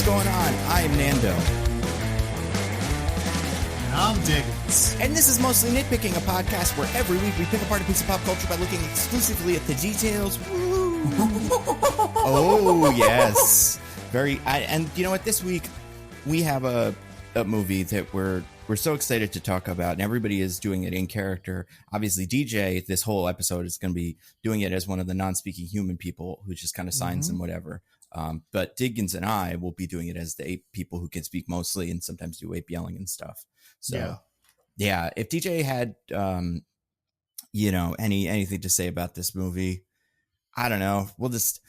going on? I am Nando. And I'm Diggins. And this is Mostly Nitpicking, a podcast where every week we pick apart a piece of pop culture by looking exclusively at the details. Woo. Oh, yes. And you know what? This week we have a movie that we're so excited to talk about, and everybody is doing it in character. Obviously, DJ, this whole episode is going to be doing it as one of the non-speaking human people who just kind of signs and whatever. But Diggins and I will be doing it as the ape people who can speak mostly and sometimes do ape yelling and stuff. So, yeah, if DJ had, anything to say about this movie, I don't know. We'll just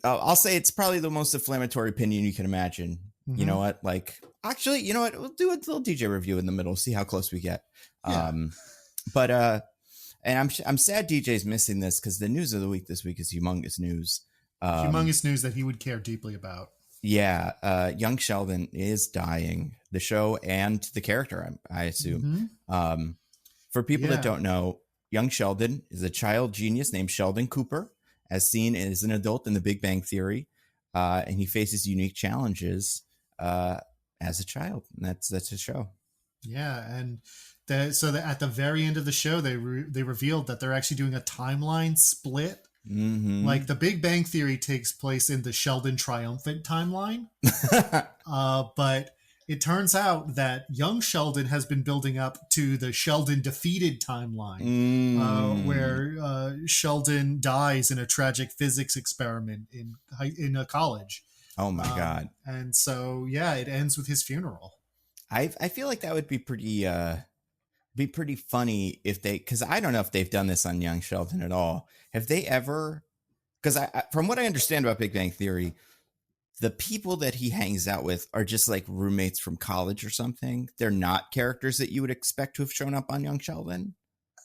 I'll say it's probably the most inflammatory opinion you can imagine. You know what? Actually, you know what? We'll do a little DJ review in the middle, see how close we get. Yeah. And I'm sad DJ's missing this because the news of the week this week is humongous news. Humongous news that he would care deeply about. Yeah. Young Sheldon is dying. The show and the character, I assume. For people that don't know, young Sheldon is a child genius named Sheldon Cooper, as seen as an adult in The Big Bang Theory. And he faces unique challenges as a child. And that's a show. Yeah. And so at the very end of the show, they revealed that they're actually doing a timeline split. Like The Big Bang Theory takes place in the Sheldon triumphant timeline. But it turns out that young Sheldon has been building up to the Sheldon defeated timeline, where Sheldon dies in a tragic physics experiment in a college. Oh my God. And so, it ends with his funeral. I feel like that would be pretty funny if because I don't know if they've done this on young Sheldon at all. Have they ever? Because from what I understand about Big Bang Theory, the people that he hangs out with are just like roommates from college or something. They're not characters that you would expect to have shown up on young Sheldon.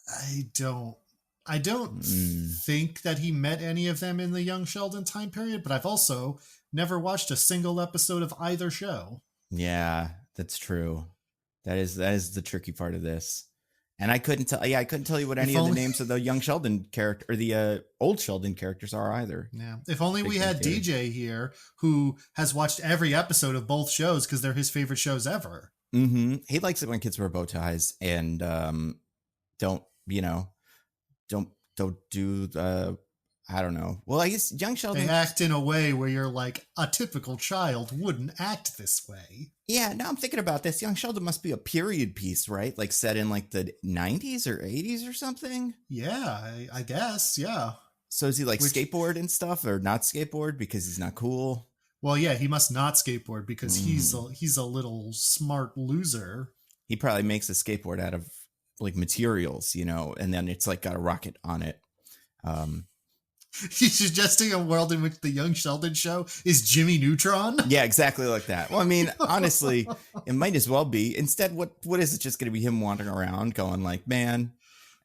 I don't think that he met any of them in the young Sheldon time period, but I've also never watched a single episode of either show. Yeah, that's true. That is the tricky part of this. And I couldn't tell you what any of the names of the young Sheldon character or the old Sheldon characters are either. Yeah. If only we had DJ here who has watched every episode of both shows because they're his favorite shows ever. He likes it when kids wear bow ties and don't do I don't know. Well, I guess young Sheldon... They act in a way where you're like, a typical child wouldn't act this way. Yeah, now I'm thinking about this. Young Sheldon must be a period piece, right? Like set in like the 90s or 80s or something? Yeah, I guess, yeah. So is he skateboard and stuff or not skateboard because he's not cool? Well, yeah, he must not skateboard because he's a little smart loser. He probably makes a skateboard out of like materials, and then it's like got a rocket on it. He's suggesting a world in which the young Sheldon show is Jimmy Neutron? Yeah, exactly like that. Well, I mean, honestly, it might as well be. Instead, what is it just going to be him wandering around going like, man,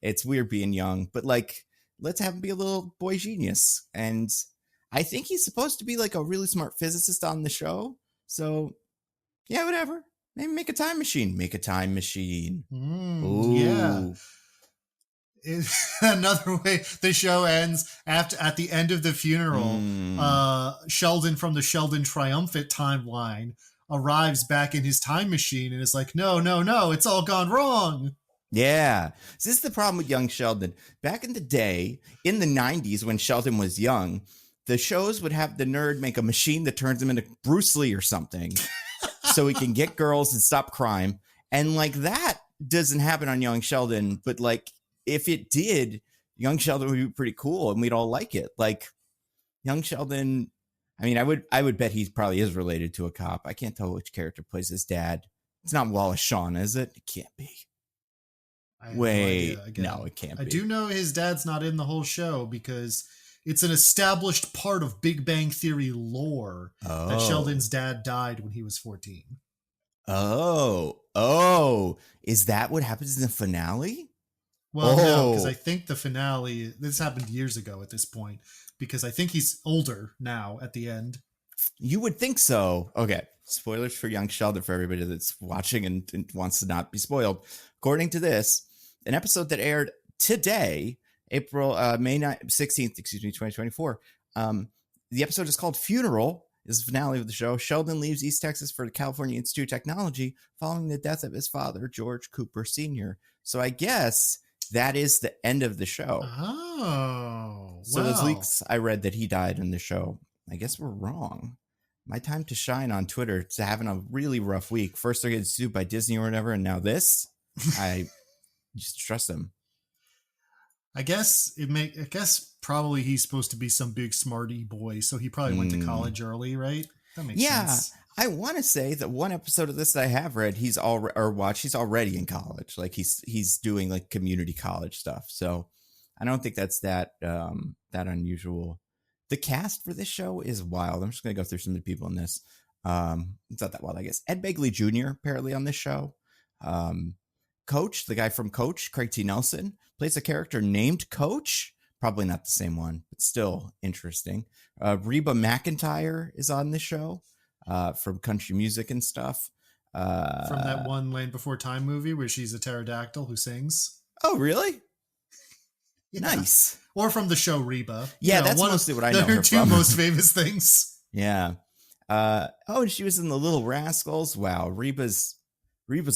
it's weird being young, but like, let's have him be a little boy genius. And I think he's supposed to be like a really smart physicist on the show. So yeah, whatever. Maybe make a time machine. Ooh. Yeah. Another way the show ends at the end of the funeral, Sheldon from the Sheldon triumphant timeline arrives back in his time machine and is like, no, it's all gone wrong. Yeah. So this is the problem with young Sheldon. Back in the day, in the 90s, when Sheldon was young, the shows would have the nerd make a machine that turns him into Bruce Lee or something so he can get girls and stop crime. And like that doesn't happen on young Sheldon, but like, if it did, young Sheldon would be pretty cool and we'd all like it. Like young Sheldon, I mean, I would bet he probably is related to a cop. I can't tell which character plays his dad. It's not Wallace Shawn, is it? It can't be. Wait, no, it can't be. I do know his dad's not in the whole show because it's an established part of Big Bang Theory lore that Sheldon's dad died when he was 14. Oh, is that what happens in the finale? Well, no, because I think the finale, this happened years ago at this point, because I think he's older now at the end. You would think so. Okay. Spoilers for young Sheldon for everybody that's watching and wants to not be spoiled. According to this, an episode that aired today, May 16th, 2024. The episode is called Funeral. is the finale of the show. Sheldon leaves East Texas for the California Institute of Technology following the death of his father, George Cooper Sr. So I guess that is the end of the show. Oh, so those leaks I read that he died in the show. I guess we're wrong. My time to shine on Twitter. It's having a really rough week. First they're getting sued by Disney or whatever, and now this. I just trust them. I guess probably he's supposed to be some big smarty boy, so he probably went to college early, right? That makes sense. I want to say that one episode of this that I have read, he's already in college. Like he's doing like community college stuff. So I don't think that's that unusual. The cast for this show is wild. I'm just gonna go through some of the people in this. It's not that wild, I guess. Ed Begley Jr. apparently on this show. Coach, the guy from Coach, Craig T. Nelson, plays a character named Coach. Probably not the same one, but still interesting. Reba McEntire is on this show from country music and stuff. From that one Land Before Time movie where she's a pterodactyl who sings. Oh, really? Yeah. Nice. Or from the show Reba. Yeah, that's mostly what I know her her two from. most famous things. Yeah. And she was in The Little Rascals. Wow, Reba's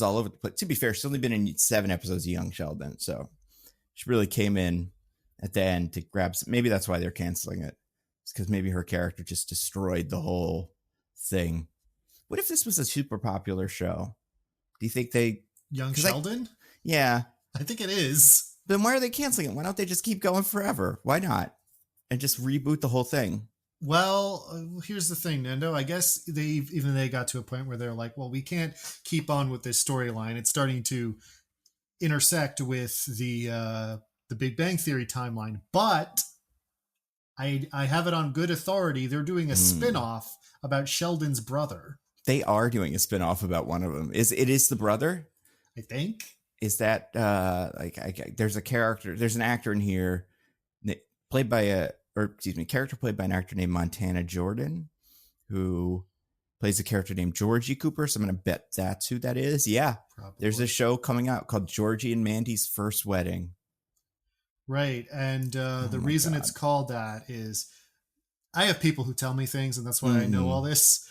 all over the place. To be fair, she's only been in 7 episodes of Young Sheldon, so she really came in at the end to grab some. Maybe that's why they're canceling it. It's because maybe her character just destroyed the whole thing. What if this was a super popular show? Do you think they... Young Sheldon? Yeah. I think it is. Then why are they canceling it? Why don't they just keep going forever? Why not? And just reboot the whole thing? Well, here's the thing, Nando. I guess they got to a point where they're like, well, we can't keep on with this storyline. It's starting to intersect with the Big Bang Theory timeline. But I have it on good authority. They're doing a spin-off about Sheldon's brother. They are doing a spin-off about one of them. It is the brother? I think. Is that there's an actor in here played by an actor named Montana Jordan, who plays a character named Georgie Cooper. So I'm going to bet that's who that is. Yeah. Probably. There's a show coming out called Georgie and Mandy's First Wedding. Right. And the reason it's called that is I have people who tell me things, and that's why I know all this.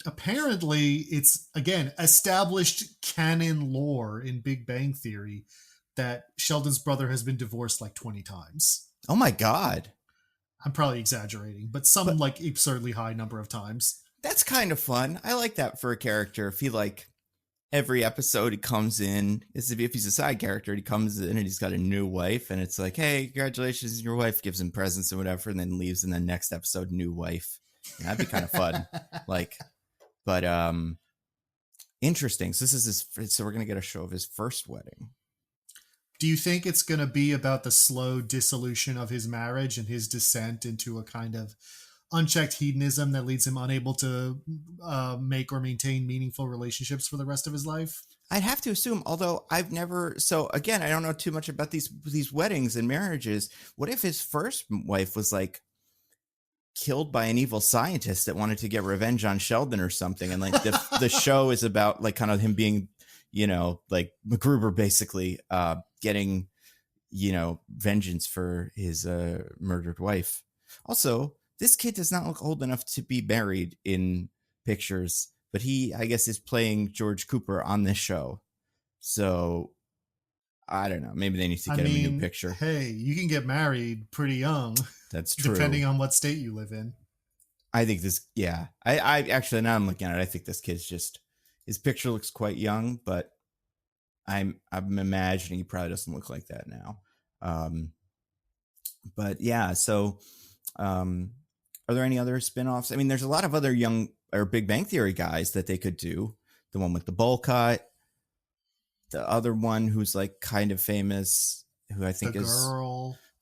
Apparently it's, again, established canon lore in Big Bang Theory that Sheldon's brother has been divorced like 20 times. Oh my God. I'm probably exaggerating, but like absurdly high number of times. That's kind of fun. I like that for a character. If he every episode he comes in, if he's a side character, he comes in and he's got a new wife and it's like, hey, congratulations, your wife, gives him presents and whatever, and then leaves in the next episode, new wife. That'd be kind of fun. But interesting. So we're going to get a show of his first wedding. Do you think it's going to be about the slow dissolution of his marriage and his descent into a kind of unchecked hedonism that leads him unable to make or maintain meaningful relationships for the rest of his life? I'd have to assume, although I've never... So again, I don't know too much about these weddings and marriages. What if his first wife was killed by an evil scientist that wanted to get revenge on Sheldon or something? And the show is about kind of him being, MacGruber basically getting, vengeance for his murdered wife. Also, this kid does not look old enough to be married in pictures, but he, I guess, is playing George Cooper on this show. So I don't know. Maybe they need to get him a new picture. Hey, you can get married pretty young. That's true. Depending on what state you live in. I think this, yeah. I actually, now I'm looking at it, I think this kid's his picture looks quite young, but I'm imagining he probably doesn't look like that now. But yeah, so are there any other spinoffs? I mean, there's a lot of other young or Big Bang Theory guys that they could do. The one with the bowl cut, the other one who's kind of famous, who I think is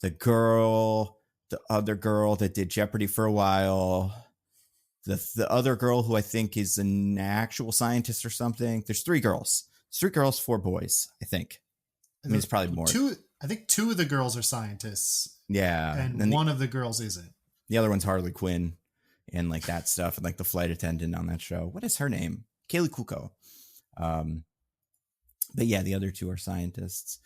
the girl, the other girl that did Jeopardy for a while, the other girl who I think is an actual scientist or something. There's 3 girls. 3 girls, 4 boys, I think. I mean, it's probably more. I think 2 of the girls are scientists. Yeah. And one of the girls isn't. The other one's Harley Quinn and that stuff, and the flight attendant on that show. What is her name? Kaylee Kuko. But yeah, the other 2 are scientists.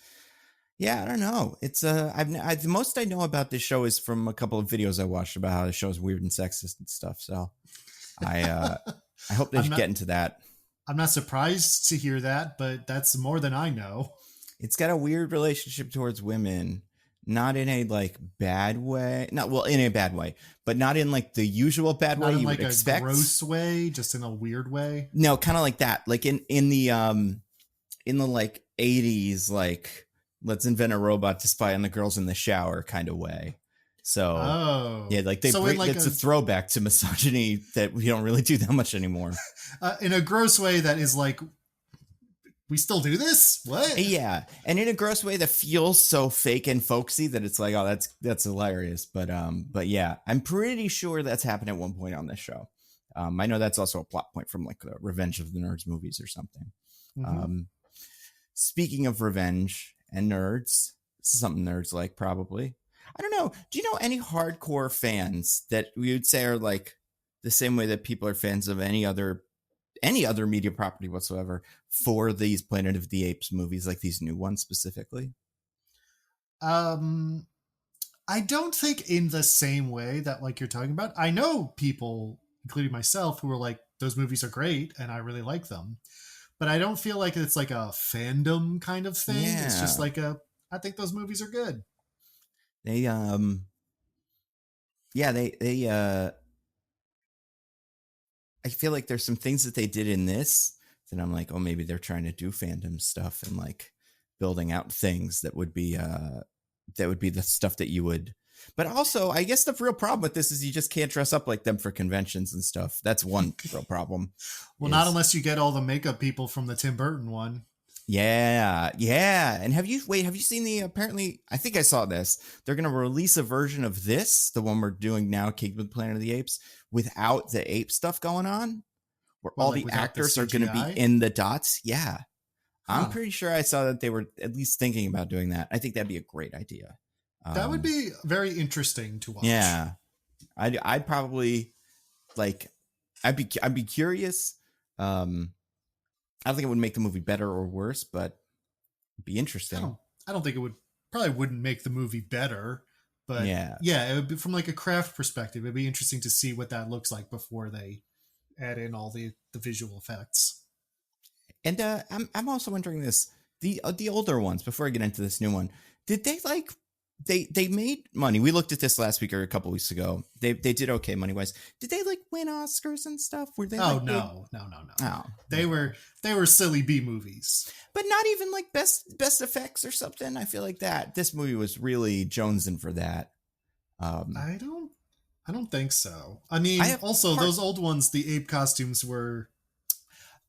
Yeah, I don't know. It's the most I know about this show is from a couple of videos I watched about how the show is weird and sexist and stuff. So I hope they I'm get not into that. I'm not surprised to hear that, but that's more than I know. It's got a weird relationship towards women, not in a like bad way. Not well, in a bad way, but not in like the usual bad Not way in you like would a expect. gross way, just in a weird way. No, kind of like that. Like in the like 80s, like let's invent a robot to spy on the girls in the shower kind of way. So Oh, yeah, like so in like it's a throwback to misogyny that we don't really do that much anymore. in a gross way that is like, we still do this? What? Yeah, and in a gross way that feels so fake and folksy that it's like, oh, that's hilarious. But yeah, I'm pretty sure that's happened at one point on this show. I know that's also a plot point from like the Revenge of the Nerds movies or something. Mm-hmm. Speaking of revenge and nerds, this is something nerds like probably. I don't know. Do you know any hardcore fans that we would say are like the same way that people are fans of any other media property whatsoever for these Planet of the Apes movies, like these new ones specifically? Um, I don't think in the same way that like you're talking about. I know people, including myself, who are like, those movies are great and I really like them. But I don't feel like it's like a fandom kind of thing. It's just Yeah. like I think those movies are good. They yeah, they I feel like there's some things that they did in this that I'm like, oh, maybe they're trying to do fandom stuff and like building out things that would be the stuff that you would. But also, I guess the real problem with this is you just can't dress up like them for conventions and stuff. That's one real problem. Well, not unless you get all the makeup people from the Tim Burton one. Yeah, yeah. And have you seen the apparently I think I saw this. They're gonna release a version of this, the one we're doing now, King with Planet of the Apes, without the ape stuff going on, where Well, all like the without the actors are gonna be CGI? in the dots. Yeah. I'm Huh. pretty sure I saw that they were at least thinking about doing that. I think that'd be a great idea. That would be very interesting to watch. Yeah. I'd probably like I'd be curious. I don't think it would make the movie better or worse, but it'd be interesting. I don't think it would probably wouldn't make the movie better, but Yeah. yeah, it would be from like a craft perspective. It'd be interesting to see what that looks like before they add in all the visual effects. And I'm also wondering this: the older ones. Before I get into this new one, did they like they made money? We looked at this last week or a couple weeks ago. They did okay money wise. Did they like win Oscars and stuff? Were they? Oh like, no. Oh, They were silly B movies. but not even like best effects or something. I feel like that this movie was really jonesing for that. I don't think so. I mean, also those old ones, the ape costumes were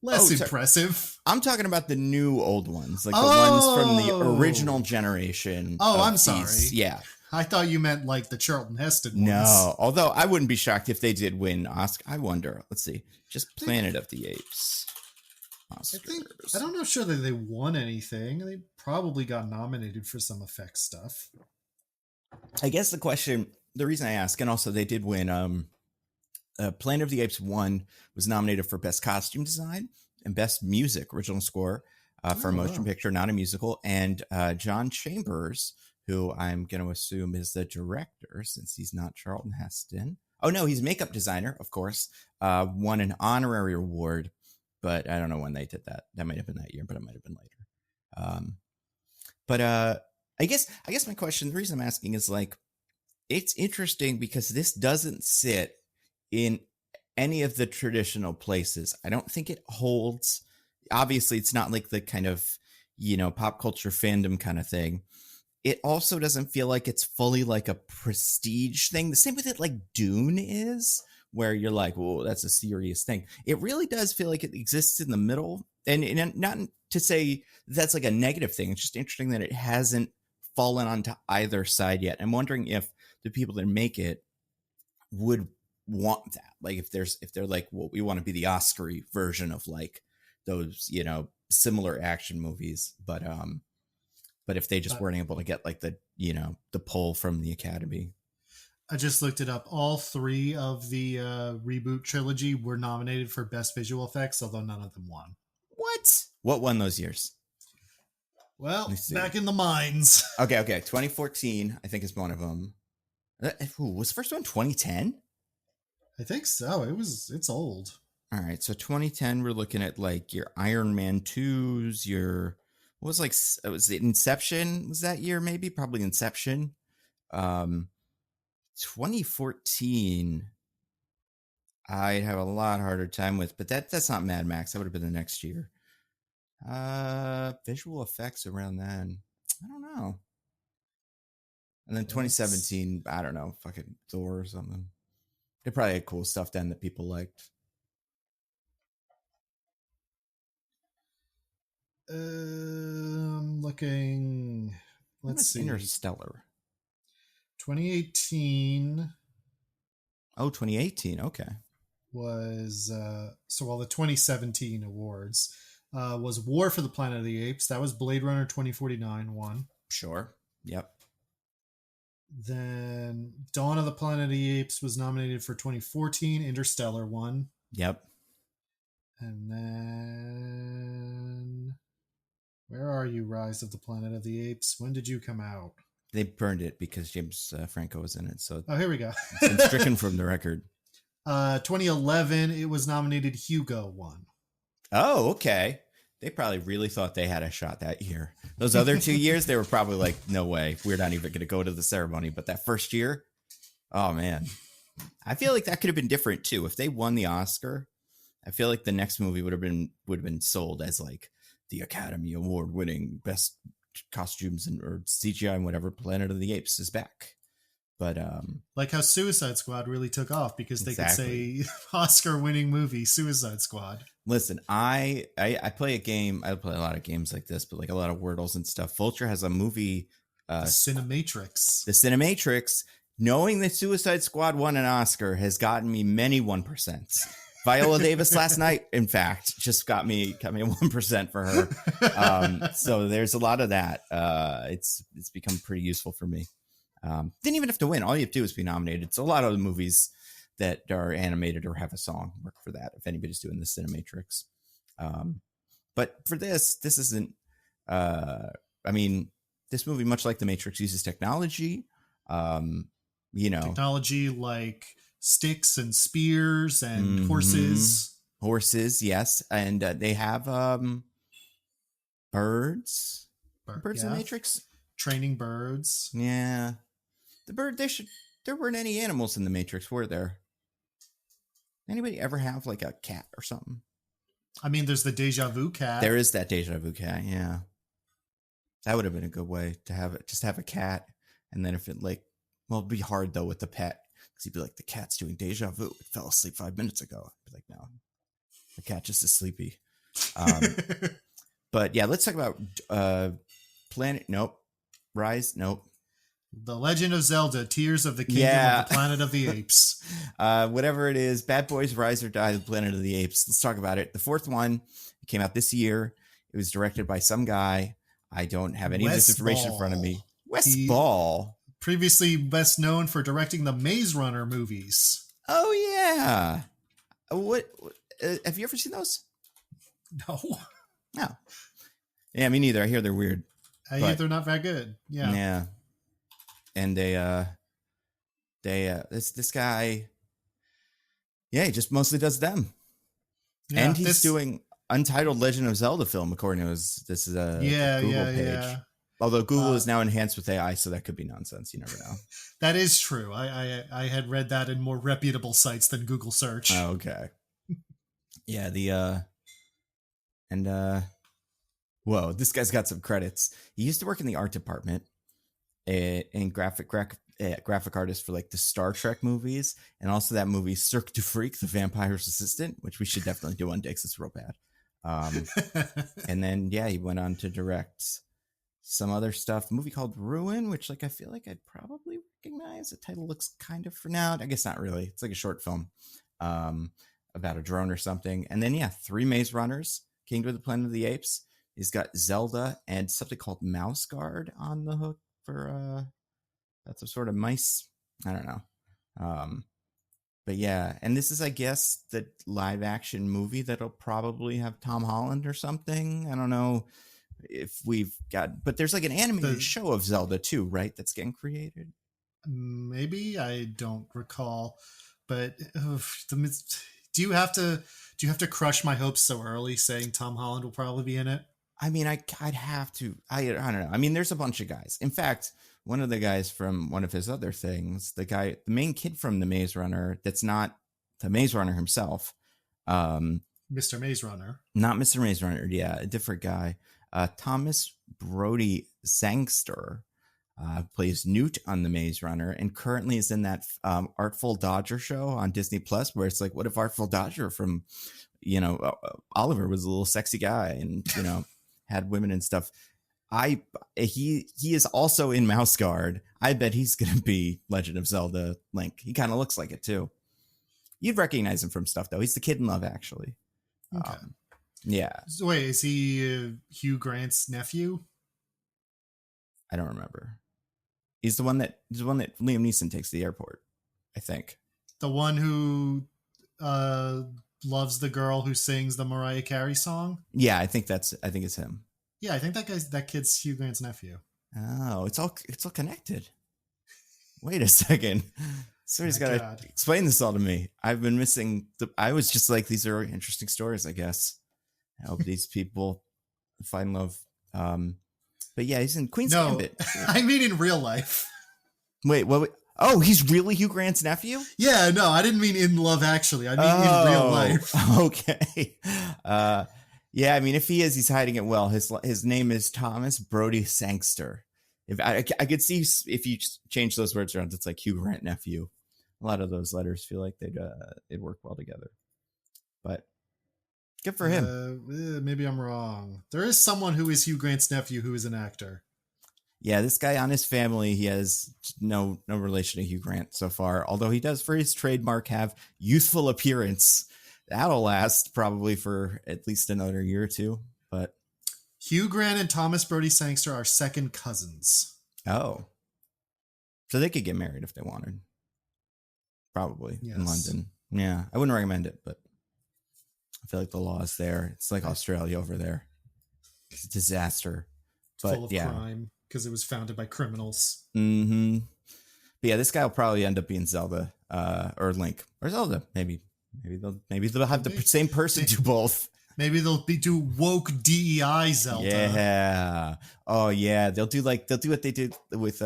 less impressive. I'm talking about the new old ones, like the ones from the original generation. Oh, I'm sorry. Yeah. I thought you meant like the Charlton Heston ones. No, although I wouldn't be shocked if they did win Oscar. I wonder. Let's see. Just Planet of the Apes. Oscars. I don't know sure that they won anything. They probably got nominated for some effects stuff. I guess the reason I ask, and also they did win, Planet of the Apes 1 was nominated for Best Costume Design and Best Music Original Score for a motion picture, not a musical. And John Chambers, who I'm going to assume is the director since he's not Charlton Heston. Oh, no, he's makeup designer, of course, won an honorary award, but I don't know when they did that. That might have been that year, but it might have been later. I guess my question, the reason I'm asking is like, it's interesting because this doesn't sit in any of the traditional places. I don't think it holds. Obviously, it's not like the kind of, pop culture fandom kind of thing. It also doesn't feel like it's fully like a prestige thing. The same with it like Dune is, where you're like, whoa, that's a serious thing. It really does feel like it exists in the middle. And not to say that's like a negative thing. It's just interesting that it hasn't fallen onto either side yet. I'm wondering if the people that make it would want that. Like if they're like, well, we want to be the Oscar-y version of like those, similar action movies. But if they just weren't able to get like the pull from the Academy. I just looked it up. All three of the reboot trilogy were nominated for Best Visual Effects, although none of them won. What won those years? Well, me see. back in the mines. Okay. 2014, I think, is one of them. Was the first one 2010? I think so. It's old. All right, so 2010, we're looking at like your Iron Man 2s, what was like, was it Inception? Was that year maybe? Probably Inception. 2014, I'd have a lot harder time with, but that's not Mad Max. That would have been the next year. Visual effects around then. I don't know. And then 2017, I don't know, fucking Thor or something. They probably had cool stuff then that people liked. Looking. Let's see. Interstellar. 2018. Oh, 2018. Okay. Was the 2017 awards was War for the Planet of the Apes. That was Blade Runner 2049 one. Sure. Yep. Then Dawn of the Planet of the Apes was nominated for 2014. Interstellar won. Yep. And then where are you, Rise of the Planet of the Apes? When did you come out? They burned it because James Franco was in it. So here we go. It's been stricken from the record. 2011, it was nominated. Hugo won. Oh, okay. They probably really thought they had a shot that year. Those other 2 years, they were probably like, no way. We're not even going to go to the ceremony. But that first year, oh, man. I feel like that could have been different, too. If they won the Oscar, I feel like the next movie would have been sold as like the Academy Award winning best costumes or CGI and whatever. Planet of the Apes is back. But like how Suicide Squad really took off because they could say Oscar-winning movie Suicide Squad. Listen, I play a game. I play a lot of games like this, but like a lot of Wordles and stuff. Vulture has a movie, the Cinematrix. The Cinematrix. Knowing that Suicide Squad won an Oscar has gotten me many 1%. Viola Davis last night, in fact, just got me a 1% for her. So there's a lot of that. It's become pretty useful for me. Didn't even have to win. All you have to do is be nominated. It's a lot of the movies that are animated or have a song work for that. If anybody's doing the Cinematrix. But for this isn't, this movie, much like The Matrix, uses technology, technology like sticks and spears and horses. Horses. Yes. And they have, birds in The Matrix. Training birds. Yeah. There weren't any animals in The Matrix, were there? Anybody ever have like a cat or something? I mean, there's the Deja Vu cat. There is that Deja Vu cat, yeah. That would have been a good way to have it. Just have a cat, and then if it it'd be hard though with the pet because he'd be like, the cat's doing Deja Vu. It fell asleep 5 minutes ago. I'd be like, no, the cat just is sleepy. But yeah, let's talk about Planet. Nope. Rise. Nope. The Legend of Zelda: Tears of the Kingdom of the Planet of the Apes. Whatever it is, Bad Boys: Rise or Die: The Planet of the Apes. Let's talk about it. The fourth one came out this year. It was directed by some guy. I don't have any of this information in front of me. Wes Ball, previously best known for directing the Maze Runner movies. Oh yeah. What have you ever seen those? No. No. Yeah, me neither. I hear they're weird. I hear they're not very good. Yeah. Yeah. And this guy, yeah, he just mostly does them. Yeah, and he's doing Untitled Legend of Zelda film, according to this is a Google page. Yeah. Although Google is now enhanced with AI, so that could be nonsense. You never know. That is true. I had read that in more reputable sites than Google search. Oh, okay. Yeah, whoa, this guy's got some credits. He used to work in the art department and graphic artist for like the Star Trek movies, and also that movie Cirque du Freak, The Vampire's Assistant, which we should definitely do one day because it's real bad. And then he went on to direct some other stuff, a movie called Ruin, which I feel like I'd probably recognize. The title looks kind of renowned. I guess not really. It's like a short film about a drone or something. And then 3 Maze Runners, Kingdom of the Planet of the Apes. He's got Zelda and something called Mouse Guard on the hook for that's a sort of mice. I don't know. But yeah, and this is, I guess, the live action movie that'll probably have Tom Holland or something. I don't know. if we've got, but there's like an animated show of Zelda too, right? That's getting created. Maybe, I don't recall, but do you have to crush my hopes so early saying Tom Holland will probably be in it? I mean, I'd have to. I don't know. I mean, there's a bunch of guys. In fact, one of the guys from one of his other things, the main kid from the Maze Runner, that's not the Maze Runner himself, Mr. Maze Runner, not Mr. Maze Runner. Yeah, a different guy. Thomas Brody Sangster plays Newt on the Maze Runner, and currently is in that Artful Dodger show on Disney Plus, where it's like, what if Artful Dodger from, Oliver was a little sexy guy and had women and stuff. He is also in Mouse Guard. I bet he's gonna be Legend of Zelda Link. He kind of looks like it too. You'd recognize him from stuff though. He's the kid in Love Actually. Okay. Yeah. So wait, is he Hugh Grant's nephew? I don't remember. He's the one that Liam Neeson takes to the airport, I think. The one who loves the girl who sings the Mariah Carey song? Yeah, I think it's him. Yeah, I think that kid's Hugh Grant's nephew. Oh, it's all connected. Wait a second. Somebody's got to explain this all to me. I've been missing I was just like, these are interesting stories, I guess. I hope these people find love. But yeah, he's in Queen's Gambit. I mean in real life. Wait, what? Oh, he's really Hugh Grant's nephew? Yeah, no, I didn't mean in Love Actually. I mean in real life. Okay. Yeah, I mean, if he is, he's hiding it well. His name is Thomas Brody Sangster. If I could see if you change those words around, it's like Hugh Grant nephew. A lot of those letters feel like they'd work well together. But good for him. Maybe I'm wrong. There is someone who is Hugh Grant's nephew who is an actor. Yeah, this guy on his family, he has no relation to Hugh Grant so far. Although he does, for his trademark, have youthful appearance. That'll last probably for at least another year or two. But Hugh Grant and Thomas Brody Sangster are second cousins. Oh. So they could get married if they wanted. Probably. Yes. In London. Yeah. I wouldn't recommend it, but I feel like the law is there. It's like Australia over there. It's a disaster. It's full of crime because it was founded by criminals. Mm-hmm. But yeah, this guy will probably end up being Zelda or Link or Zelda. Maybe they'll have the same person do both. Maybe they'll do woke DEI Zelda. Yeah. Oh yeah. They'll do what they did with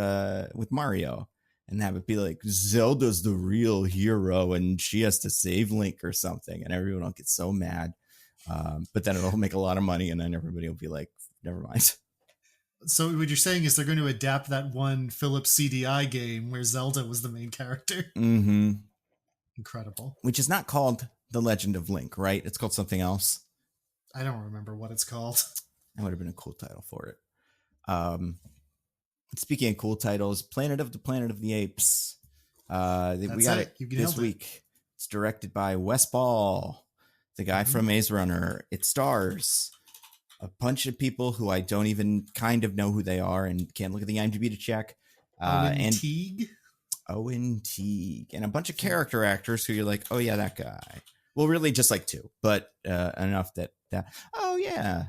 Mario, and have it be like Zelda's the real hero and she has to save Link or something, and everyone will get so mad. But then it'll make a lot of money, and then everybody will be like, never mind. So what you're saying is they're going to adapt that one Philips CDI game where Zelda was the main character. Mm-hmm. Incredible. Which is not called The Legend of Link, right? It's called something else. I don't remember what it's called. That would have been a cool title for it. Speaking of cool titles, Planet of the Apes. We got it this week. It's directed by Wes Ball, the guy from Maze Runner. It stars a bunch of people who I don't even kind of know who they are and can't look at the IMDb to check. Owen Teague. Owen Teague. And a bunch of character actors who you're like, oh yeah, that guy. Well, really just like two, but enough that oh yeah.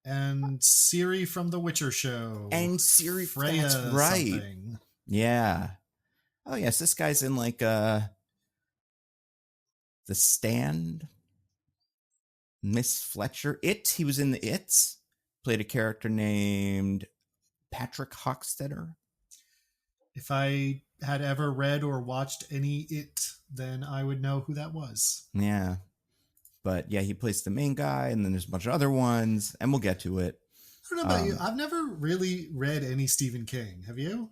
And Ciri from The Witcher show. And Ciri, Freya, that's right. Something. Yeah. Oh yes, this guy's in like The Stand. Miss Fletcher. He was in the It's. Played a character named Patrick Hockstetter. If I had ever read or watched any It, then I would know who that was. Yeah. But yeah, he plays the main guy, and then there's a bunch of other ones, and we'll get to it. I don't know about you. I've never really read any Stephen King. Have you?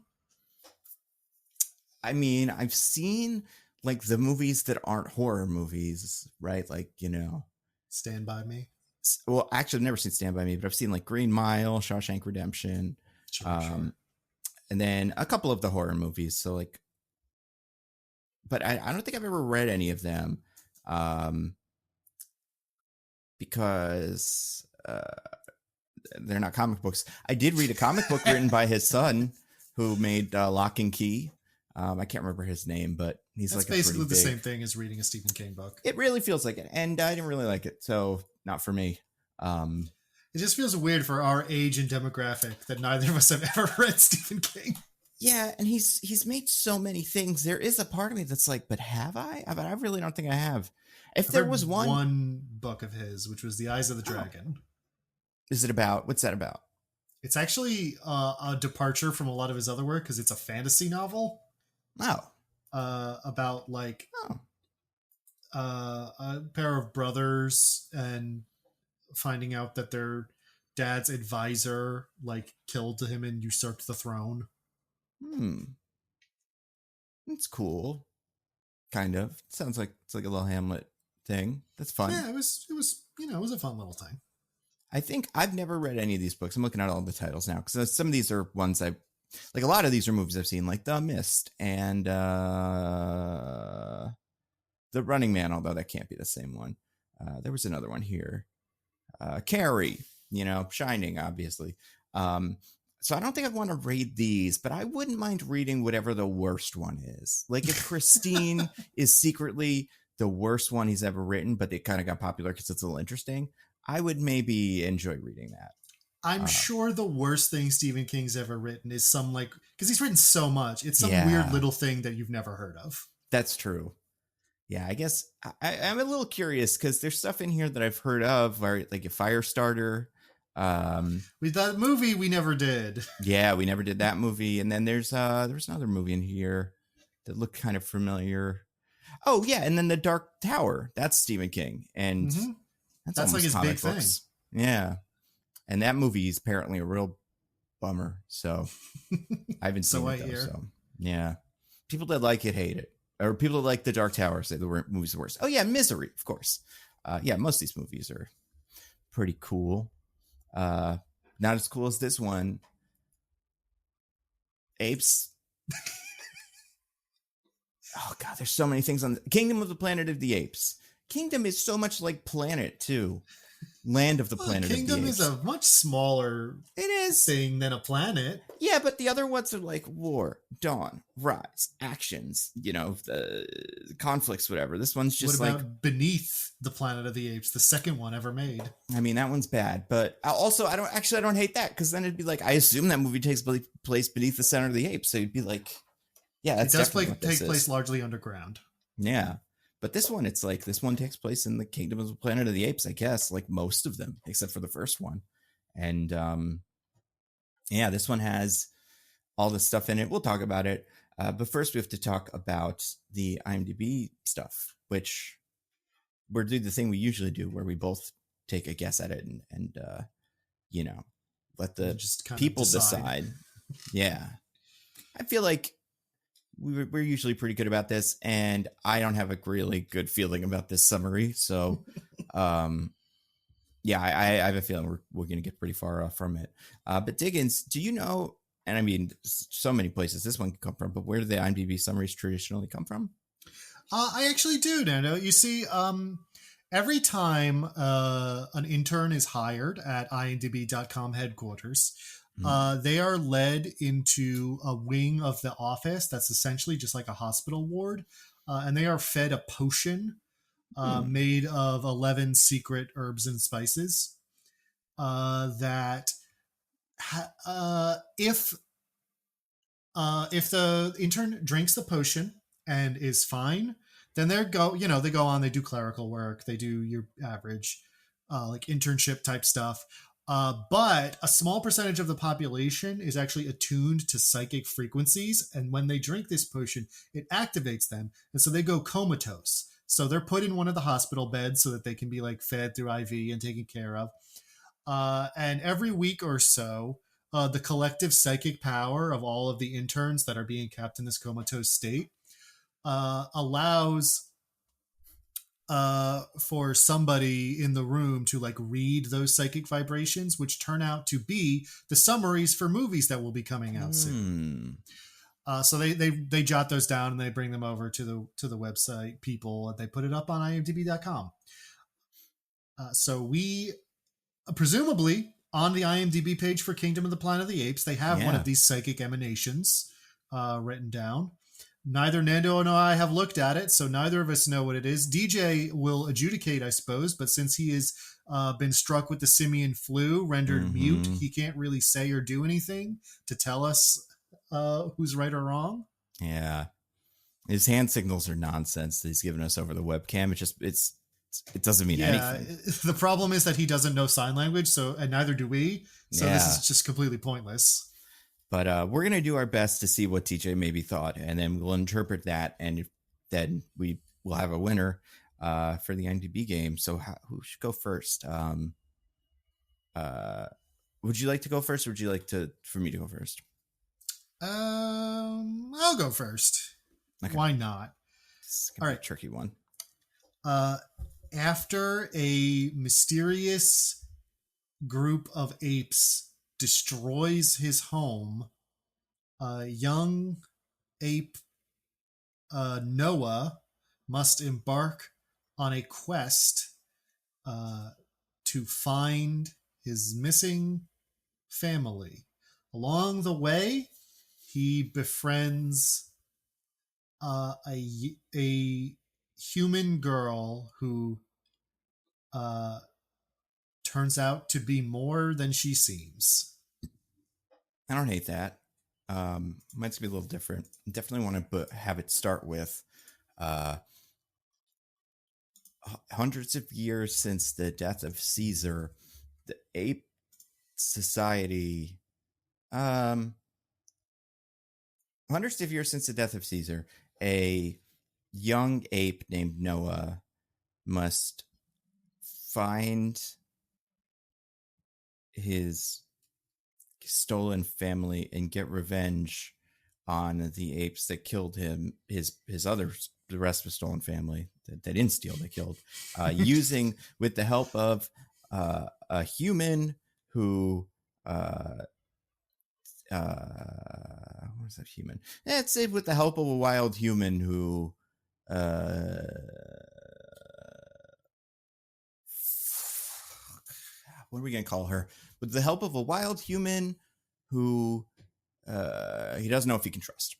I mean, I've seen like the movies that aren't horror movies, right? Like, Stand By Me. Well, actually, I've never seen Stand By Me, but I've seen like Green Mile, Shawshank Redemption, sure. And then a couple of the horror movies. So like, but I don't think I've ever read any of them, because they're not comic books. I did read a comic book written by his son, who made Lock and Key. I can't remember his name, but he's That's like basically the same thing as reading a Stephen King book. It really feels like it, and I didn't really like it, so not for me. It just feels weird for our age and demographic that neither of us have ever read Stephen King. Yeah, and he's made so many things. There is a part of me that's like, but have I? But I really don't think I have. If I've there read was one book of his, which was The Eyes of the Dragon. Is it about? What's that about? It's actually a departure from a lot of his other work because it's a fantasy novel. Oh. About like a pair of brothers and finding out that their dad's advisor like killed him and usurped the throne. It's cool. Kind of. Sounds like it's like a little Hamlet thing. That's fun. Yeah, it was a fun little thing. I think I've never read any of these books. I'm looking at all the titles now because some of these are ones I like. A lot of these are movies I've seen, like The Mist and The Running Man, although that can't be the same one. There was another one here. Carrie, Shining, obviously. So I don't think I'd want to read these, but I wouldn't mind reading whatever the worst one is. Like if Christine is secretly the worst one he's ever written, but it kind of got popular because it's a little interesting, I would maybe enjoy reading that. I'm sure the worst thing Stephen King's ever written is some because he's written so much, it's some weird little thing that you've never heard of. That's true. Yeah, I guess I'm a little curious because there's stuff in here that I've heard of, like a Firestarter. With that movie we never did. Yeah, we never did that movie. And then there's another movie in here that looked kind of familiar. Oh yeah, and then The Dark Tower. That's Stephen King, and that's like his big books. Thing. Yeah, and that movie is apparently a real bummer. So I haven't seen it though. So yeah, people that like it hate it, or people that like The Dark Tower say the movie's the worst. Oh yeah, Misery, of course. Yeah, most of these movies are pretty cool. Not as cool as this one. Apes. Oh god, there's so many things on the Kingdom of the Planet of the Apes. Kingdom is so much like Planet too. Land of the Planet of the Apes. Kingdom is a much smaller thing than a planet. Yeah, but the other ones are like war, dawn, rise, actions, the conflicts, whatever. This one's just like Beneath the Planet of the Apes, the second one ever made. I mean, that one's bad, but also I don't hate that because then it'd be like I assume that movie takes place beneath the center of the apes, so you'd be like, yeah, that's it does take place largely underground. Yeah. But this one, it's like this one takes place in the Kingdom of the Planet of the Apes, I guess, like most of them, except for the first one. And yeah, this one has all this stuff in it. We'll talk about it. But first, we have to talk about the IMDb stuff, which we're doing the thing we usually do where we both take a guess at it and let the just people decide. Yeah. I feel like we're usually pretty good about this, and I don't have a really good feeling about this summary. So, yeah, I have a feeling we're going to get pretty far off from it. But Diggins, do you know, and I mean, so many places this one can come from, but where do the IMDb summaries traditionally come from? I actually do, Nando. You see, every time an intern is hired at imdb.com headquarters, they are led into a wing of the office that's essentially just like a hospital ward, and they are fed a potion made of 11 secret herbs and spices that if the intern drinks the potion and is fine, then they go on, they do clerical work, they do your average like internship type stuff. But a small percentage of the population is actually attuned to psychic frequencies. And when they drink this potion, it activates them. And so they go comatose. So they're put in one of the hospital beds so that they can be like fed through IV and taken care of. And every week or so, the collective psychic power of all of the interns that are being kept in this comatose state allows for somebody in the room to like read those psychic vibrations, which turn out to be the summaries for movies that will be coming out soon. So they jot those down and they bring them over to the website people, and they put it up on imdb.com. So we presumably on the IMDb page for Kingdom of the Planet of the Apes, they have one of these psychic emanations written down. Neither Nando nor I have looked at it, so neither of us know what it is. DJ will adjudicate, I suppose, but since he has been struck with the simian flu, rendered mute, he can't really say or do anything to tell us who's right or wrong. Yeah. His hand signals are nonsense that he's given us over the webcam. It doesn't mean anything. The problem is that he doesn't know sign language, and neither do we. So this is just completely pointless. But we're gonna do our best to see what TJ maybe thought, and then we'll interpret that, and then we will have a winner for the IMDb game. So who should go first? Would you like to go first, or would you like for me to go first? I'll go first. Okay. Why not? It's gonna be a tricky one. After a mysterious group of apes destroys his home, young ape Noah must embark on a quest to find his missing family. Along the way, he befriends a human girl who turns out to be more than she seems. I don't hate that. Mine's gonna be a little different. Definitely want to have it start with hundreds of years since the death of Caesar, the ape society. Hundreds of years since the death of Caesar, a young ape named Noah must find his stolen family and get revenge on the apes that killed him, the rest of his stolen family that didn't steal, they killed, using with the help of a human who what is that human? It's with the help of a wild human who what are we gonna call her? With the help of a wild human who he doesn't know if he can trust.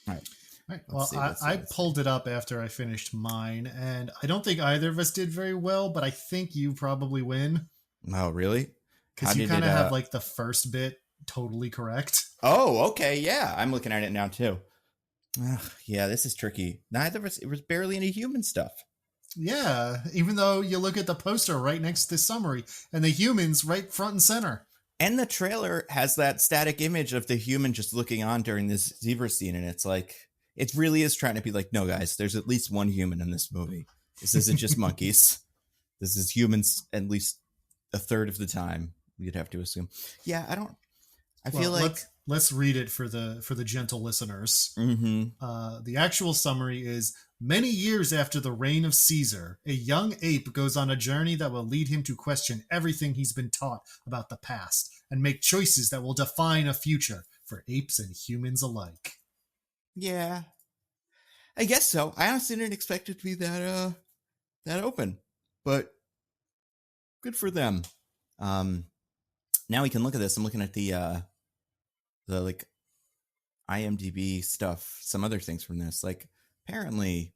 All right. Well, I pulled it up after I finished mine, and I don't think either of us did very well, but I think you probably win. Oh, really? Because you kind of have like the first bit totally correct. Oh, okay. Yeah, I'm looking at it now too. Yeah, this is tricky. Neither of us, it was barely any human stuff. Yeah, even though you look at the poster right next to the summary and the humans right front and center. And the trailer has that static image of the human just looking on during this zebra scene. And it's like, it really is trying to be like, no, guys, there's at least one human in this movie. This isn't just monkeys. This is humans at least a third of the time, you'd have to assume. Yeah, I feel like let's read it for the gentle listeners. The actual summary is: many years after the reign of Caesar, a young ape goes on a journey that will lead him to question everything he's been taught about the past and make choices that will define a future for apes and humans alike. Yeah, I guess so. I honestly didn't expect it to be that open, but good for them. Now we can look at this. I'm looking at the like IMDb stuff, some other things from this. Like, apparently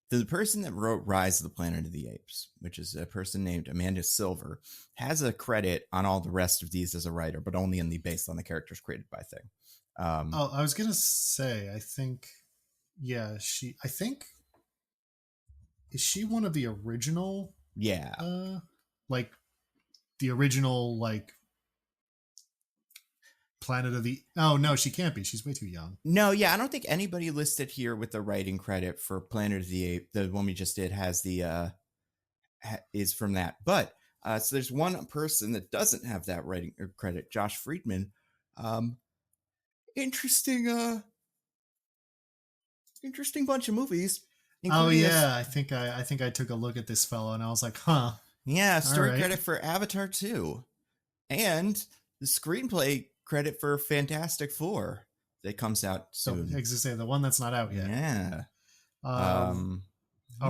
the person that wrote Rise of the Planet of the Apes, which is a person named Amanda Silver, has a credit on all the rest of these as a writer, but only based on the characters created by thing. I was gonna say, I think is she one of the original? Yeah, like the original, like Planet of the... Oh, no, she can't be. She's way too young. No, yeah, I don't think anybody listed here with the writing credit for Planet of the Apes, the one we just did, has the is from that. But so there's one person that doesn't have that writing credit, Josh Friedman. Interesting bunch of movies. Oh yeah, I think I took a look at this fellow and I was like, huh. Yeah, story credit for Avatar 2, and the screenplay credit for Fantastic Four that comes out soon. So, I say the one that's not out yet. Yeah. A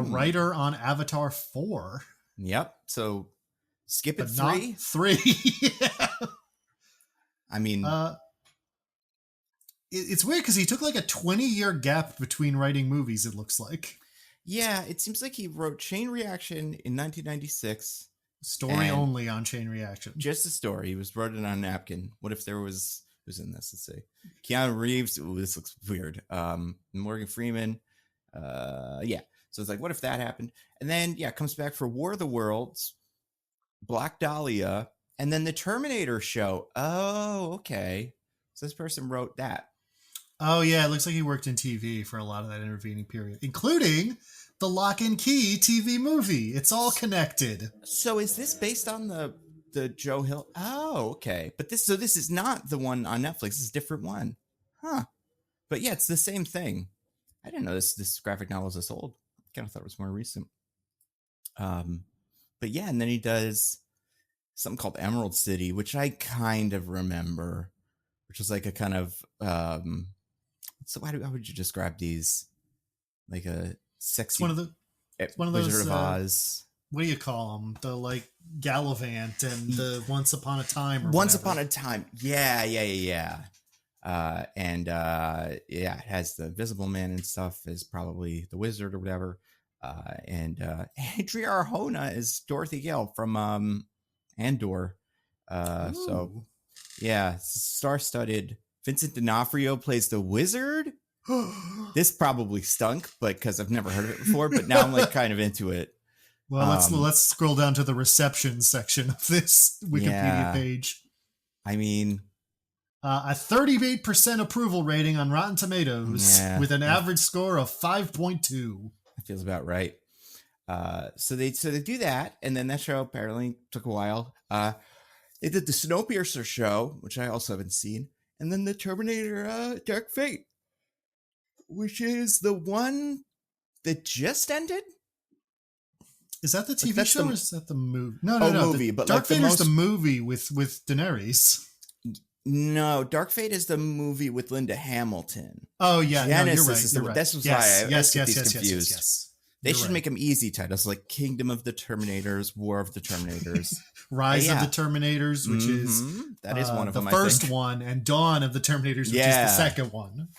writer on Avatar 4. Yep. So skip it, but 3. Not 3. I mean, It's weird because he took like a 20-year gap between writing movies, it looks like. Yeah, it seems like he wrote Chain Reaction in 1996. Story only on Chain Reaction. Just a story. He wrote it on a napkin. What if there was... Who's in this? Let's see. Keanu Reeves. Ooh, this looks weird. Morgan Freeman. Yeah. So it's like, what if that happened? And then, yeah, comes back for War of the Worlds, Black Dahlia, and then the Terminator show. Oh, okay. So this person wrote that. Oh, yeah. It looks like he worked in TV for a lot of that intervening period, including the Lock and Key TV movie. It's all connected. So is this based on the Joe Hill? Oh, okay. But this is not the one on Netflix. This is a different one. Huh. But yeah, it's the same thing. I didn't know this graphic novel was this old. I kind of thought it was more recent. But yeah, and then he does something called Emerald City, which I kind of remember, which was like a kind of so how would you describe these? Like a sexy it's one of those Wizard of Oz. What do you call them? The like Gallivant and the Once Upon a Time. Upon a Time. Yeah. It has the Invisible Man and stuff is probably the wizard or whatever. And Adria Arjona is Dorothy Gale from Andor. So yeah, star-studded. Vincent D'Onofrio plays the wizard. This probably stunk, but because I've never heard of it before. But now I'm like kind of into it. Well, let's scroll down to the reception section of this Wikipedia page. I mean, a 38% approval rating on Rotten Tomatoes with an average score of 5.2. That feels about right. So they do that, and then that show apparently took a while. They did the Snowpiercer show, which I also haven't seen, and then the Terminator Dark Fate, which is the one that just ended. Is that the TV show or is that the movie? No. Movie, but Dark like Fate is the movie with Daenerys. No, Dark Fate is the movie with Linda Hamilton. Oh yeah, Genesis you're right. This was why I get these confused. Yes. They should make them easy titles like Kingdom of the Terminators, War of the Terminators, Rise of the Terminators, which is that is one of them. The first one, and Dawn of the Terminators, which is the second one.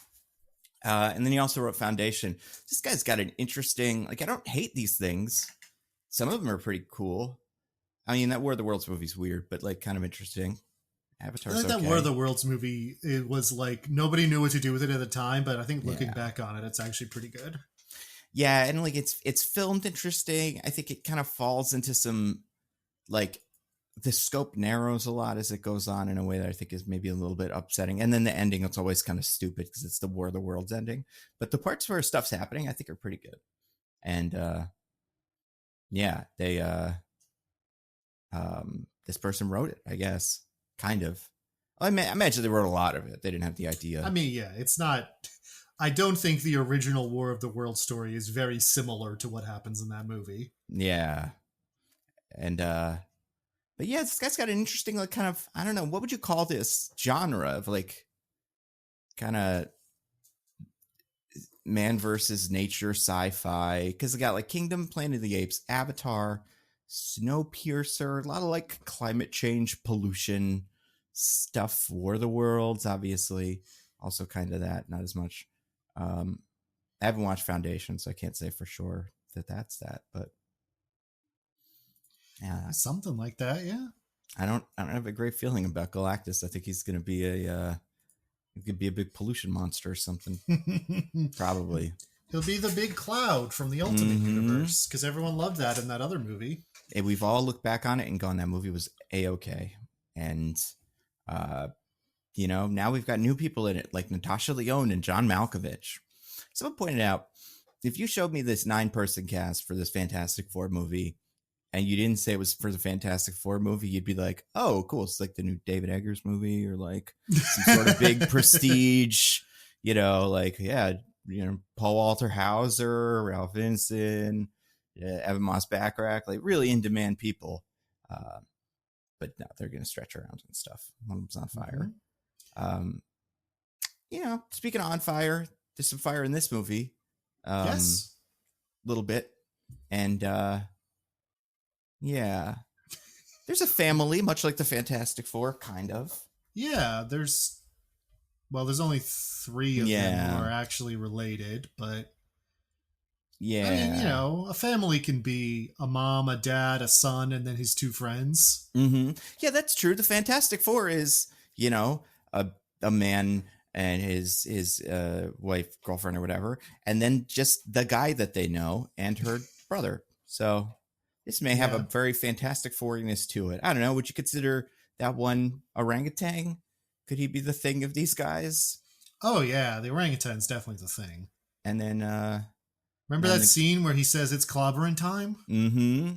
And then he also wrote Foundation. This guy's got an interesting. Like I don't hate these things. Some of them are pretty cool. I mean, that War of the Worlds movie's weird, but like kind of interesting. Avatar's I like that War of the Worlds movie. It was like nobody knew what to do with it at the time, but I think looking back on it, it's actually pretty good. Yeah, and like it's filmed interesting. I think it kind of falls into some like the scope narrows a lot as it goes on in a way that I think is maybe a little bit upsetting. And then the ending, it's always kind of stupid because it's the War of the Worlds ending. But the parts where stuff's happening, I think are pretty good. And yeah, they this person wrote it, I guess. Kind of. I imagine they wrote a lot of it. They didn't have the idea. I mean, yeah, it's not. I don't think the original War of the Worlds story is very similar to what happens in that movie. Yeah. And but yeah, this guy's got an interesting like kind of, I don't know, what would you call this genre of like kind of man versus nature sci-fi? Because it got like Kingdom, Planet of the Apes, Avatar, Snowpiercer, a lot of like climate change, pollution stuff. War of the Worlds, obviously, also kind of that, not as much. I haven't watched Foundation, so I can't say for sure that that's that, but yeah, something like that. Yeah, I don't have a great feeling about Galactus. I think he's going to be he could be a big pollution monster or something. Probably. He'll be the big cloud from the Ultimate Universe because everyone loved that in that other movie. And we've all looked back on it and gone, that movie was A-okay. And, you know, now we've got new people in it like Natasha Lyonne and John Malkovich. Someone pointed out, if you showed me this 9-person cast for this Fantastic Four movie and you didn't say it was for the Fantastic Four movie, you'd be like, oh, cool. It's like the new David Eggers movie or like some sort of big prestige, you know, like, yeah, you know, Paul Walter Hauser, Ralph Ineson, Evan Moss Backrack, like really in demand people. But no, they're going to stretch around and stuff. One of them's on fire. You know, speaking of on fire, there's some fire in this movie. Yes. A little bit. And yeah, there's a family, much like the Fantastic Four, kind of. Yeah, there's Well, there's only 3 of them who Yeah. are actually related, but I mean, Yeah. a family can be a mom, a dad, a son, and then his 2 friends. Yeah, that's true. The Fantastic Four is, you know, a man and his wife, girlfriend, or whatever, and then just the guy that they know and her brother. So this may have a Yeah. very Fantastic Fourness to it. I don't know. Would you consider that one orangutan? Could he be the thing of these guys? Oh yeah, the orangutan's definitely the thing. And then, Remember then that the scene where he says it's clobbering time? mm-hmm.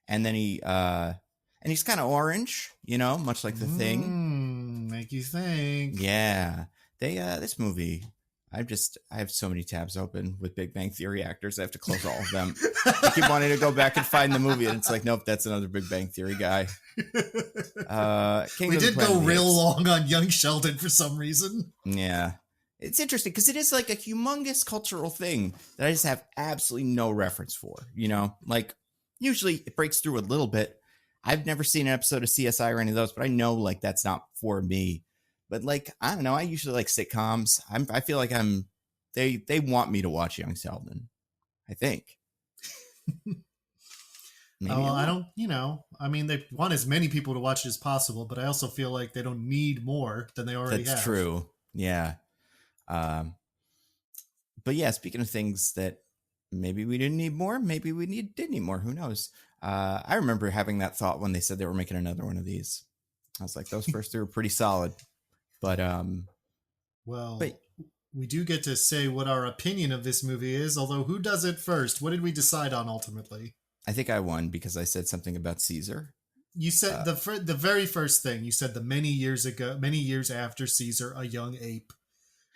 And then and he's kind of orange, much like the thing. Make you think. Yeah. This movie, I have so many tabs open with Big Bang Theory actors. I have to close all of them. I keep wanting to go back and find the movie, and it's like, nope, that's another Big Bang Theory guy. We did go real long on young Sheldon for some reason. Yeah. It's interesting because it is like a humongous cultural thing that I just have absolutely no reference for, like usually it breaks through a little bit. I've never seen an episode of CSI or any of those, but I know like that's not for me. But like, I don't know. I usually like sitcoms. I feel like they want me to watch Young Sheldon, I think. Well, I don't, I mean, they want as many people to watch it as possible, but I also feel like they don't need more than they already have. That's true. Yeah. But yeah, speaking of things that maybe we didn't need more, maybe we did need more. Who knows? I remember having that thought when they said they were making another one of these. I was like, those first 3 were pretty solid. But we do get to say what our opinion of this movie is, although who does it first? What did we decide on ultimately? I think I won because I said something about Caesar. You said the very first thing you said, the many years after Caesar, a young ape,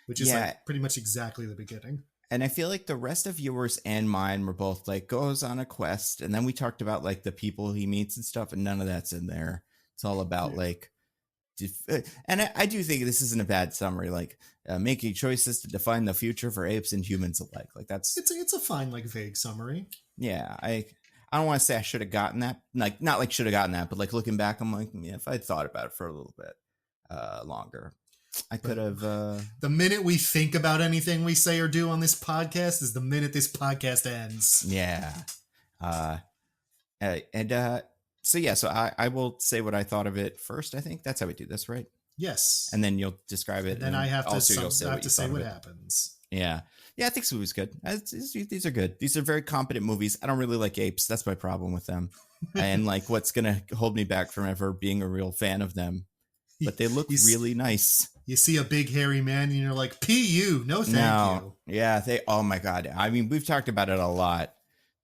which is like pretty much exactly the beginning. And I feel like the rest of yours and mine were both like goes on a quest. And then we talked about like the people he meets and stuff, and none of that's in there. It's all about like, and I do think this isn't a bad summary, like making choices to define the future for apes and humans alike. Like that's, it's a fine, like vague summary. Yeah. I don't want to say I should have gotten that, like, not like should have gotten that, but like looking back, I'm like, yeah, if I'd thought about it for a little bit longer, I could have. The minute we think about anything we say or do on this podcast is the minute this podcast ends. Yeah. So I will say what I thought of it first. I think that's how we do this, right? Yes. And then you'll describe it. And then I have to say what happens. Yeah. Yeah, I think this movie's good. These are good. These are very competent movies. I don't really like apes. That's my problem with them. And like what's going to hold me back from ever being a real fan of them. But they look really nice. You see a big hairy man and you're like, P.U., no thank you. Yeah, oh my God. I mean, we've talked about it a lot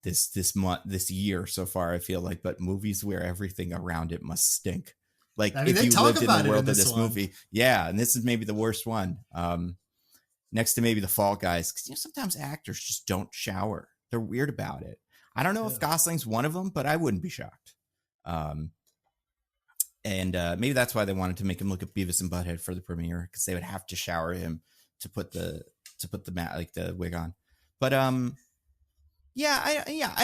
this year so far, I feel like, but movies where everything around it must stink. Like if you lived in the world of this movie. Yeah, and this is maybe the worst one. Next to maybe The Fall Guys, because sometimes actors just don't shower. They're weird about it. I don't know if Gosling's one of them, but I wouldn't be shocked. And maybe that's why they wanted to make him look at Beavis and Butthead for the premiere, because they would have to shower him to put the the wig on. But I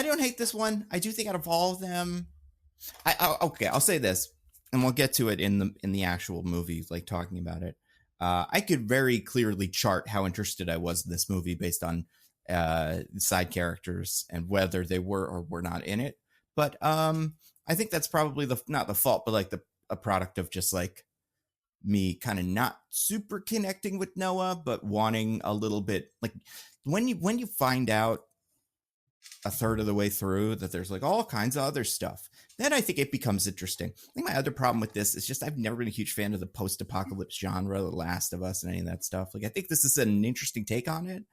don't hate this one. I do think out of all of them, I'll say this, and we'll get to it in the actual movie, like talking about it. I could very clearly chart how interested I was in this movie based on side characters and whether they were or were not in it. But I think that's probably not the fault, but like a product of just like me kind of not super connecting with Noah, but wanting a little bit, like when you find out a third of the way through that there's like all kinds of other stuff, then I think it becomes interesting. I think my other problem with this is just I've never been a huge fan of the post-apocalypse genre, The Last of Us and any of that stuff. Like I think this is an interesting take on it.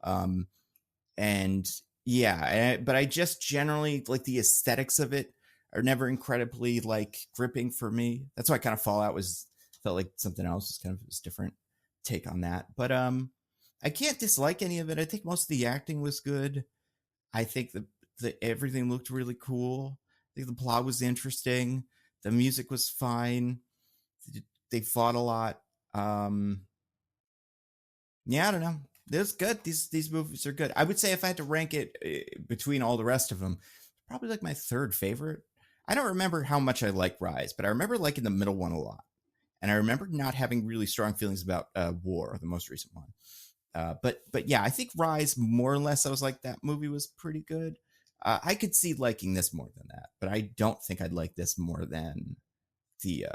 But I just generally like the aesthetics of it are never incredibly like gripping for me. That's why kind of Fallout felt like something else. Was kind of a different take on that. But I can't dislike any of it. I think most of the acting was good. I think the everything looked really cool. I think the plot was interesting. The music was fine. They fought a lot. I don't know. It's good. These movies are good. I would say if I had to rank it between all the rest of them, probably like my third favorite. I don't remember how much I like Rise, but I remember liking the middle one a lot. And I remember not having really strong feelings about War, the most recent one. But yeah, I think Rise, more or less, I was like, that movie was pretty good. I could see liking this more than that, but I don't think I'd like this more than the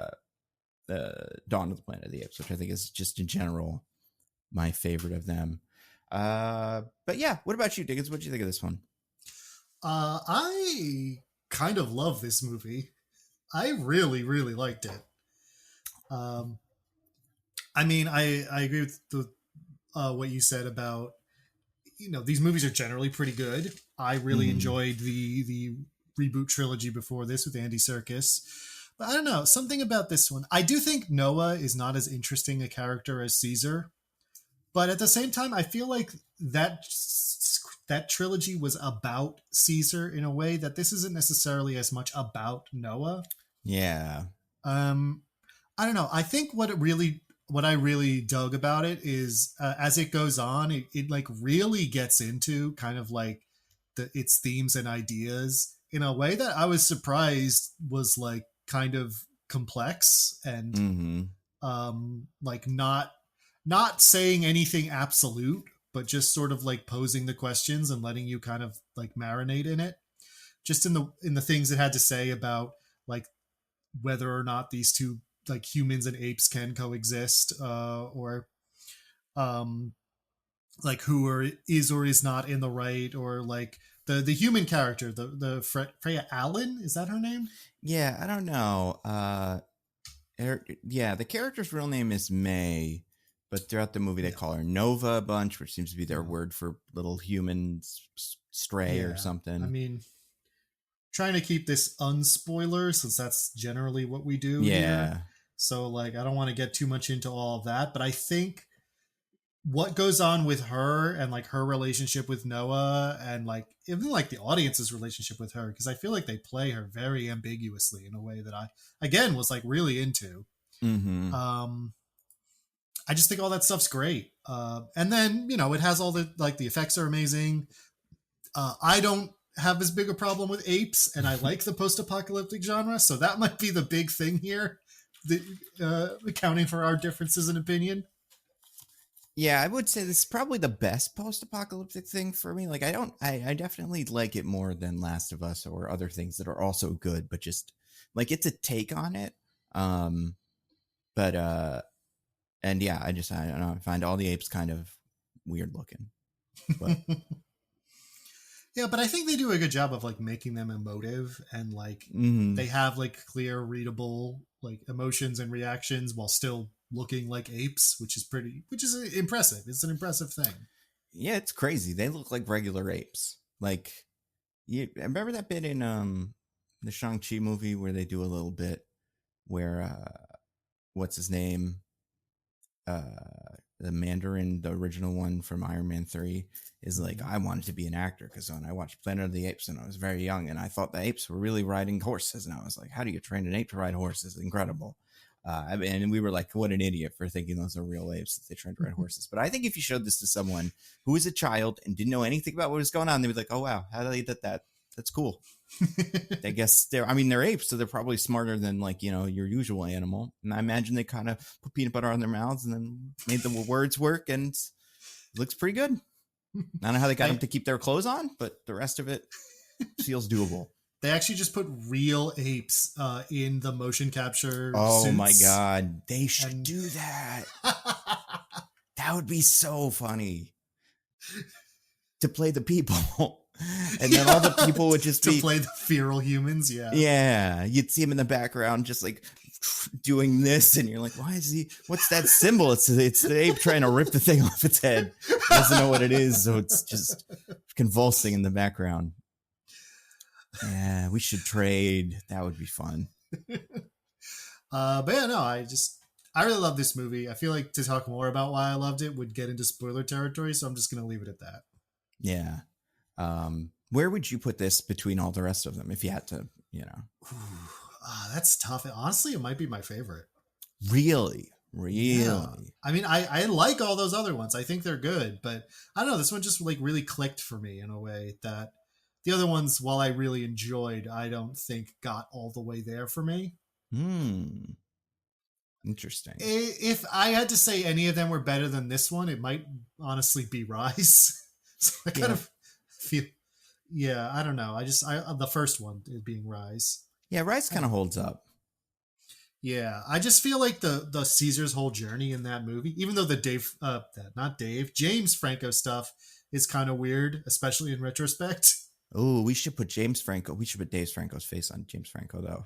Dawn of the Planet of the Apes, which I think is just in general my favorite of them. But yeah, what about you, Diggins? What did you think of this one? I kind of love this movie. I really, really liked it. I mean, I agree with what you said about, these movies are generally pretty good. I really enjoyed the reboot trilogy before this with Andy Serkis. But I don't know, something about this one. I do think Noah is not as interesting a character as Caesar. But at the same time, I feel like that trilogy was about Caesar in a way that this isn't necessarily as much about Noah. Yeah. I don't know. I think what I really dug about it is as it goes on, it like really gets into kind of like its themes and ideas in a way that I was surprised was like kind of complex and like not saying anything absolute, but just sort of like posing the questions and letting you kind of like marinate in it. Just in the things it had to say about like whether or not these two, like humans and apes, can coexist, or like is or is not in the right, or like the human character, the Freya Allen, is that her name? Yeah, I don't know. Yeah, the character's real name is May, but throughout the movie they call her Nova a bunch, which seems to be their word for little human stray or something. I mean, trying to keep this unspoiler since that's generally what we do here. So like, I don't want to get too much into all of that, but I think what goes on with her and like her relationship with Noah and like even like the audience's relationship with her, because I feel like they play her very ambiguously in a way that I again was like really into. I just think all that stuff's great. And then, it has all the like the effects are amazing. I don't have as big a problem with apes, and I like the post-apocalyptic genre, so that might be the big thing here, accounting for our differences in opinion. Yeah, I would say this is probably the best post-apocalyptic thing for me. Like, I definitely like it more than Last of Us or other things that are also good, but just like it's a take on it. And yeah, I don't know. I find all the apes kind of weird looking, but yeah, but I think they do a good job of like making them emotive and like they have like clear, readable like emotions and reactions while still looking like apes, which is impressive. It's an impressive thing. Yeah, it's crazy. They look like regular apes. Like, you remember that bit in the Shang-Chi movie where they do a little bit where what's his name? The Mandarin, the original one from Iron Man 3, is like, I wanted to be an actor because when I watched Planet of the Apes when I was very young, and I thought the apes were really riding horses, and I was like, how do you train an ape to ride horses? Incredible. And we were like, what an idiot for thinking those are real apes that they trained to ride horses. But I think if you showed this to someone who was a child and didn't know anything about what was going on, they'd be like, oh wow, how do they did that? That's cool. I guess they're apes, so they're probably smarter than like, your usual animal. And I imagine they kind of put peanut butter on their mouths and then made the words work, and it looks pretty good. I don't know how they got them to keep their clothes on, but the rest of it feels doable. They actually just put real apes in the motion capture suits. My God. They should do that. That would be so funny. To play the people. And then all the people would just to play the feral humans. Yeah. You'd see him in the background just like doing this, and you're like, what's that symbol? It's the ape trying to rip the thing off its head. It doesn't know what it is, so it's just convulsing in the background. Yeah, we should trade. That would be fun. But yeah, no, I really love this movie. I feel like to talk more about why I loved it would get into spoiler territory, so I'm just going to leave it at that. Yeah. Where would you put this between all the rest of them if you had to, That's tough. Honestly, it might be my favorite. Really? Yeah. I mean, I like all those other ones. I think they're good, but I don't know. This one just like really clicked for me in a way that the other ones, while I really enjoyed, I don't think got all the way there for me. Interesting. If I had to say any of them were better than this one, it might honestly be Rise. So I kind Yeah. of feel, yeah, I don't know. I the first one being Rise. Yeah, Rice kind of holds up. Yeah, I just feel like the Caesar's whole journey in that movie, even though the not Dave, James Franco stuff is kind of weird, especially in retrospect. Oh, we should put Dave Franco's face on James Franco though.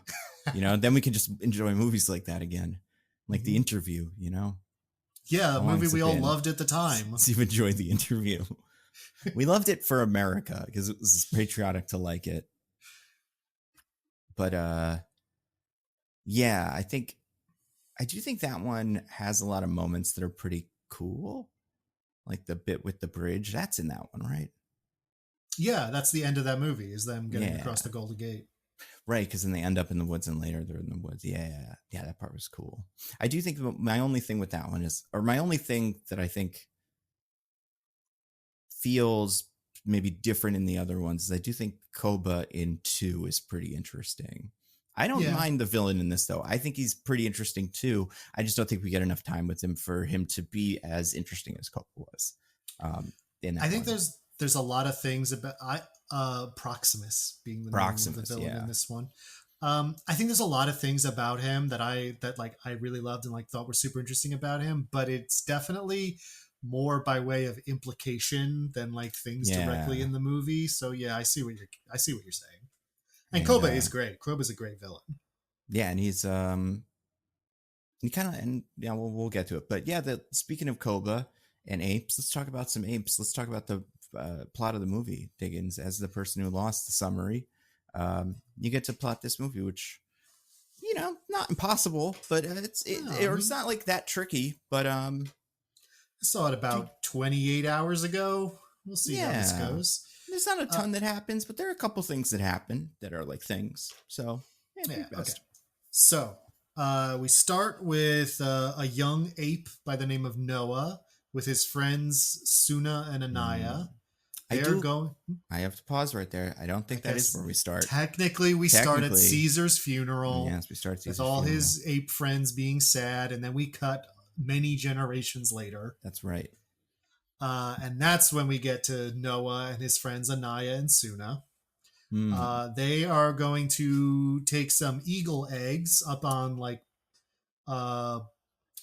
Then we can just enjoy movies like that again. Like The Interview, Yeah, a How long movie has we it all been? loved at the time. Let's enjoy The Interview. We loved it for America because it was patriotic to like it. But yeah, I do think that one has a lot of moments that are pretty cool. Like the bit with the bridge, that's in that one, right? Yeah, that's the end of that movie, is them getting Yeah. across the Golden Gate. Right, because then they end up in the woods and later they're in the woods. Yeah, that part was cool. I do think my only thing with that one my only thing that I think feels maybe different in the other ones is I do think Koba in 2 is pretty interesting. I don't mind the villain in this though. I think he's pretty interesting too. I just don't think we get enough time with him for him to be as interesting as Koba was. I think there's a lot of things about Proximus being the name of the villain in this one. I think there's a lot of things about him that I really loved and like thought were super interesting about him, but it's definitely more by way of implication than like things directly in the movie. So yeah, I see what you're saying. And Koba is great. Koba's a great villain. Yeah, and he's we'll get to it. But yeah, speaking of Koba and apes, let's talk about some apes. Let's talk about the plot of the movie, Diggins. As the person who lost the summary, you get to plot this movie, which not impossible, but it's not like that tricky. But I saw it about 28 hours ago. We'll see how this goes. There's not a ton that happens, but there are a couple things that happen that are like things. So okay. So we start with a young ape by the name of Noah with his friends Suna and Anaya. I have to pause right there. I don't think that is where we start. Technically, we start at Caesar's funeral. Yes, we start at Caesar's with all his ape friends being sad, and then we cut many generations later. That's right. And that's when we get to Noah and his friends Anaya and Suna. They are going to take some eagle eggs up on like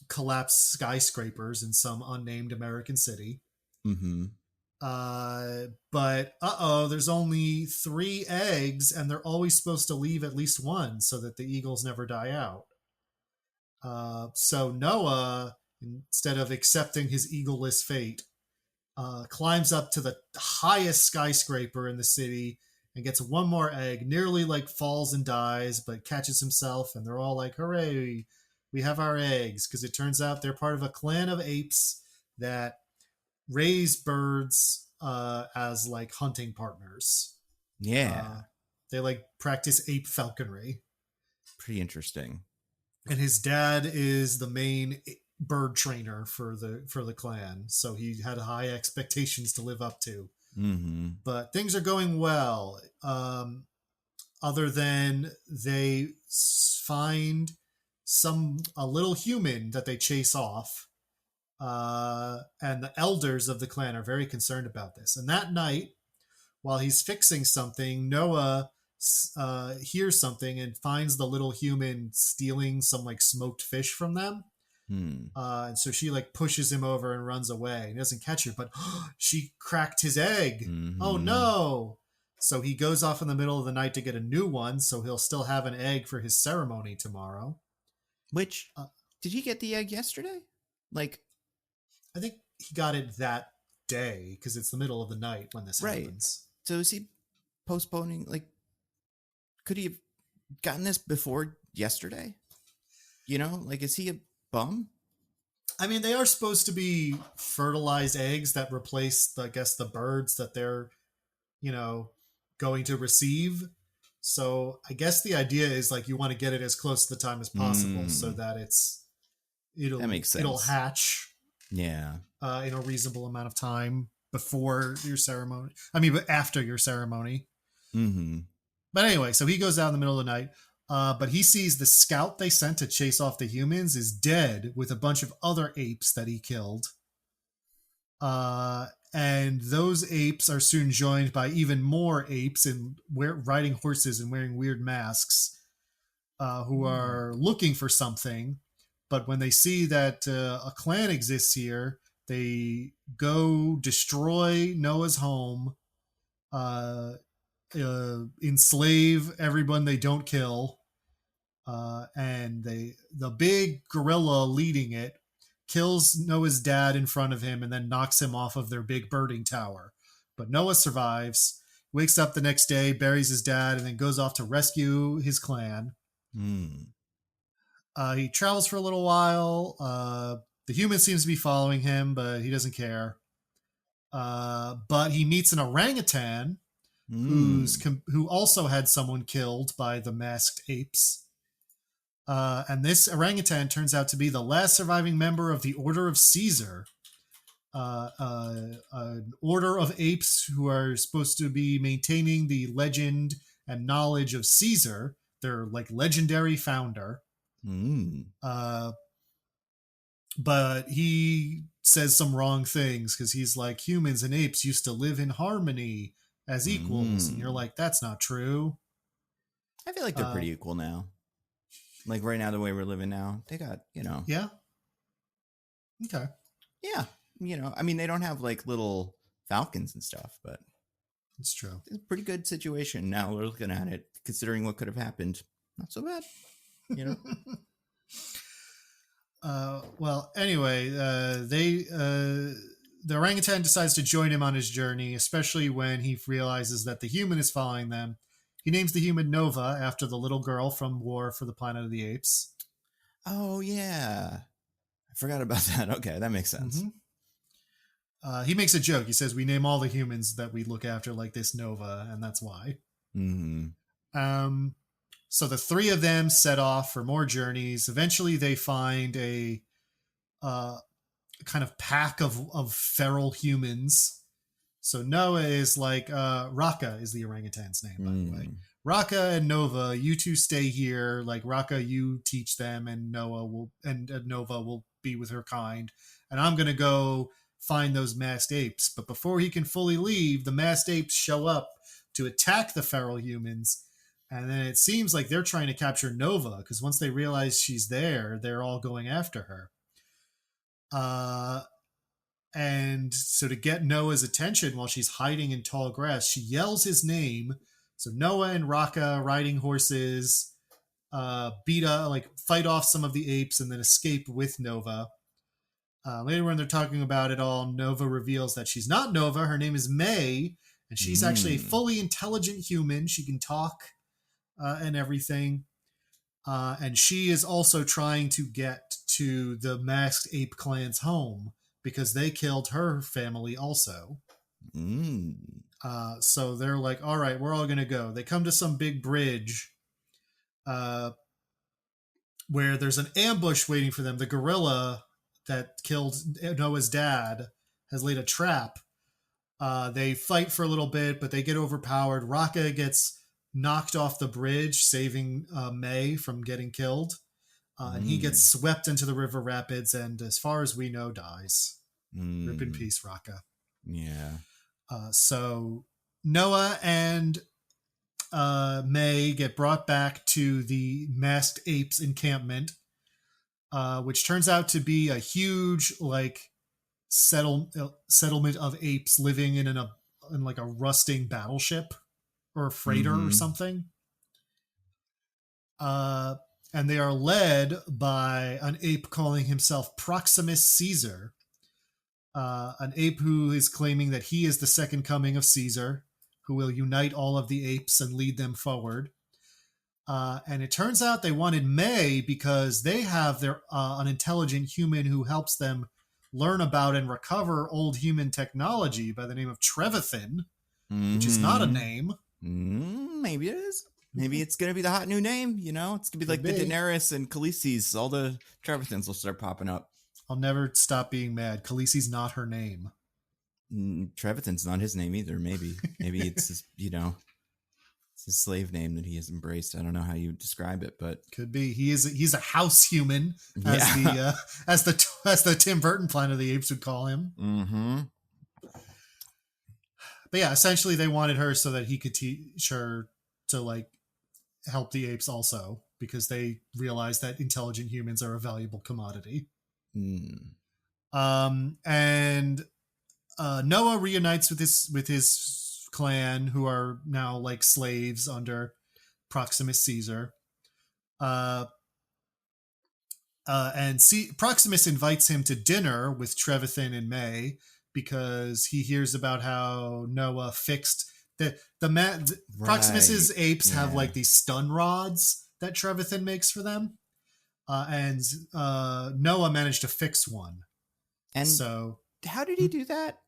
collapsed skyscrapers in some unnamed American city. But there's only 3 eggs, and they're always supposed to leave at least one so that the eagles never die out. So Noah, instead of accepting his eagleless fate, climbs up to the highest skyscraper in the city and gets one more egg, nearly like falls and dies, but catches himself, and they're all like, hooray, we have our eggs, because it turns out they're part of a clan of apes that raise birds as like hunting partners. They like practice ape falconry. Pretty interesting. And his dad is the main bird trainer for the clan, so he had high expectations to live up to. But things are going well, other than they find a little human that they chase off, and the elders of the clan are very concerned about this. And that night, while he's fixing something, Noah hears something and finds the little human stealing some like smoked fish from them. And so she like pushes him over and runs away. He doesn't catch her, but she cracked his egg. Oh no. So he goes off in the middle of the night to get a new one, so he'll still have an egg for his ceremony tomorrow. Which did he get the egg yesterday? Like, I think he got it that day because it's the middle of the night when this happens. So is he postponing? Like, could he have gotten this before yesterday? Like, is he a bum? I mean, they are supposed to be fertilized eggs that replace, I guess, the birds that they're, going to receive. So I guess the idea is like you want to get it as close to the time as possible so that that makes sense. It'll hatch. Yeah. In a reasonable amount of time before your ceremony. I mean, but after your ceremony. But anyway, so he goes out in the middle of the night. But he sees the scout they sent to chase off the humans is dead with a bunch of other apes that he killed. And those apes are soon joined by even more apes and riding horses and wearing weird masks, who are looking for something. But when they see that a clan exists here, they go destroy Noah's home, enslave everyone they don't kill, and the big gorilla leading it kills Noah's dad in front of him and then knocks him off of their big birding tower. But Noah survives, wakes up the next day, buries his dad, and then goes off to rescue his clan. He travels for a little while. The human seems to be following him, but he doesn't care. But he meets an orangutan who also had someone killed by the masked apes. And this orangutan turns out to be the last surviving member of the Order of Caesar, an order of apes who are supposed to be maintaining the legend and knowledge of Caesar, their like legendary founder. But he says some wrong things because he's like, humans and apes used to live in harmony as equals. And you're like, that's not true. I feel like they're pretty equal now. Like right now, the way we're living now, they got, Yeah. Okay. Yeah. I mean, they don't have like little falcons and stuff, but it's true. It's a pretty good situation. Now we're looking at it, considering what could have happened. Not so bad, Well, anyway, the orangutan decides to join him on his journey, especially when he realizes that the human is following them. He names the human Nova after the little girl from War for the Planet of the Apes. Oh, yeah. I forgot about that. Okay, that makes sense. Mm-hmm. He makes a joke. He says, we name all the humans that we look after like this Nova, and that's why. So the three of them set off for more journeys. Eventually, they find a kind of pack of feral humans. So Noah is like, Raka is the orangutan's name, by the way. Raka and Nova, you two stay here. Like Raka, you teach them, and Nova will be with her kind. And I'm gonna go find those masked apes. But before he can fully leave, the masked apes show up to attack the feral humans. And then it seems like they're trying to capture Nova because once they realize she's there, they're all going after her. And so to get Noah's attention while she's hiding in tall grass, she yells his name. So Noah and Raka riding horses, fight off some of the apes and then escape with Nova. Later when they're talking about it all, Nova reveals that she's not Nova. Her name is May, and she's actually a fully intelligent human. She can talk and everything. And she is also trying to get to the masked ape clan's home because they killed her family also. So they're like, all right, we're all going to go. They come to some big bridge where there's an ambush waiting for them. The gorilla that killed Noah's dad has laid a trap. They fight for a little bit, but they get overpowered. Raka gets knocked off the bridge, saving May from getting killed. And he gets swept into the river rapids and, as far as we know, dies. Rip in peace, Raka. Yeah. So Noah and May get brought back to the masked apes encampment, which turns out to be a huge settlement of apes living in like a rusting battleship or a freighter or something. And they are led by an ape calling himself Proximus Caesar, an ape who is claiming that he is the second coming of Caesar, who will unite all of the apes and lead them forward. And it turns out they wanted May because they have an intelligent human who helps them learn about and recover old human technology by the name of Trevathan, which is not a name. Maybe it is. Maybe it's going to be the hot new name, It's going to be like the Daenerys and Khaleesi's. All the Trevathans will start popping up. I'll never stop being mad. Khaleesi's not her name. Trevathan's not his name either, maybe. Maybe it's just, It's his slave name that he has embraced. I don't know how you describe it, but Could be. He's a house human, yeah. as the Tim Burton Planet of the Apes would call him. Mm-hmm. But yeah, essentially they wanted her so that he could teach her to like help the apes also, because they realized that intelligent humans are a valuable commodity. Mm. And Noah reunites with his clan, who are now like slaves under Proximus Caesar. Proximus invites him to dinner with Trevethan and May because he hears about how Noah fixed Proximus's apes have like these stun rods that Trevethan makes for them, and Noah managed to fix one. And so, how did he do that?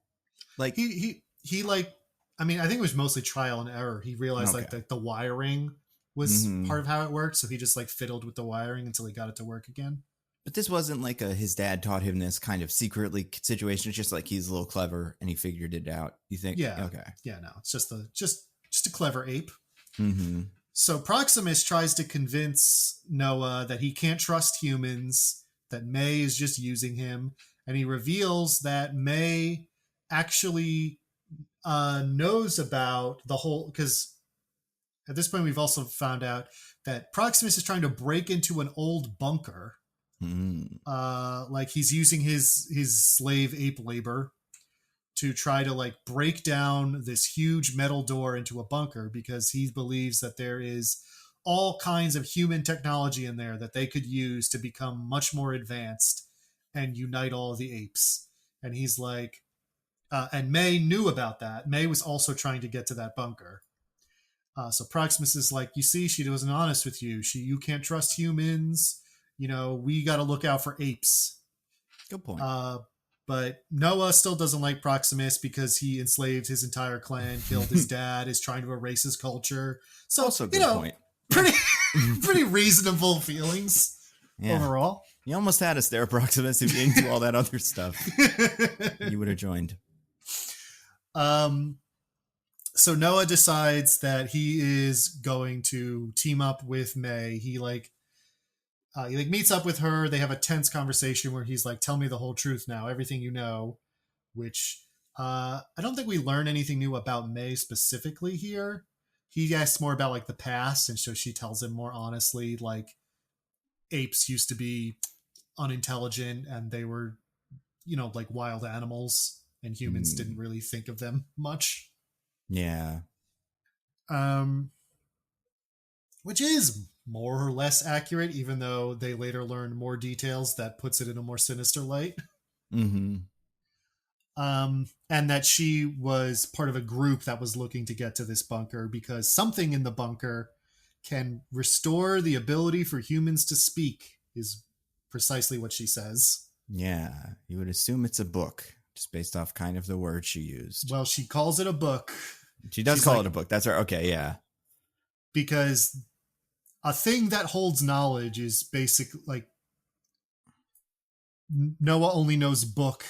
Like he like, I mean, I think it was mostly trial and error. He realized like the wiring was part of how it worked, so he just like fiddled with the wiring until he got it to work again. But this wasn't like his dad taught him this kind of secretly situation. It's just like he's a little clever and he figured it out. You think? Yeah. Okay. Yeah. No, it's just a clever ape. Mm-hmm. So Proximus tries to convince Noah that he can't trust humans, that May is just using him, and he reveals that May actually knows about the whole, because at this point we've also found out that Proximus is trying to break into an old bunker. Like he's using his slave ape labor to try to like break down this huge metal door into a bunker, because he believes that there is all kinds of human technology in there that they could use to become much more advanced and unite all of the apes. And he's like, and May knew about that. May was also trying to get to that bunker. So Proximus is like, you see, she wasn't honest with you. You can't trust humans. You know, we got to look out for apes. Good point. But Noah still doesn't like Proximus because he enslaved his entire clan, killed his dad, is trying to erase his culture. So, also good point. pretty reasonable feelings overall. You almost had us there, Proximus. If you didn't do all that other stuff, you would have joined. So Noah decides that he is going to team up with May. He meets up with her. They have a tense conversation where he's like, tell me the whole truth now, everything you know, which I don't think we learn anything new about May specifically here. He asks more about like the past, and so she tells him more honestly, like apes used to be unintelligent and they were, you know, like wild animals, and humans didn't really think of them much. Yeah. Which is more or less accurate, even though they later learned more details that puts it in a more sinister light. Mm-hmm. And that she was part of a group that was looking to get to this bunker because something in the bunker can restore the ability for humans to speak, is precisely what she says. Yeah, you would assume it's a book, just based off kind of the word she used. Well, she calls it a book. She does call it a book. That's right. Okay, yeah. Because a thing that holds knowledge is basically like Noah only knows book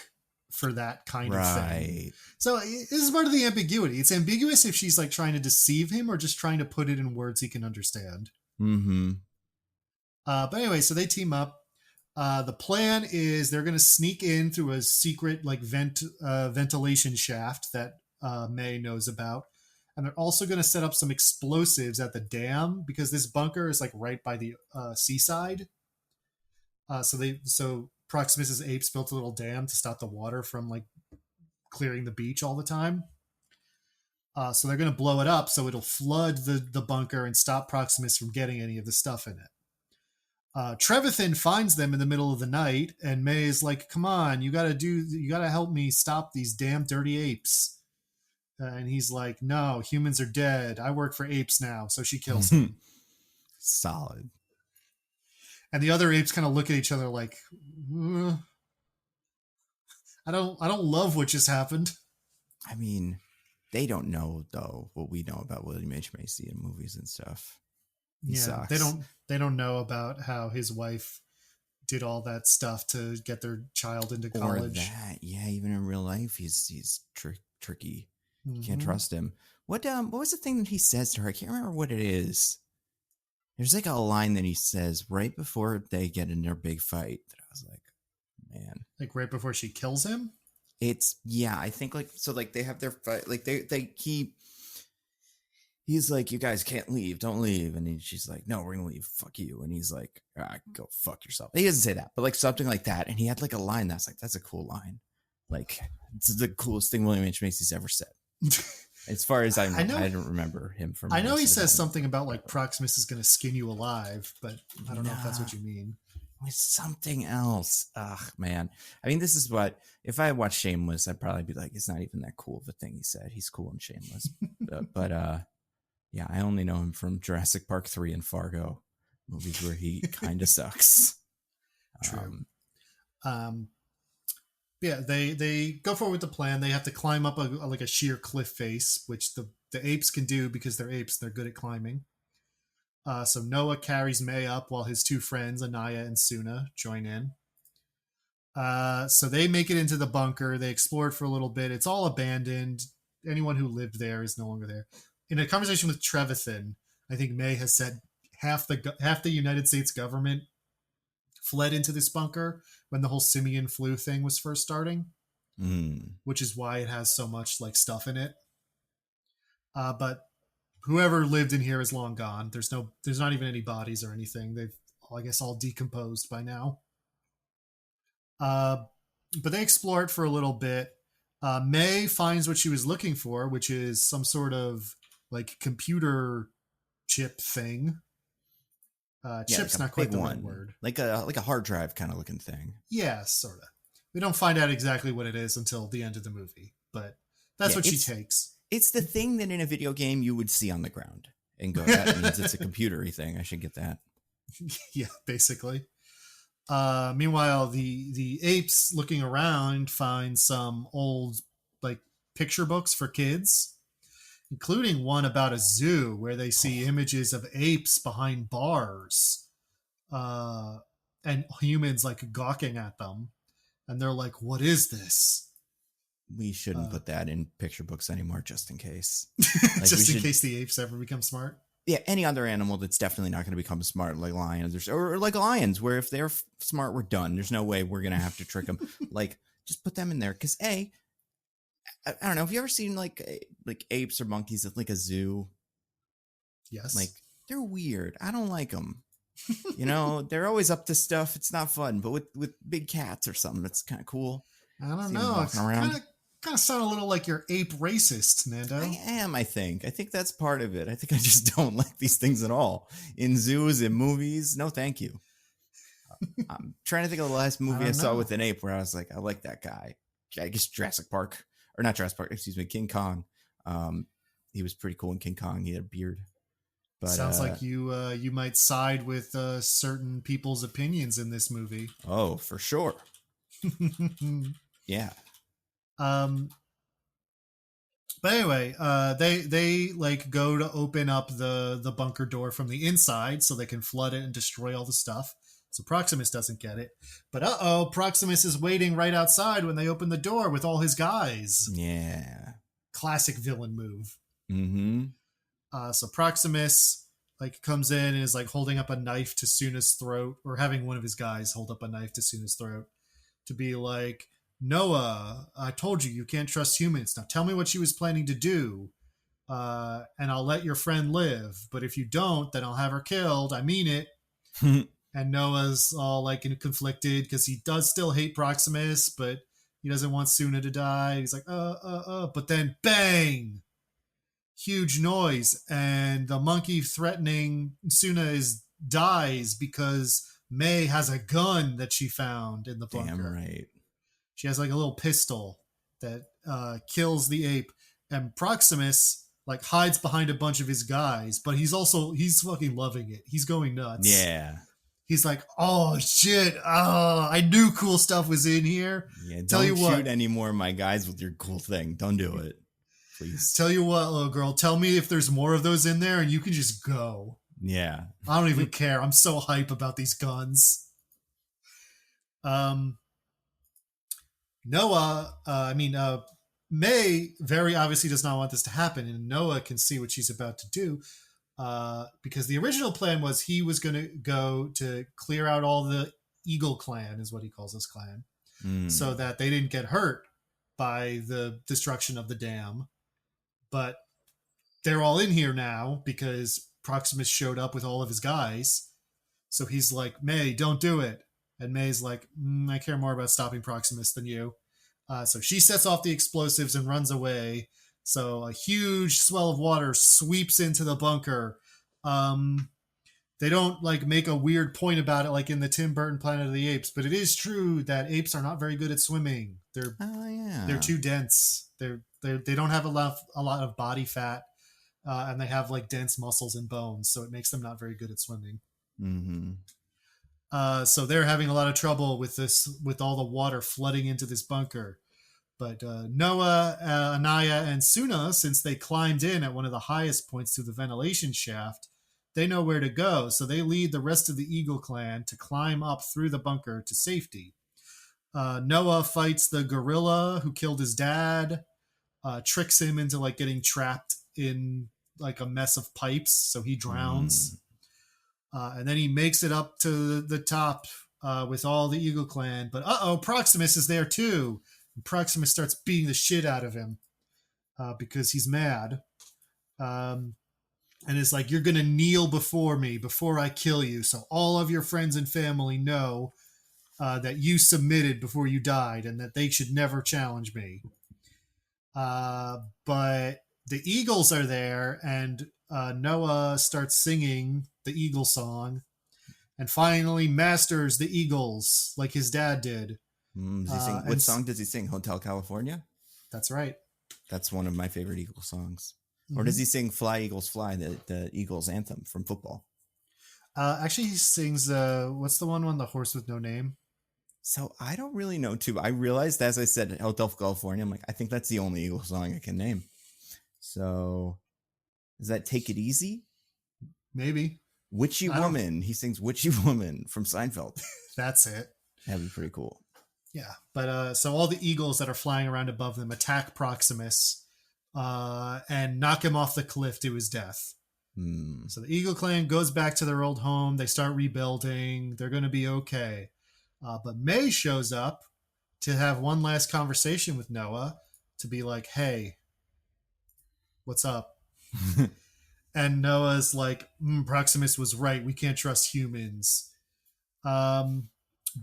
for that kind of thing. So this is part of the ambiguity. It's ambiguous if she's like trying to deceive him or just trying to put it in words he can understand. Mm-hmm. But anyway, so they team up. The plan is they're going to sneak in through a secret like ventilation shaft that May knows about. And they're also going to set up some explosives at the dam because this bunker is like right by the seaside. So Proximus's apes built a little dam to stop the water from like clearing the beach all the time. So they're going to blow it up so it'll flood the bunker and stop Proximus from getting any of the stuff in it. Trevethan finds them in the middle of the night, and May is like, "Come on, you got to help me stop these damn dirty apes." And he's like, "No, humans are dead. I work for apes now." So she kills him. Solid. And the other apes kind of look at each other like, I don't love what just happened. I mean, they don't know though what we know about William H. Macy in movies and stuff. He sucks. They don't know about how his wife did all that stuff to get their child into college. Or that, yeah, even in real life, he's tricky. You can't trust him. What was the thing that he says to her? I can't remember what it is. There's like a line that he says right before they get in their big fight that I was like, man. Like right before she kills him? I think like, so like they have their fight, like he's like, you guys can't leave, don't leave. And she's like, no, we're gonna leave, fuck you. And he's like, go fuck yourself. He doesn't say that, but like something like that. And he had like a line that's like, that's a cool line. Like, it's the coolest thing William H. Macy's ever said. As far as I know, I don't remember him from. I know he says something about like Proximus is going to skin you alive, but I don't know if that's what you mean. With something else. Ugh, man. I mean, this is what, if I watched Shameless, I'd probably be like, it's not even that cool of a thing he said. He's cool in Shameless. but yeah, I only know him from Jurassic Park 3 and Fargo, movies where he kind of sucks. True. Yeah, they go forward with the plan. They have to climb up a sheer cliff face, which the apes can do because they're apes. They're good at climbing. So Noah carries May up while his two friends, Anaya and Suna, join in. So they make it into the bunker. They explore it for a little bit. It's all abandoned. Anyone who lived there is no longer there. In a conversation with Trevathan, I think May has said half the United States government fled into this bunker when the whole simian flu thing was first starting, which is why it has so much like stuff in it. But whoever lived in here is long gone. There's not even any bodies or anything. They've, I guess, all decomposed by now. But they explore it for a little bit. May finds what she was looking for, which is some sort of like computer chip thing. Chip's like not quite the right word. Like a hard drive kind of looking thing. Yeah, sort of. We don't find out exactly what it is until the end of the movie, but that's what she takes. It's the thing that in a video game you would see on the ground and go, that means it's a computery thing. I should get that. Yeah, basically. Meanwhile, the apes looking around find some old like picture books for kids, including one about a zoo where they see images of apes behind bars, and humans like gawking at them, and they're like, "What is this?" We shouldn't put that in picture books anymore, just in case. Like just in case the apes ever become smart. Yeah, any other animal that's definitely not going to become smart, like lions, or like lions, where if they're smart, we're done. There's no way we're going to have to trick them. Like, just put them in there. Because I don't know. Have you ever seen like apes or monkeys at like a zoo? Yes. Like, they're weird. I don't like them. You know, they're always up to stuff. It's not fun. But with big cats or something, it's kind of cool. I don't know. It's kind of sound a little like you're ape racist, Nando. I am, I think. I think that's part of it. I think I just don't like these things at all. In zoos, in movies, no thank you. I'm trying to think of the last movie I saw with an ape where I was like, I like that guy. I guess Jurassic Park. Or not Jurassic Park, excuse me, King Kong. He was pretty cool in King Kong. He had a beard. But, sounds like you might side with certain people's opinions in this movie. Oh, for sure. Yeah. But anyway, they like go to open up the bunker door from the inside so they can flood it and destroy all the stuff. So Proximus doesn't get it. But Proximus is waiting right outside when they open the door with all his guys. Yeah. Classic villain move. Mm-hmm. So Proximus like comes in and is like holding up a knife to Suna's throat, or having one of his guys hold up a knife to Suna's throat to be like, Noah, I told you can't trust humans. Now tell me what she was planning to do, and I'll let your friend live. But if you don't, then I'll have her killed. I mean it. And Noah's all like conflicted because he does still hate Proximus, but he doesn't want Suna to die. He's like, but then bang, huge noise, and the monkey threatening Suna dies because May has a gun that she found in the bunker. Damn right. She has like a little pistol that kills the ape, and Proximus like hides behind a bunch of his guys, but he's fucking loving it. He's going nuts. Yeah. He's like, oh shit! Oh, I knew cool stuff was in here. Yeah, don't shoot any more of my guys with your cool thing. Don't do it, please. Tell you what, little girl. Tell me if there's more of those in there, and you can just go. Yeah. I don't even care. I'm so hype about these guns. May very obviously does not want this to happen, and Noah can see what she's about to do. Because the original plan was he was going to go to clear out all the Eagle clan, is what he calls his clan, so that they didn't get hurt by the destruction of the dam. But they're all in here now because Proximus showed up with all of his guys. So he's like, May, don't do it. And May's like, I care more about stopping Proximus than you. So she sets off the explosives and runs away. So a huge swell of water sweeps into the bunker. They don't like make a weird point about it like in the Tim Burton Planet of the Apes, but it is true that apes are not very good at swimming. They're too dense. They don't have a lot of body fat, and they have like dense muscles and bones, so it makes them not very good at swimming. So they're having a lot of trouble with this, with all the water flooding into this bunker. But Noah, Anaya, and Suna, since they climbed in at one of the highest points through the ventilation shaft, they know where to go. So they lead the rest of the Eagle clan to climb up through the bunker to safety. Noah fights the gorilla who killed his dad, tricks him into like getting trapped in like a mess of pipes, so he drowns. And then he makes it up to the top with all the Eagle clan. But Proximus is there too. And Proximus starts beating the shit out of him because he's mad. And it's like, you're going to kneel before me before I kill you. So all of your friends and family know that you submitted before you died and that they should never challenge me. But the Eagles are there, and Noah starts singing the Eagle song and finally masters the Eagles like his dad did. What song does he sing? Hotel California? That's right. That's one of my favorite Eagles songs. Or does he sing Fly, Eagles, Fly, the Eagles anthem from football? Actually, he sings, what's the one, the horse with no name? So I don't really know, too. I realized, as I said, Hotel California, I'm like, I think that's the only Eagles song I can name. So is that Take It Easy? Maybe. Witchy Woman. He sings Witchy Woman from Seinfeld. That's it. That'd be pretty cool. Yeah. But so all the Eagles that are flying around above them attack Proximus and knock him off the cliff to his death. So the Eagle clan goes back to their old home. They start rebuilding. They're going to be okay. But May shows up to have one last conversation with Noah to be like, hey, what's up? And Noah's like, Proximus was right. We can't trust humans.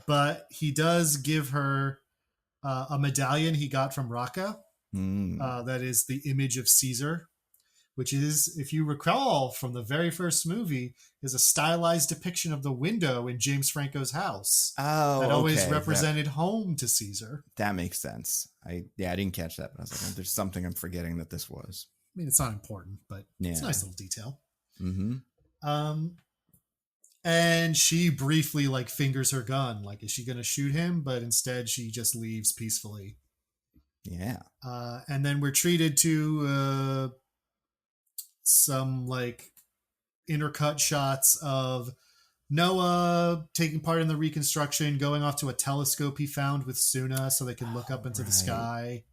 But he does give her a medallion he got from Raqqa. That is the image of Caesar, which is, if you recall from the very first movie, is a stylized depiction of the window in James Franco's house. Oh, that always represented home to Caesar. That makes sense. I didn't catch that, but I was like, there's something I'm forgetting that this was. I mean, it's not important, but it's a nice little detail. And she briefly like fingers her gun, like, is she going to shoot him? But instead she just leaves peacefully. Yeah. And then we're treated to some like intercut shots of Noah taking part in the reconstruction, going off to a telescope he found with Suna so they can look up into the sky.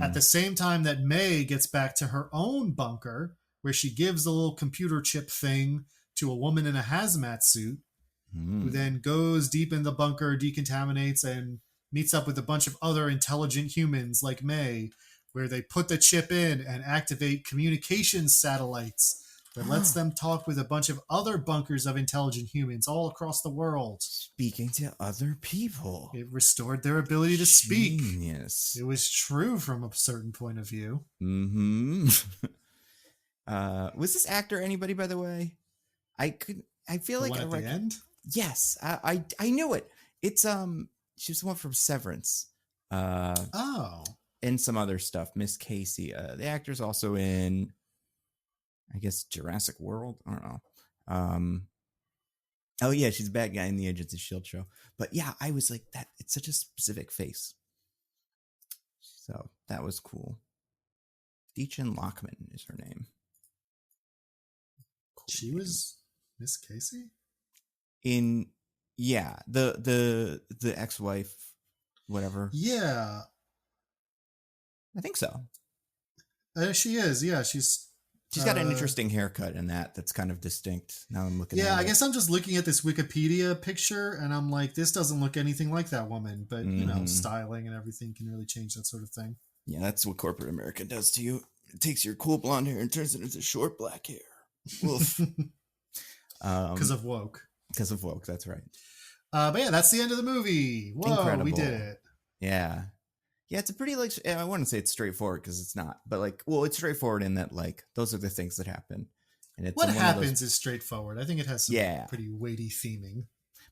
At the same time that May gets back to her own bunker, where she gives the little computer chip thing to a woman in a hazmat suit, who then goes deep in the bunker, decontaminates, and meets up with a bunch of other intelligent humans like May, where they put the chip in and activate communications satellites that lets them talk with a bunch of other bunkers of intelligent humans all across the world. Speaking to other people. It restored their ability to speak. Genius. It was true from a certain point of view. Was this actor anybody, by the way? I feel like at the end? Yes, I knew it. It's she was the one from Severance. And some other stuff. Miss Casey. The actor's also in, I guess, Jurassic World. I don't know. Oh yeah, she's a bad guy in the Agents of S.H.I.E.L.D. show. But yeah, I was like, that. It's such a specific face. So that was cool. Deachin Lockman is her name. Cool. She was Miss Casey? In the ex-wife, whatever. Yeah. I think so. She is. Yeah, she's got an interesting haircut in that's kind of distinct. Now I'm looking Yeah, at I guess I'm just looking at this Wikipedia picture and I'm like, this doesn't look anything like that woman. But, styling and everything can really change that sort of thing. Yeah, that's what corporate America does to you. It takes your cool blonde hair and turns it into short black hair. Woof. Because of woke. Because of woke, that's right. But yeah, that's the end of the movie. Whoa, incredible. We did it. Yeah. Yeah, it's a pretty, like, I wouldn't say it's straightforward because it's not. But, like, well, it's straightforward in that, like, those are the things that happen. And it's what happens is straightforward. I think it has some pretty weighty theming.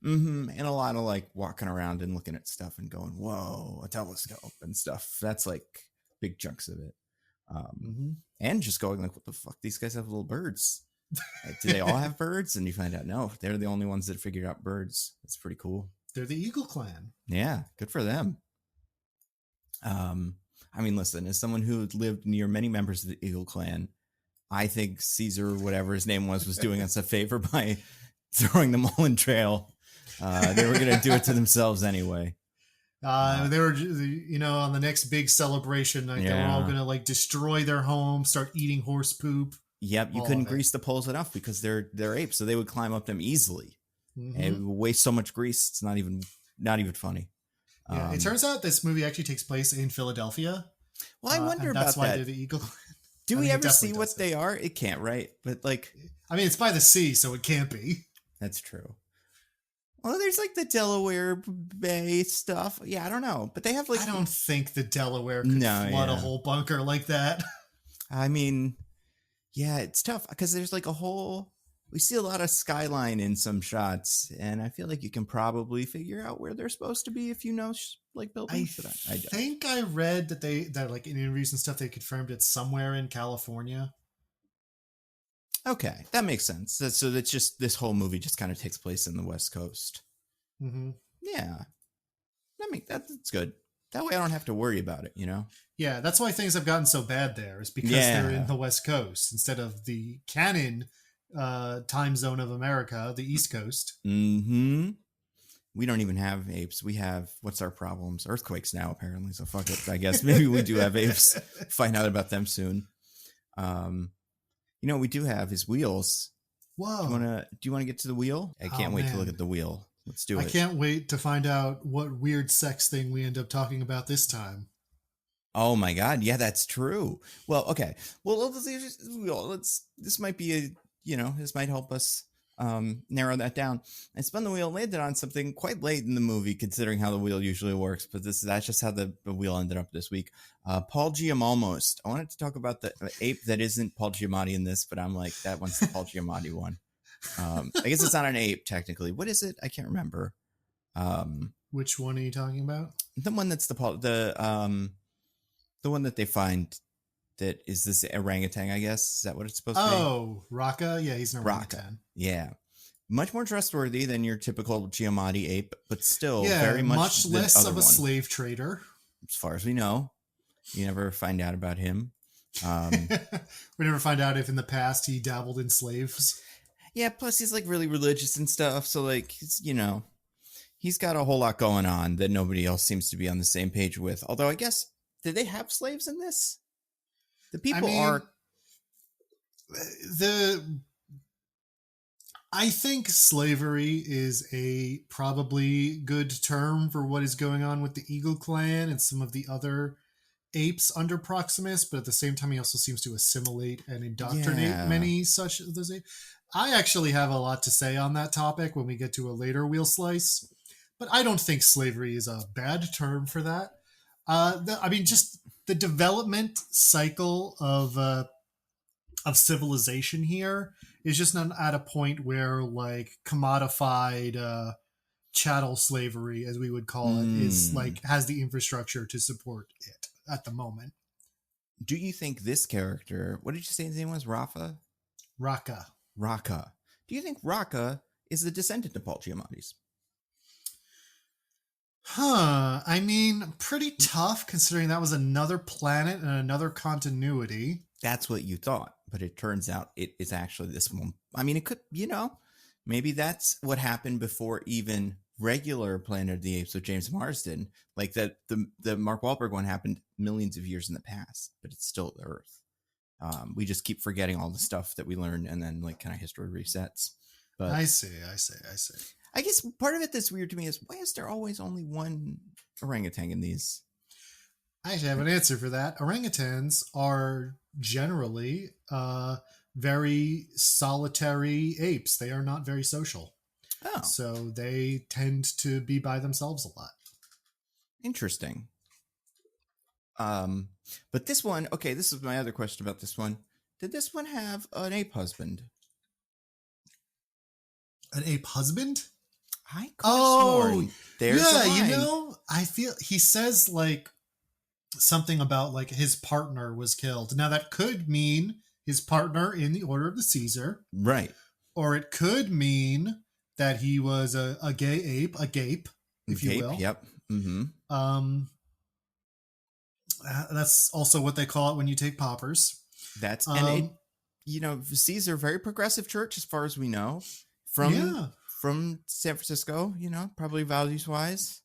Mm-hmm. And a lot of, like, walking around and looking at stuff and going, whoa, a telescope and stuff. That's, like, big chunks of it. And just going, like, what the fuck? These guys have little birds. Like, do they all have birds? And you find out, no, they're the only ones that figured out birds. That's pretty cool. They're the Eagle Clan. Yeah, good for them. I mean, listen, as someone who lived near many members of the Eagle Clan, I think Caesar, whatever his name was doing us a favor by throwing them all in jail. They were going to do it to themselves anyway. They were, on the next big celebration, like they were all going to like destroy their home, start eating horse poop. Yep, you couldn't grease the poles enough because they're apes, so they would climb up them easily. And it would waste so much grease, it's not even funny. Yeah, it turns out this movie actually takes place in Philadelphia. Well, I wonder about that. That's why they're the Eagle. Do we ever see what they are? It can't, right? But like, I mean, it's by the sea, so it can't be. That's true. Well, there's like the Delaware Bay stuff. Yeah, I don't know, but they have like. I don't think the Delaware could flood a whole bunker like that. I mean, yeah, it's tough because there's like a whole. We see a lot of skyline in some shots, and I feel like you can probably figure out where they're supposed to be if you know like buildings. I think I read that like in interviews and stuff they confirmed it's somewhere in California. Okay, that makes sense. So that's just this whole movie just kind of takes place in the West Coast. Mm-hmm. Yeah, that's good. That way I don't have to worry about it, Yeah, that's why things have gotten so bad there. Is because they're in the West Coast instead of the canon time zone of America, the East Coast. Mm-hmm. We don't even have apes. We have, what's our problems? Earthquakes now, apparently. So fuck it. I guess maybe we do have apes. Find out about them soon. What we do have is wheels. Whoa. Do you want to get to the wheel? I can't wait to look at the wheel. Let's do it. I can't wait to find out what weird sex thing we end up talking about this time. Oh my God. Yeah, that's true. Well, okay. Well, this might be this might help us narrow that down. I spun the wheel, landed on something quite late in the movie, considering how the wheel usually works. But that's just how the wheel ended up this week. Paul Giamatti. I wanted to talk about the ape that isn't Paul Giamatti in this, but I'm like, that one's the Paul Giamatti one. I guess it's not an ape technically. What is it? I can't remember. Which one are you talking about? The one that's the one that they find. That is this orangutan, I guess. Is that what it's supposed to be? Oh, Raka? Yeah, he's an orangutan. Raka. Yeah. Much more trustworthy than your typical Giamatti ape, but still very much less of a slave trader. As far as we know. You never find out about him. We never find out if in the past he dabbled in slaves. Yeah, plus he's like really religious and stuff. So like, he's got a whole lot going on that nobody else seems to be on the same page with. Although I guess, did they have slaves in this? The people I think slavery is a probably good term for what is going on with the Eagle Clan and some of the other apes under Proximus, but at the same time he also seems to assimilate and indoctrinate many such of those apes. I actually have a lot to say on that topic when we get to a later wheel slice, but I don't think slavery is a bad term for that. Just the development cycle of civilization here is just not at a point where like commodified chattel slavery, as we would call it, is like has the infrastructure to support it at the moment. Do you think this character, what did you say his name was? Raka. Do you think Raka is the descendant of Paul Giamatti's? I mean, pretty tough considering that was another planet and another continuity. That's what you thought, but it turns out it is actually this one. I mean, it could, maybe that's what happened before even regular Planet of the Apes with James Marsden, like that the Mark Wahlberg one happened millions of years in the past, but it's still the Earth. We just keep forgetting all the stuff that we learned, and then like kind of history resets. But I see. I guess part of it that's weird to me is, why is there always only one orangutan in these? I actually have an answer for that. Orangutans are generally very solitary apes. They are not very social. Oh, So they tend to be by themselves a lot. interesting. But this one, okay, this is my other question about this one. Did this one have an ape husband? An ape husband? I could have sworn there's a line. you know, I feel he says like something about like his partner was killed. Now that could mean his partner in the Order of the Caesar, Right. or it could mean that he was a gay ape, a gape, if you will. Yep. Mm-hmm. That's also what they call it when you take poppers. That's and Caesar, very progressive church as far as we know, from San Francisco. Probably values wise,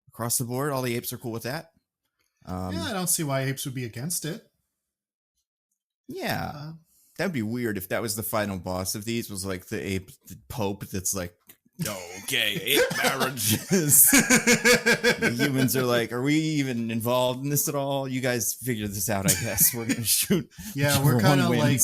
across the board, all the apes are cool with that. I don't see why apes would be against it. Yeah, that'd be weird if that was the final boss of these, was like the pope that's like, okay, ape marriages. The humans are like, are we even involved in this at all? You guys figure this out, I guess. We're gonna shoot. Yeah, we're kind of like,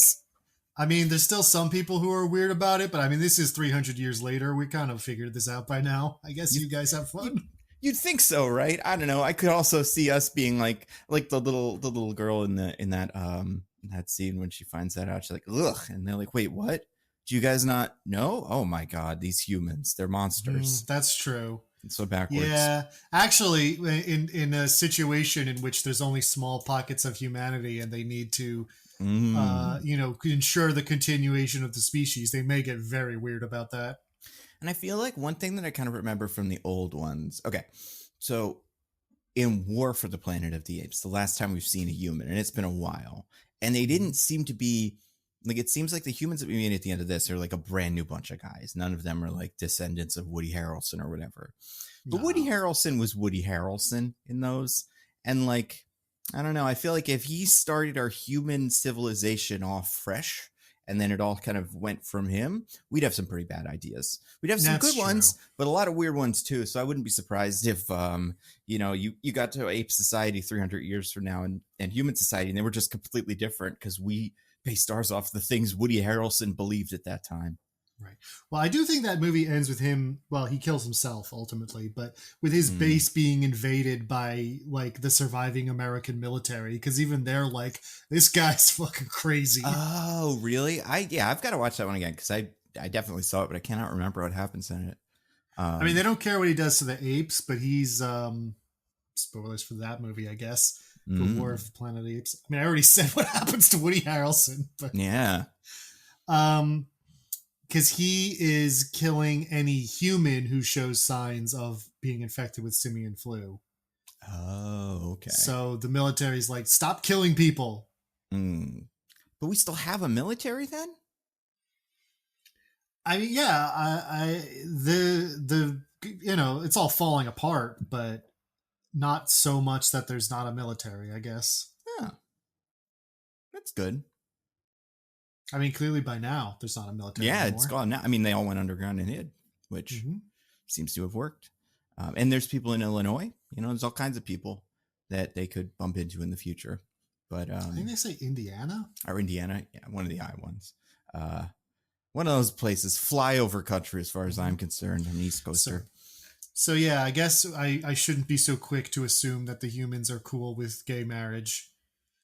I mean, there's still some people who are weird about it, but I mean, this is 300 years later. We kind of figured this out by now. I guess you guys have fun. You'd think so, right? I don't know. I could also see us being like the little girl in that scene when she finds that out. She's like, ugh, and they're like, wait, what? Do you guys not know? Oh my God, these humans, they're monsters. That's true. It's so backwards. Yeah, actually, in a situation in which there's only small pockets of humanity and they need to, ensure the continuation of the species, they may get very weird about that. And I feel like one thing that I kind of remember from the old ones. Okay, so in War for the Planet of the Apes, the last time we've seen a human, and it's been a while, and they didn't seem to be like, it seems like the humans that we meet at the end of this are like a brand new bunch of guys. None of them are like descendants of Woody Harrelson or whatever. But Woody Harrelson was Woody Harrelson in those. And like, I don't know, I feel like if he started our human civilization off fresh, and then it all kind of went from him, we'd have some pretty bad ideas. We'd have some good ones, but a lot of weird ones too. So I wouldn't be surprised if, you got to ape society 300 years from now and human society, and they were just completely different because we based ours off the things Woody Harrelson believed at that time. Right. Well, I do think that movie ends with him. Well, he kills himself ultimately, but with his base being invaded by like the surviving American military, because even they're like, this guy's fucking crazy. Oh, really? I've got to watch that one again because I definitely saw it, but I cannot remember what happens in it. I mean, they don't care what he does to the apes, but he's spoilers for that movie, I guess. For War of the Planet of the Apes. I mean, I already said what happens to Woody Harrelson, but yeah. Because he is killing any human who shows signs of being infected with simian flu. Oh, okay. So the military's like, stop killing people. But we still have a military then? I mean, yeah, it's all falling apart, but not so much that there's not a military, I guess. Yeah. That's good. I mean, clearly by now, there's not a military anymore. It's gone now. I mean, they all went underground and hid, which seems to have worked. And there's people in Illinois. There's all kinds of people that they could bump into in the future. But I think they say Indiana. Or Indiana. Yeah, one of the I ones. One of those places, flyover country as far as I'm concerned. I'm an East Coaster. So yeah, I guess I shouldn't be so quick to assume that the humans are cool with gay marriage.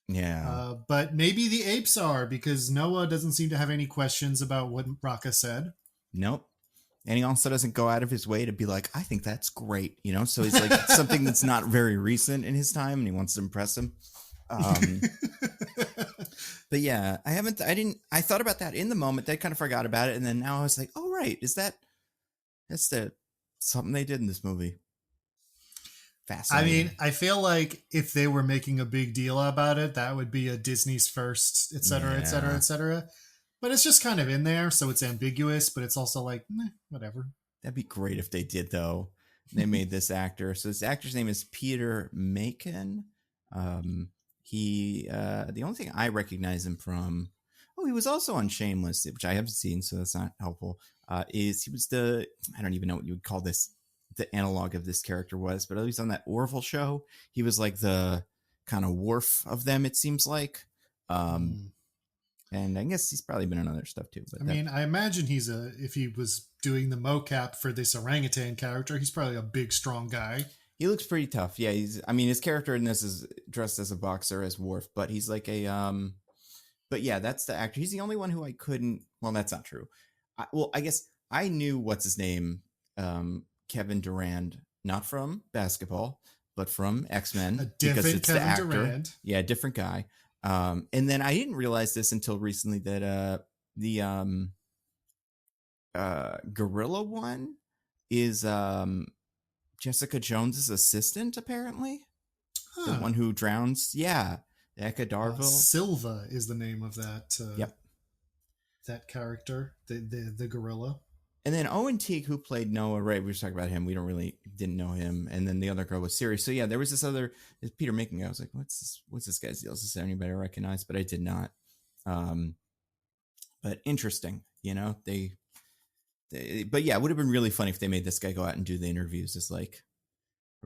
Yeah. But maybe the apes are, because Noah doesn't seem to have any questions about what Raka said. Nope. And he also doesn't go out of his way to be like, I think that's great. So he's like something that's not very recent in his time and he wants to impress him. But yeah, I thought about that in the moment. I kind of forgot about it. And then now I was like, oh, right. That's something they did in this movie. Fascinating. I mean, I feel like if they were making a big deal about it, that would be a Disney's first, et cetera, et cetera, et cetera. But it's just kind of in there, so it's ambiguous, but it's also like, whatever. That'd be great if they did, though. They made this actor. So this actor's name is Peter Macon. The only thing I recognize him from, he was also on Shameless, which I haven't seen, so that's not helpful. Is he was I don't even know what you would call this, the analog of this character was, but at least on that Orville show, he was like the kind of Worf of them, it seems like. And I guess he's probably been in other stuff too. But I imagine if he was doing the mocap for this orangutan character, he's probably a big, strong guy. He looks pretty tough. Yeah, his character in this is dressed as a boxer, as Worf, but he's like but yeah, that's the actor. He's the only one who I couldn't, well, that's not true. I guess I knew what's his name, Kevin Durand, not from basketball, but from X-Men. A different Kevin Durand. Yeah, different guy. And then I didn't realize this until recently that the gorilla one is Jessica Jones's assistant, apparently. The one who drowns. Yeah. Eka Darville. Silva is the name of that. Yep. That character, the gorilla. And then Owen Teague, who played Noah Ray, we were talking about him. We didn't know him. And then the other girl was Siri. So yeah, there was this Peter Macon guy. I was like, what's this guy's deal? Is this anybody I recognize? But I did not. But interesting, but yeah, it would have been really funny if they made this guy go out and do the interviews. It's like,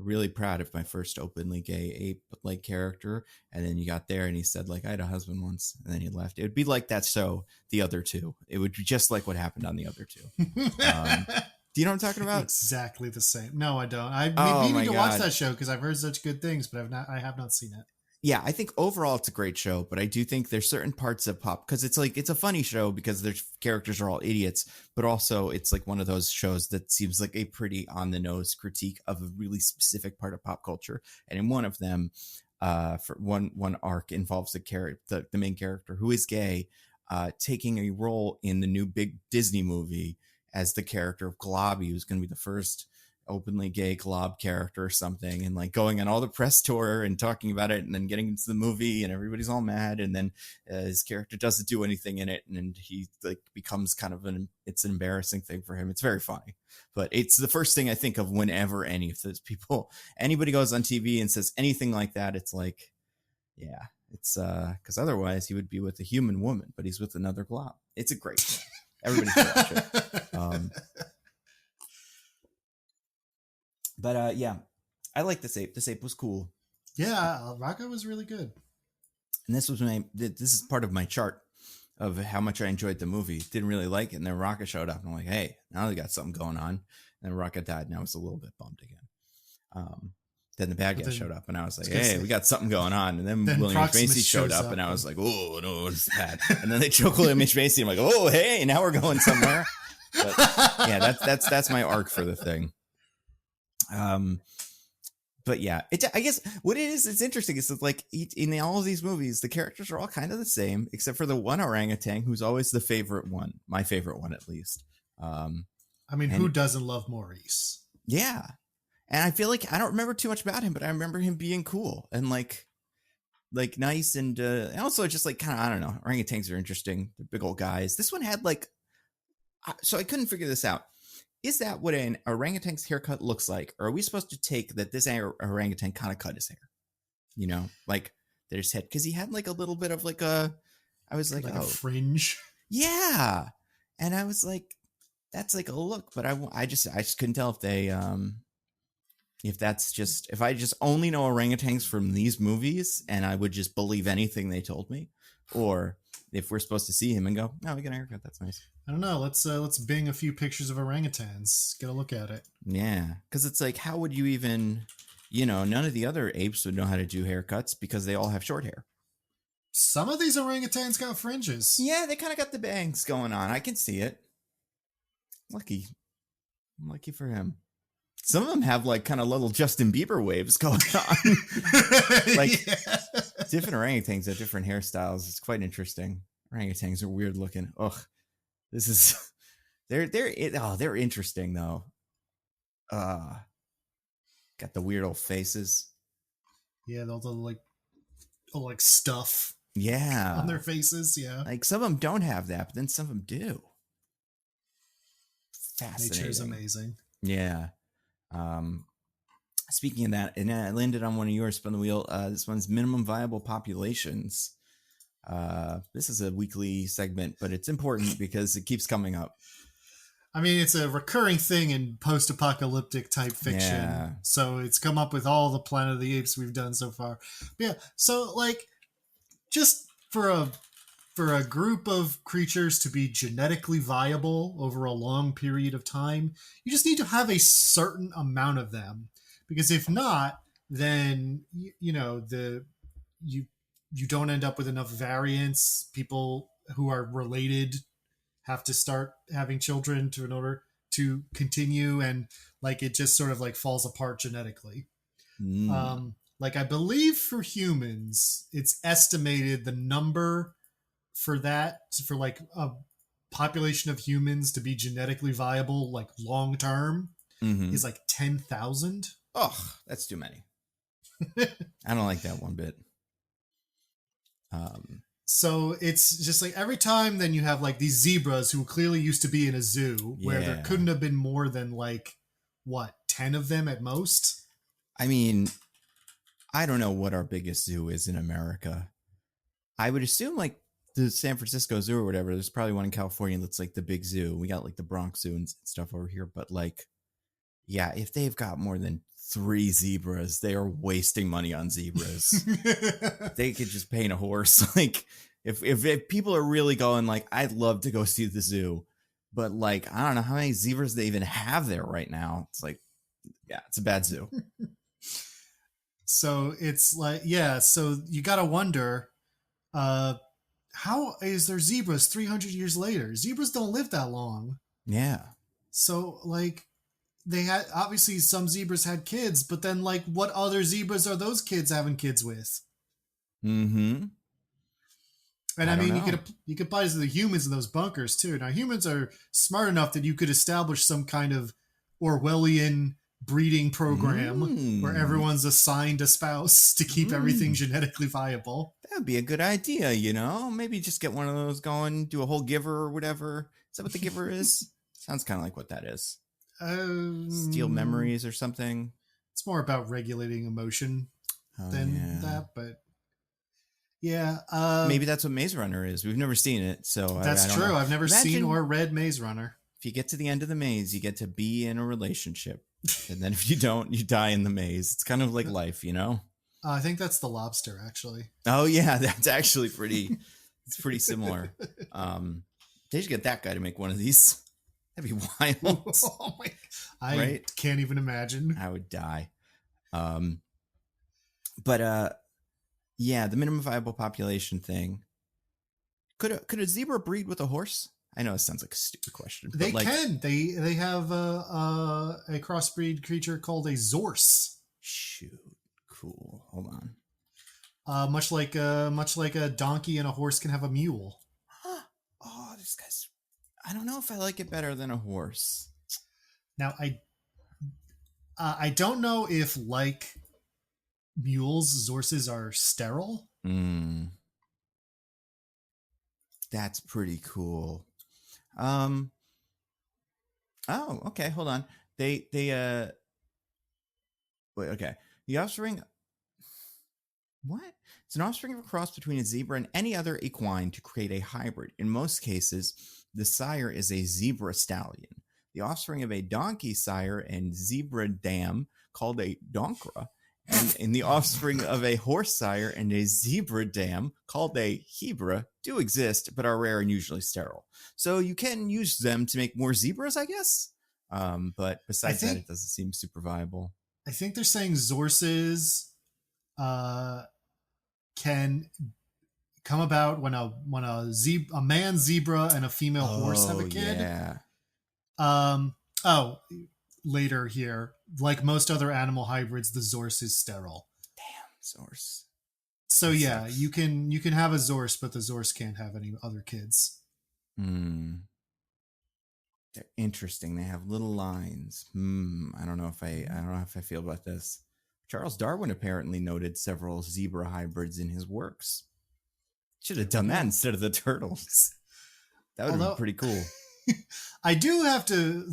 really proud of my first openly gay ape-like character. And then you got there and he said, like, I had a husband once, and then he left. It would be like that show, The Other Two. It would be just like what happened on The Other Two. Do you know what I'm talking about? Exactly the same. No, I don't. I've been meaning to watch that show because I've heard such good things, but I have not seen it. Yeah, I think overall it's a great show, but I do think there's certain parts of pop, because it's a funny show because their characters are all idiots, but also it's like one of those shows that seems like a pretty on the nose critique of a really specific part of pop culture. And in one of them, for one arc involves the main character who is gay, taking a role in the new big Disney movie as the character of Globby, who's going to be the first openly gay glob character or something, and like going on all the press tour and talking about it, and then getting into the movie and everybody's all mad, and then his character doesn't do anything in it, and he like becomes kind of it's an embarrassing thing for him. It's very funny, but it's the first thing I think of whenever any of those anybody goes on TV and says anything like that. It's like, yeah, it's because otherwise he would be with a human woman, but he's with another glob. It's a great show. Everybody should watch it. But yeah, I like this ape. This ape was cool. Yeah, Rocco was really good. And this is part of my chart of how much I enjoyed the movie. Didn't really like it, and then Rocco showed up, and I'm like, hey, now we got something going on. And then Rocco died, and I was a little bit bummed again. Then the bad guy showed up, and I was like, hey, we got something going on. And then William H. Macy showed up, and I was like, oh, no, it's bad. And then they choke William H. Macy, and I'm like, oh, hey, now we're going somewhere. But yeah, that's my arc for the thing. But yeah, I guess what it is, it's interesting. It's like in all of these movies, the characters are all kind of the same, except for the one orangutan who's always the favorite one, my favorite one, at least. Who doesn't love Maurice? Yeah. And I feel like I don't remember too much about him, but I remember him being cool and like nice. And also just like kind of, I don't know, orangutans are interesting. They're big old guys. This one had so I couldn't figure this out. Is that what an orangutan's haircut looks like? Or are we supposed to take that this orangutan kind of cut his hair? Like there's head, because he had like a little bit of I was like a fringe. Yeah. And I was like, that's like a look, but I just couldn't tell if they, if I just only know orangutans from these movies and I would just believe anything they told me, or if we're supposed to see him and go, oh, we got a haircut. That's nice. I don't know. Let's bing a few pictures of orangutans. Get a look at it. Yeah. Cause it's like, how would you even, none of the other apes would know how to do haircuts because they all have short hair. Some of these orangutans got fringes. Yeah. They kind of got the bangs going on. I can see it. Lucky for him. Some of them have like kind of little Justin Bieber waves going on. Different orangutans have different hairstyles. It's quite interesting. Orangutans are weird looking. Ugh. This is they're interesting though. Got the weird old faces. Yeah, all the like stuff. Yeah. On their faces, yeah. Like some of them don't have that, but then some of them do. Fascinating. Nature is amazing. Yeah. Speaking of that, and I landed on one of yours, spin the wheel. This one's minimum viable populations. This is a weekly segment, but it's important because it keeps coming up. I mean, it's a recurring thing in post-apocalyptic type fiction. Yeah. So it's come up with all the Planet of the Apes we've done so far. But yeah. So like, just for a group of creatures to be genetically viable over a long period of time, you just need to have a certain amount of them. Because if not, then you don't end up with enough variants. People who are related have to start having children in order to continue, and like it just sort of like falls apart genetically. Like I believe for humans, it's estimated the number for like a population of humans to be genetically viable, like long term, is like 10,000. Oh, that's too many. I don't like that one bit. So it's just like every time then you have like these zebras who clearly used to be in a zoo where there couldn't have been more than like, what, 10 of them at most? I mean, I don't know what our biggest zoo is in America. I would assume like the San Francisco Zoo or whatever. There's probably one in California that's like the big zoo. We got like the Bronx Zoo and stuff over here. But like, yeah, if they've got more than 3 zebras, they are wasting money on zebras. They could just paint a horse. Like if people are really going like, I'd love to go see the zoo, but like, I don't know how many zebras they even have there right now. It's like, yeah, it's a bad zoo. So it's like, yeah, so you got to wonder, how is there zebras 300 years later? Zebras don't live that long. Yeah. So like, they had, obviously some zebras had kids, but then like what other zebras are those kids having kids with? And I mean, you could apply this to the humans in those bunkers too. Now humans are smart enough that you could establish some kind of Orwellian breeding program where everyone's assigned a spouse to keep everything genetically viable. That'd be a good idea, you know? Maybe just get one of those going, do a whole giver or whatever. Is that what the giver is? Sounds kind of like what that is. Steal memories or something. It's more about regulating emotion than that, but yeah. Maybe that's what Maze Runner is. We've never seen it, so that's true. Know. I've never seen or read Maze Runner. If you get to the end of the maze, you get to be in a relationship, and then if you don't, you die in the maze. It's kind of like life, you know. I think that's The Lobster, actually. Oh yeah, that's actually pretty. It's pretty similar. They should get that guy to make one of these. That'd be wild. Oh my, I can't even imagine. I would die. But yeah, the minimum viable population thing. Could a zebra breed with a horse? I know it sounds like a stupid question. They like, can. They have a crossbreed creature called a zorse. Shoot, cool. Hold on. Much like a donkey and a horse can have a mule. Oh, this guy's. I don't know if I like it better than a horse. Now I don't know if like mules, zorses are sterile. That's pretty cool. Oh, okay. Hold on. Wait, okay. The offspring. What? It's an offspring of a cross between a zebra and any other equine to create a hybrid. In most cases, the sire is a zebra stallion. The offspring of a donkey sire and zebra dam called a donkra, and in the offspring of a horse sire and a zebra dam called a hebra do exist, but are rare and usually sterile. So you can use them to make more zebras, I guess. But besides that, it doesn't seem super viable. I think they're saying zorses can come about when a man zebra and a female horse have a kid. Yeah. Later here, like most other animal hybrids, the zorse is sterile. Damn, zorse. So yeah, you can have a zorse, but the zorse can't have any other kids. They're interesting. They have little lines. I don't know if I feel about this. Charles Darwin apparently noted several zebra hybrids in his works. Should have done that instead of the turtles. That would have been pretty cool. I do have to.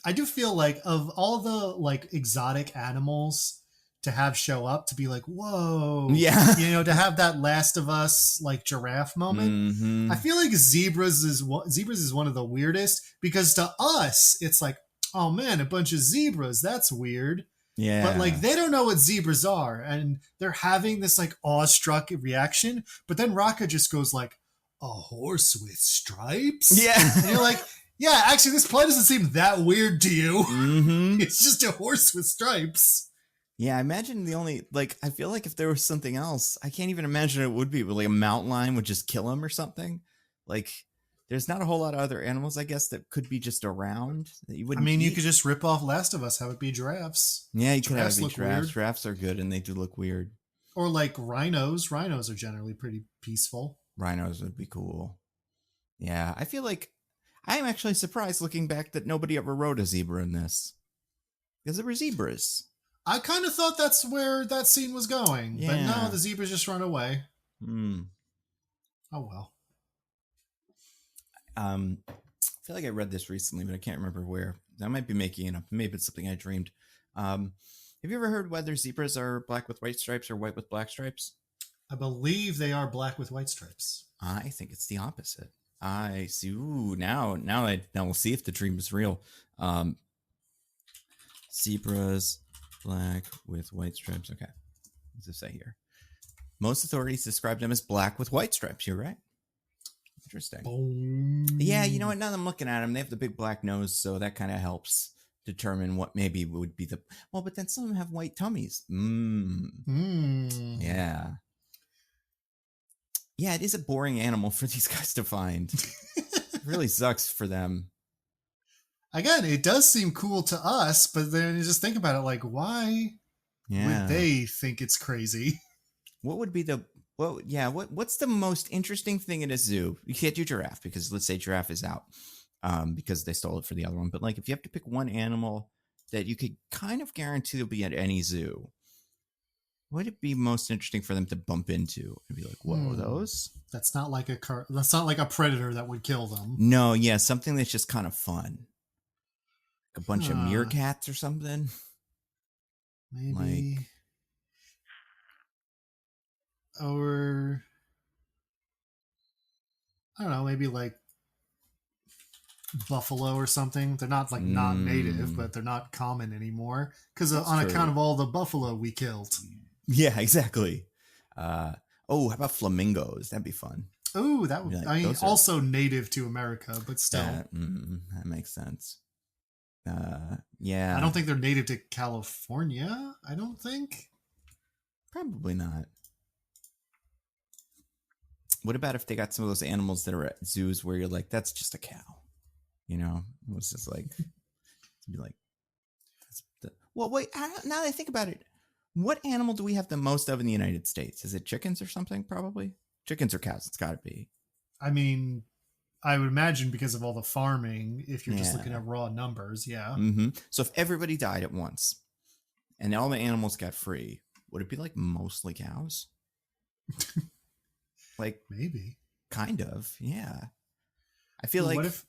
I do feel like of all the like exotic animals to have show up to be like, whoa, Yeah. to have that Last of Us like giraffe moment. Mm-hmm. I feel like zebras is one of the weirdest because to us it's like, oh man, a bunch of zebras. That's weird. Yeah. But like they don't know what zebras are, and they're having this like awestruck reaction. But then Raka just goes like, a horse with stripes. Yeah. And you're like, yeah, actually, this play doesn't seem that weird to you. Mm-hmm. It's just a horse with stripes. Yeah, I imagine the only, like, I feel like if there was something else, I can't even imagine it would be, but like a mountain lion would just kill him or something. Like, there's not a whole lot of other animals, I guess, that could be just around that you wouldn't You eat. could just rip off Last of Us, have it be giraffes. Yeah, you could have Giraffes look giraffes. weird. Giraffes are good, and they do look weird. Or like rhinos. Rhinos are generally pretty peaceful. Rhinos would be cool. Yeah, I feel like I'm actually surprised looking back that nobody ever rode a zebra in this. Because there were zebras. I kind of thought that's where that scene was going. But Yeah. no, the zebras just run away. Hmm. Oh, well. I feel like I read this recently, but I can't remember where. I might be making it up. Maybe it's something I dreamed. Have you ever heard whether zebras are black with white stripes or white with black stripes? I believe they are black with white stripes. I think it's the opposite. I see. Ooh, now we'll see if the dream is real. Zebras, black with white stripes. Okay, what does it say here? Most authorities describe them as black with white stripes. You're right. Interesting. Boom. Yeah, you know what? Now that I'm looking at them, they have the big black nose, so that kind of helps determine what maybe would be the. Well, but then some of them have white tummies. Yeah. Yeah, it is a boring animal for these guys to find. It really sucks for them. Again, it does seem cool to us, but then you just think about it like, why would they think it's crazy? What would be the what's the most interesting thing in a zoo? You can't do giraffe because let's say giraffe is out because they stole it for the other one. But like if you have to pick one animal that you could kind of guarantee will be at any zoo, what would it be most interesting for them to bump into and be like, whoa, those? That's not like a predator that would kill them. No, yeah, something that's just kind of fun. Like a bunch of meerkats or something. Maybe. Or I don't know, maybe like buffalo or something. They're not like not native, but they're not common anymore because on account of all the buffalo we killed. Yeah, exactly. How about flamingos? That'd be fun. Oh, that would. Like, also native to America, but still. That makes sense. Yeah. I don't think they're native to California. I don't think. Probably not. What about if they got some of those animals that are at zoos where you're like, that's just a cow? You know, it was just like, to be like, well, wait, now that I think about it, what animal do we have the most of in the United States? Is it chickens or something? Probably chickens or cows. It's got to be. I mean, I would imagine because of all the farming, if you're just looking at raw numbers. Yeah. Mm-hmm. So if everybody died at once and all the animals got free, would it be like mostly cows? Like maybe. Kind of. Yeah. I feel like. I was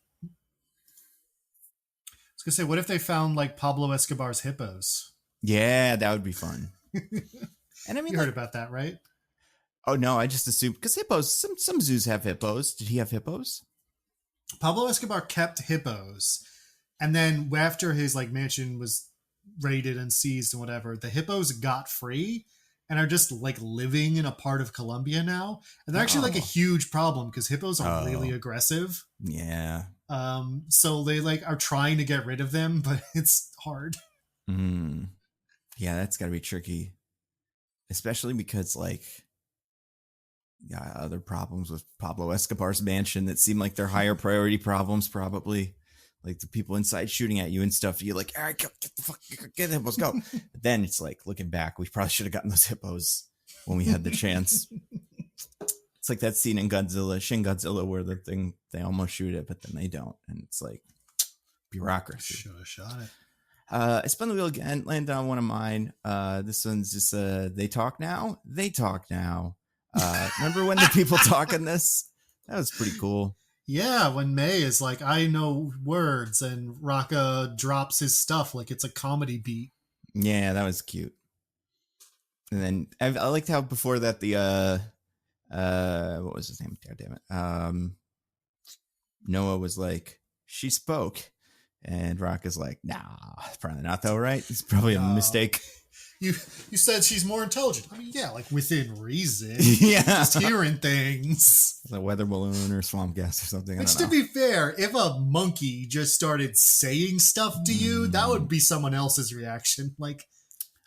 going to say, what if they found like Pablo Escobar's hippos? Yeah, that would be fun. And I mean, you heard about that, right? Oh no, I just assumed because hippos. Some zoos have hippos. Did he have hippos? Pablo Escobar kept hippos, and then after his like mansion was raided and seized and whatever, the hippos got free and are just like living in a part of Colombia now, and they're actually like a huge problem because hippos are really aggressive. Yeah. So they like are trying to get rid of them, but it's hard. Yeah, that's got to be tricky, especially because like. Yeah, other problems with Pablo Escobar's mansion that seem like they're higher priority problems, probably. Like the people inside shooting at you and stuff. You're like, all right, get the fuck, get the hippos, go. But then it's like, looking back, we probably should have gotten those hippos when we had the chance. It's like that scene in Shin Godzilla, where they almost shoot it, but then they don't. And it's like, bureaucracy. Should have shot it. I spun the wheel again, landed on one of mine. This one's just, they talk now. Remember when the people talk in this? That was pretty cool. Yeah, when May is like, I know words, and Raka drops his stuff like it's a comedy beat. Yeah, that was cute. And then I liked how before that the what was his name? God damn it. Noah was like, she spoke. And Rock is like, nah, probably not though, right? It's probably a mistake. You said she's more intelligent. I mean, yeah, like within reason. Yeah. Just hearing things. It's a weather balloon or swamp gas or something. Which, to be fair, if a monkey just started saying stuff to you, that would be someone else's reaction. Like,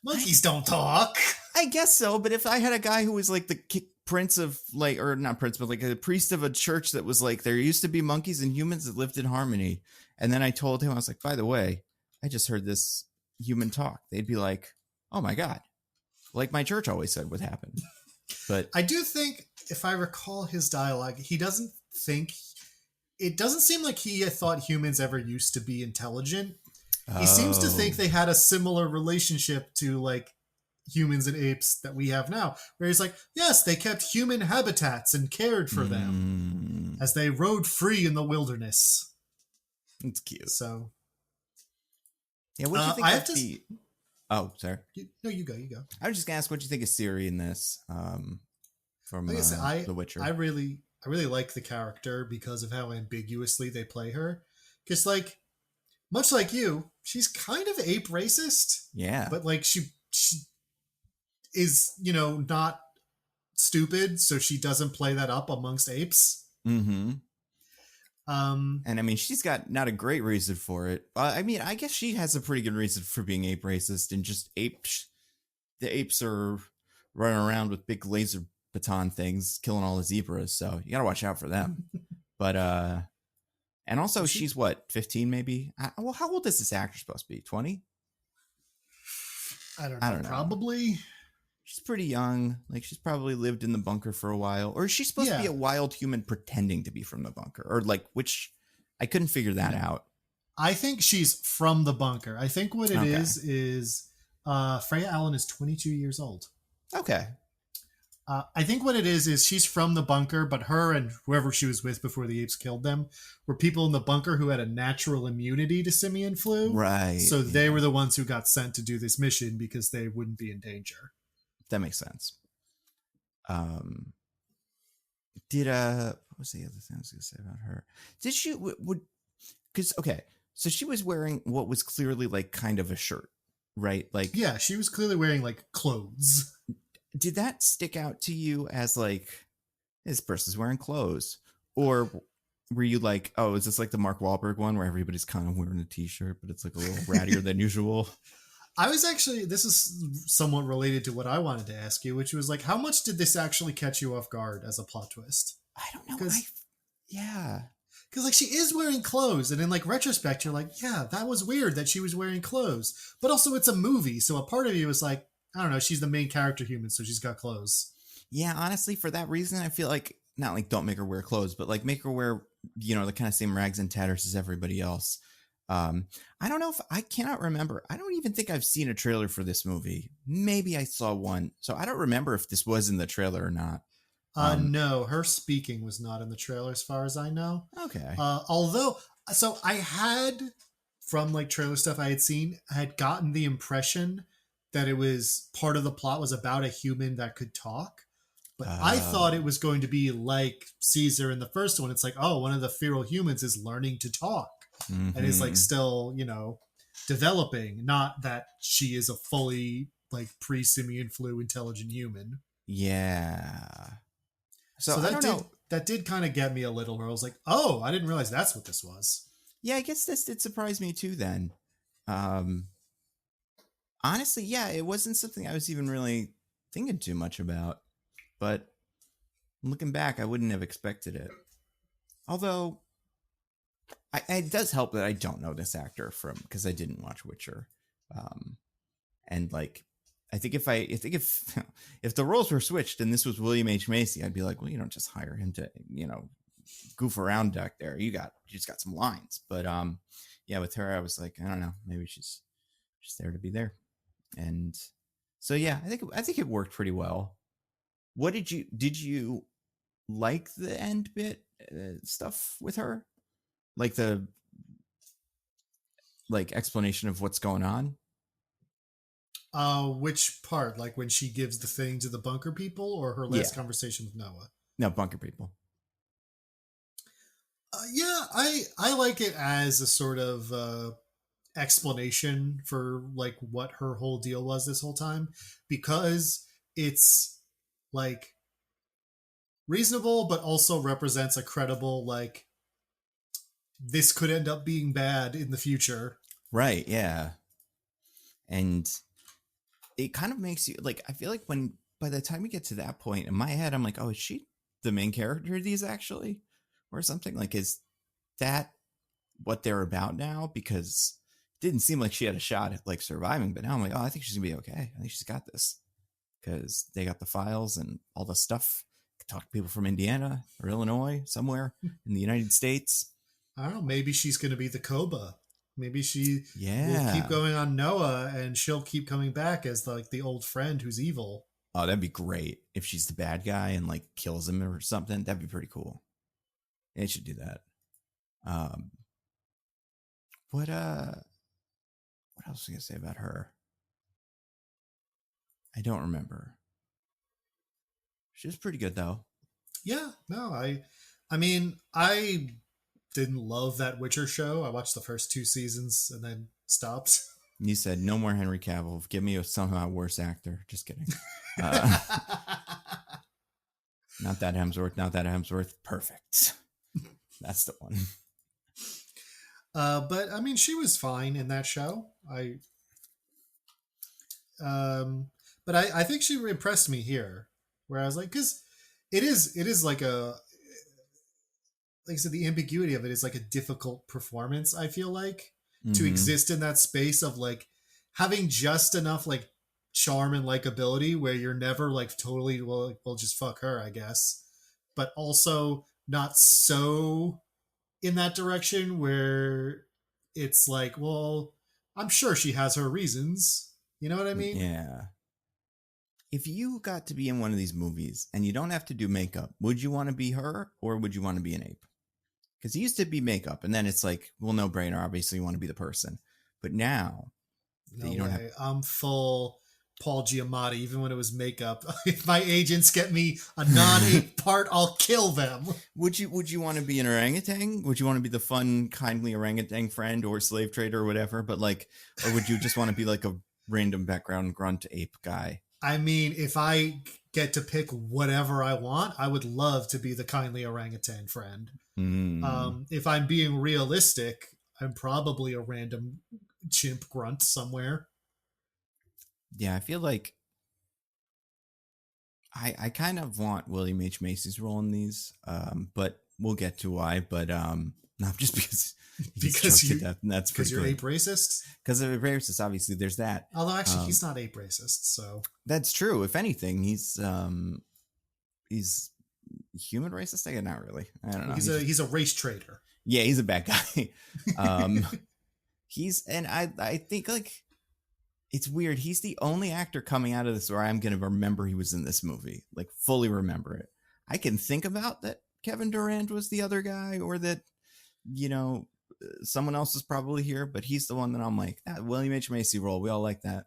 monkeys don't talk. I guess so, but if I had a guy who was like the prince of like, or not prince, but like a priest of a church that was like, there used to be monkeys and humans that lived in harmony. And then I told him, I was like, by the way, I just heard this human talk. They'd be like, oh my God. Like my church always said would happen. But I do think, if I recall his dialogue, it doesn't seem like he thought humans ever used to be intelligent. He seems to think they had a similar relationship to like humans and apes that we have now, where he's like, yes, they kept human habitats and cared for them as they rode free in the wilderness. It's cute. So, yeah, what do you think of the... Oh, sorry. No, you go. I was just gonna ask what you think of Ciri in this, from like I said, The Witcher. I really like the character because of how ambiguously they play her. Because, like, much like you, she's kind of ape racist. Yeah, but like she is, not stupid, so she doesn't play that up amongst apes. Mm-hmm. And I mean, she's got not a great reason for it. I mean, I guess she has a pretty good reason for being ape racist, and just the apes are running around with big laser baton things, killing all the zebras. So you gotta watch out for them. But and also she's what, 15 maybe? Well, how old is this actor supposed to be? 20? I don't know. Probably. She's pretty young. Like, she's probably lived in the bunker for a while. Or is she supposed to be a wild human pretending to be from the bunker? Or like, which, I couldn't figure that out. I think she's from the bunker. I think what it is Freya Allen is 22 years old. Okay. I think what it is she's from the bunker, but her and whoever she was with before the apes killed them were people in the bunker who had a natural immunity to simian flu. Right. So they were the ones who got sent to do this mission because they wouldn't be in danger. That makes sense. What was the other thing I was going to say about her? Did she so she was wearing what was clearly like kind of a shirt, right? Like, yeah, she was clearly wearing like clothes. Did that stick out to you as like, this person's wearing clothes? Or were you like, oh, is this like the Mark Wahlberg one where everybody's kind of wearing a t-shirt, but it's like a little rattier than usual? I was actually, this is somewhat related to what I wanted to ask you, which was like, how much did this actually catch you off guard as a plot twist? I don't know. Yeah. Because like she is wearing clothes, and in like retrospect, you're like, yeah, that was weird that she was wearing clothes. But also it's a movie, so a part of you was like, I don't know, she's the main character human, so she's got clothes. Yeah, honestly, for that reason, I feel like, not like don't make her wear clothes, but like make her wear, the kind of same rags and tatters as everybody else. I don't know if I cannot remember. I don't even think I've seen a trailer for this movie. Maybe I saw one. So I don't remember if this was in the trailer or not. No, her speaking was not in the trailer as far as I know. Okay. Although, so I had, from like trailer stuff I had seen, I had gotten the impression that it was part of the plot was about a human that could talk. But I thought it was going to be like Caesar in the first one. It's like, oh, one of the feral humans is learning to talk. Mm-hmm. And is like still, developing. Not that she is a fully like pre-simian flu intelligent human. Yeah. So that did kind of get me a little, where I was like, oh, I didn't realize that's what this was. Yeah, I guess this did surprise me too then. Honestly, yeah, it wasn't something I was even really thinking too much about. But looking back, I wouldn't have expected it. Although, it does help that I don't know this actor because I didn't watch Witcher. And like, I think if if the roles were switched and this was William H. Macy, I'd be like, well, you don't just hire him to, goof around back there. You just got some lines. But yeah, with her, I was like, I don't know, maybe she's just there to be there. And so yeah, I think it worked pretty well. Did you like the end bit? stuff with her, like the explanation of what's going on. Which part? Like when she gives the thing to the bunker people, or her last conversation with Noah? No, bunker people. Yeah, I like it as a sort of explanation for like what her whole deal was this whole time, because it's like reasonable, but also represents a credible, like, this could end up being bad in the future. Right. Yeah. And it kind of makes you like, I feel like by the time we get to that point in my head, I'm like, oh, is she the main character of these actually? Or something like, is that what they're about now? Because it didn't seem like she had a shot at like surviving, but now I'm like, oh, I think she's gonna be okay. I think she's got this because they got the files and all the stuff. Talk to people from Indiana or Illinois, somewhere in the United States. I don't know. Maybe she's going to be the Koba. Maybe she will keep going on Noah, and she'll keep coming back as like the old friend who's evil. Oh, that'd be great if she's the bad guy and like kills him or something. That'd be pretty cool. It should do that. What else was I gonna say about her? I don't remember. She was pretty good though. Yeah, no, I mean, I didn't love that Witcher show. I watched the first 2 seasons and then stopped. You said no more Henry Cavill. Give me a somehow worse actor. Just kidding. Not that Hemsworth. Not that Hemsworth. Perfect. That's the one. But I mean, she was fine in that show. But I think she impressed me here, where I was like, because it is like I said, the ambiguity of it is like a difficult performance. I feel like to exist in that space of like having just enough like charm and likability where you're never like totally well just fuck her, I guess, but also not so in that direction where it's like, well, I'm sure she has her reasons. You know what I mean? Yeah. If you got to be in one of these movies and you don't have to do makeup, would you want to be her or would you want to be an ape? Because it used to be makeup, and then it's like, well, no brainer. Obviously, you want to be the person. But now, no you don't way. I'm full Paul Giamatti, even when it was makeup. If my agents get me a non-ape part, I'll kill them. Would you want to be an orangutan? Would you want to be the fun, kindly orangutan friend or slave trader or whatever? But like, or would you just want to be like a random background grunt ape guy? I mean, if I get to pick whatever I want, I would love to be the kindly orangutan friend. If I'm being realistic, I'm probably a random chimp grunt somewhere. Yeah, I feel like I kind of want William H. Macy's role in these, but we'll get to why. But not just because that's because you're ape racist. Because of ape racist, obviously there's that. Although actually, he's not ape racist, so that's true. If anything, he's human racist. I guess not really. I don't know. He's a race traitor. Yeah, he's a bad guy. I think like it's weird. He's the only actor coming out of this where I'm going to remember he was in this movie, like fully remember it. I can think about that Kevin Durant was the other guy, or that, you know, someone else is probably here, but he's the one that I'm like, William H. Macy role. We all like that.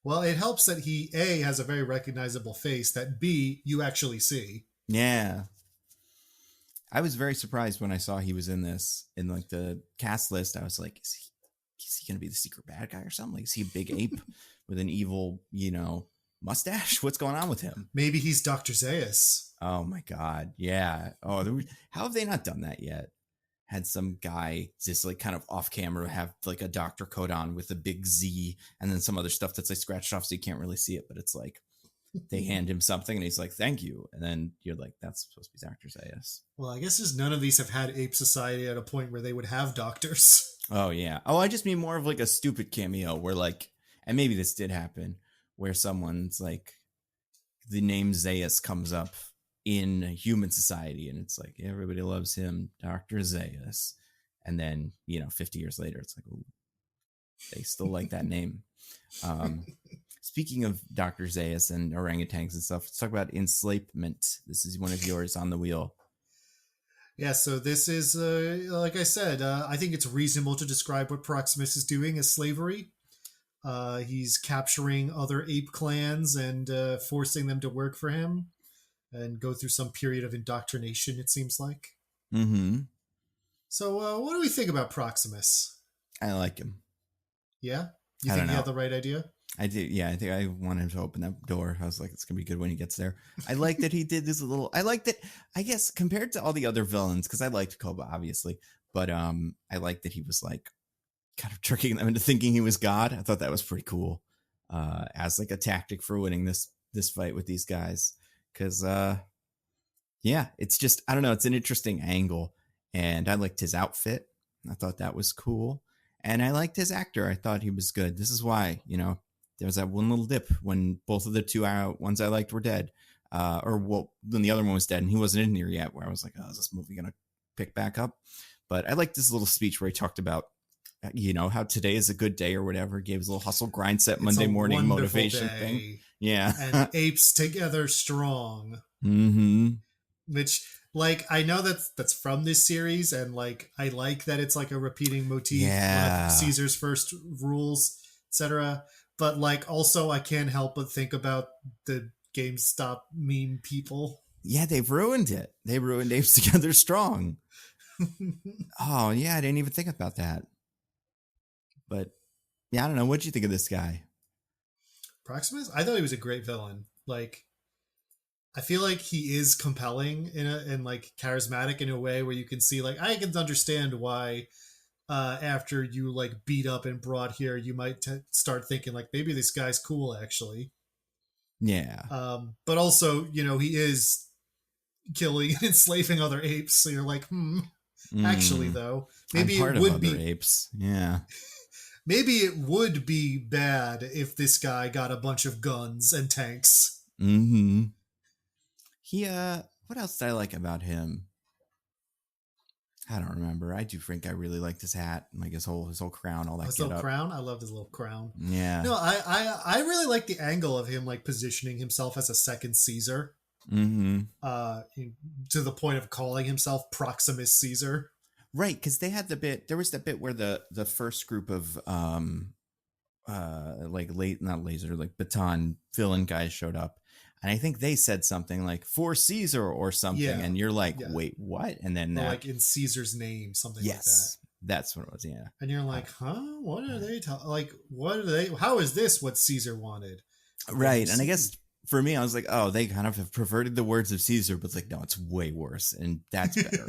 Well, it helps that he A, has a very recognizable face that B, you actually see. Yeah. I was very surprised when I saw he was in this, in like the cast list. I was like, is he going to be the secret bad guy or something? Like, is he a big ape with an evil, mustache? What's going on with him? Maybe he's Dr. Zaius. Oh my God. Yeah. Oh, how have they not done that yet? Had some guy just like kind of off camera have like a doctor coat on with a big Z and then some other stuff that's like scratched off so you can't really see it, but it's like they hand him something and he's like, thank you. And then you're like, that's supposed to be Dr. Zaius. Well, I guess just none of these have had Ape Society at a point where they would have doctors. Oh, yeah. Oh, I just mean more of like a stupid cameo where like, and maybe this did happen, where someone's like, the name Zaius comes up in human society and it's like, everybody loves him, Dr. Zaius. And then, 50 years later, it's like, ooh, they still like that name. Speaking of Dr. Zaius and orangutans and stuff, let's talk about enslavement. This is one of yours on the wheel. Yeah, so this is, like I said, I think it's reasonable to describe what Proximus is doing as slavery. He's capturing other ape clans and forcing them to work for him and go through some period of indoctrination, it seems like. Mm-hmm. So, what do we think about Proximus? I like him. Yeah? You I think don't he had know. the right idea? I do. Yeah, I think I want him to open that door. I was like, it's gonna be good when he gets there. I like that he did this little. I like that. I guess compared to all the other villains, because I liked Koba obviously, but I like that he was like kind of tricking them into thinking he was God. I thought that was pretty cool, as like a tactic for winning this fight with these guys. Because yeah, it's just I don't know. It's an interesting angle, and I liked his outfit. I thought that was cool, and I liked his actor. I thought he was good. This is why there was that one little dip when both of the two ones I liked were dead, or well, then the other one was dead, and he wasn't in here yet. Where I was like, oh, is this movie gonna pick back up? But I liked this little speech where he talked about how today is a good day or whatever. Gave his little hustle grind set Monday morning motivation thing. Yeah. And apes together strong. Mm-hmm. Which, like, I know that's from this series, and like I like that it's like a repeating motif. Yeah. One of Caesar's first rules, etc. But like also I can't help but think about the GameStop meme people. Yeah, they've ruined it. They ruined Apes Together Strong. Oh, yeah, I didn't even think about that. But yeah, I don't know. What'd you think of this guy? Proximus? I thought he was a great villain. Like, I feel like he is compelling and like charismatic in a way where you can see, like, I can understand why after you like beat up and brought here, you might start thinking like maybe this guy's cool actually. Yeah. But also, he is killing and enslaving other apes. So you're like, actually though, maybe I'm part it would of other be apes. Yeah. maybe it would be bad if this guy got a bunch of guns and tanks. Mm-hmm. He what else did I like about him? I don't remember. I do think I really liked his hat, like his whole crown, all that. His little crown. I loved his little crown. Yeah. No, I really like the angle of him like positioning himself as a second Caesar. Mm-hmm. To the point of calling himself Proximus Caesar. Right, because they had there was that bit where the first group of like not laser, like baton villain guys showed up. And I think they said something like "for Caesar" or something, and you're like, "Wait, what?" And then like in Caesar's name, something like that. That's what it was. Yeah, and you're like, "Huh? What are they? What are they? How is this what Caesar wanted?" Right, and I guess for me, I was like, "Oh, they kind of have perverted the words of Caesar," but it's like, no, it's way worse, and that's better.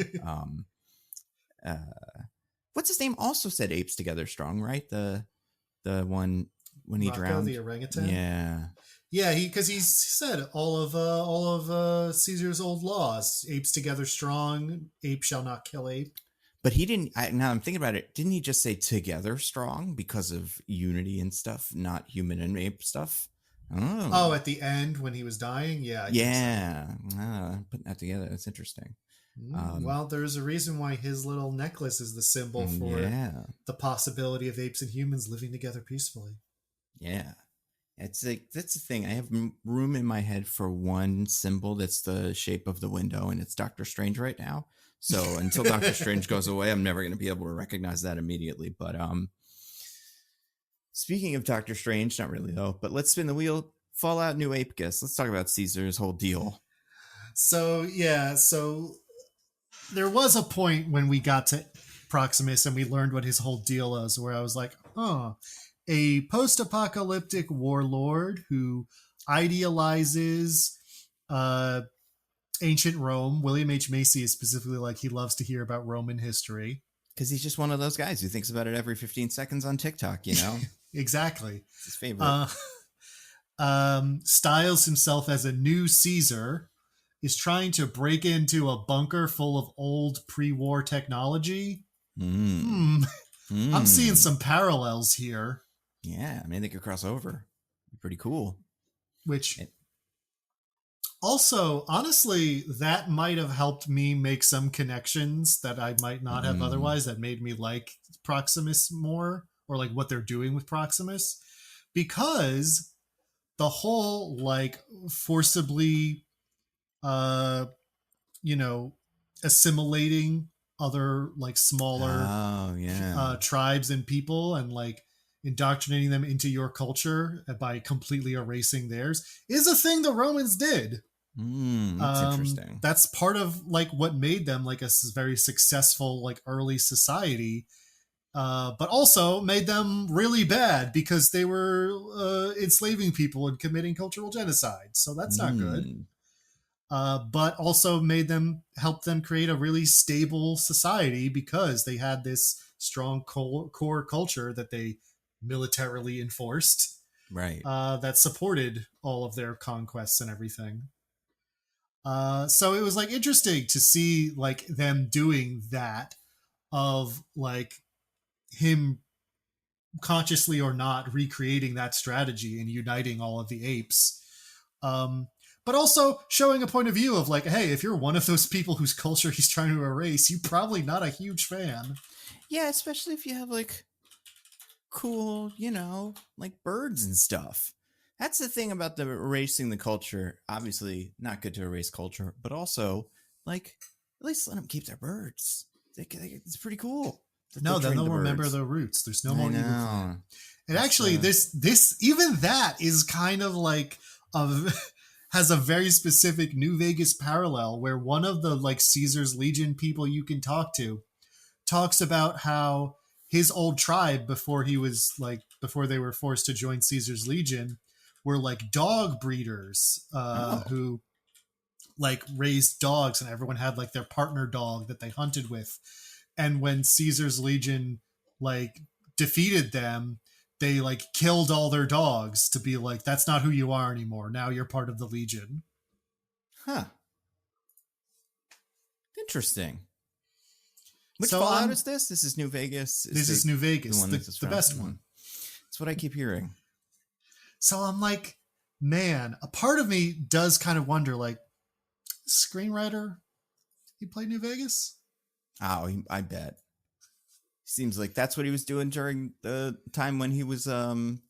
What's his name? Also said "apes together strong," right? The one when he drowned, the orangutan. Yeah. Yeah, because he said all of Caesar's old laws: apes together strong, ape shall not kill ape. But he didn't. Now I'm thinking about it. Didn't he just say together strong because of unity and stuff, not human and ape stuff? Oh, at the end when he was dying, yeah. Putting that together, that's interesting. Well, there's a reason why his little necklace is the symbol for the possibility of apes and humans living together peacefully. Yeah. It's like, that's the thing. I have room in my head for one symbol that's the shape of the window, and it's Doctor Strange right now. So until Doctor Strange goes away, I'm never going to be able to recognize that immediately. But speaking of Doctor Strange, not really though, but let's spin the wheel. Fallout New Ape Guess. Let's talk about Caesar's whole deal. So there was a point when we got to Proximus and we learned what his whole deal is, where I was like, oh, a post-apocalyptic warlord who idealizes ancient Rome. William H. Macy is specifically like, he loves to hear about Roman history. Because he's just one of those guys who thinks about it every 15 seconds on TikTok, Exactly. It's his favorite. Styles himself as a new Caesar, is trying to break into a bunker full of old pre-war technology. I'm seeing some parallels here. Yeah, I mean, they could cross over. Pretty cool. Which also, honestly, that might have helped me make some connections that I might not have otherwise, that made me like Proximus more, or like what they're doing with Proximus, because the whole like forcibly assimilating other like smaller tribes and people and like indoctrinating them into your culture by completely erasing theirs is a thing the Romans did. That's interesting. That's part of like what made them like a very successful like early society, but also made them really bad because they were enslaving people and committing cultural genocide. So that's not good. But also help them create a really stable society because they had this strong core culture that they militarily enforced, right? That supported all of their conquests and everything. So it was like interesting to see like them doing that, of like him consciously or not recreating that strategy and uniting all of the apes. But also showing a point of view of like, hey, if you're one of those people whose culture he's trying to erase, you're probably not a huge fan. Yeah, especially if you have like cool, like birds and stuff. That's the thing about the erasing the culture. Obviously, not good to erase culture, but also like at least let them keep their birds. It's pretty cool. No, then they'll remember the roots. There's no more evil clan. And actually, this even that is kind of like has a very specific New Vegas parallel where one of the like Caesar's Legion people you can talk to talks about how his old tribe before they were forced to join Caesar's Legion were like dog breeders who like raised dogs, and everyone had like their partner dog that they hunted with. And when Caesar's Legion like defeated them, they like killed all their dogs to be like, that's not who you are anymore. Now you're part of the Legion. Huh. Interesting. Which Fallout is this? This is New Vegas. This is New Vegas, the best one. That's what I keep hearing. So I'm like, man, a part of me does kind of wonder, like, screenwriter, he played New Vegas? Oh, I bet. Seems like that's what he was doing during the time when he was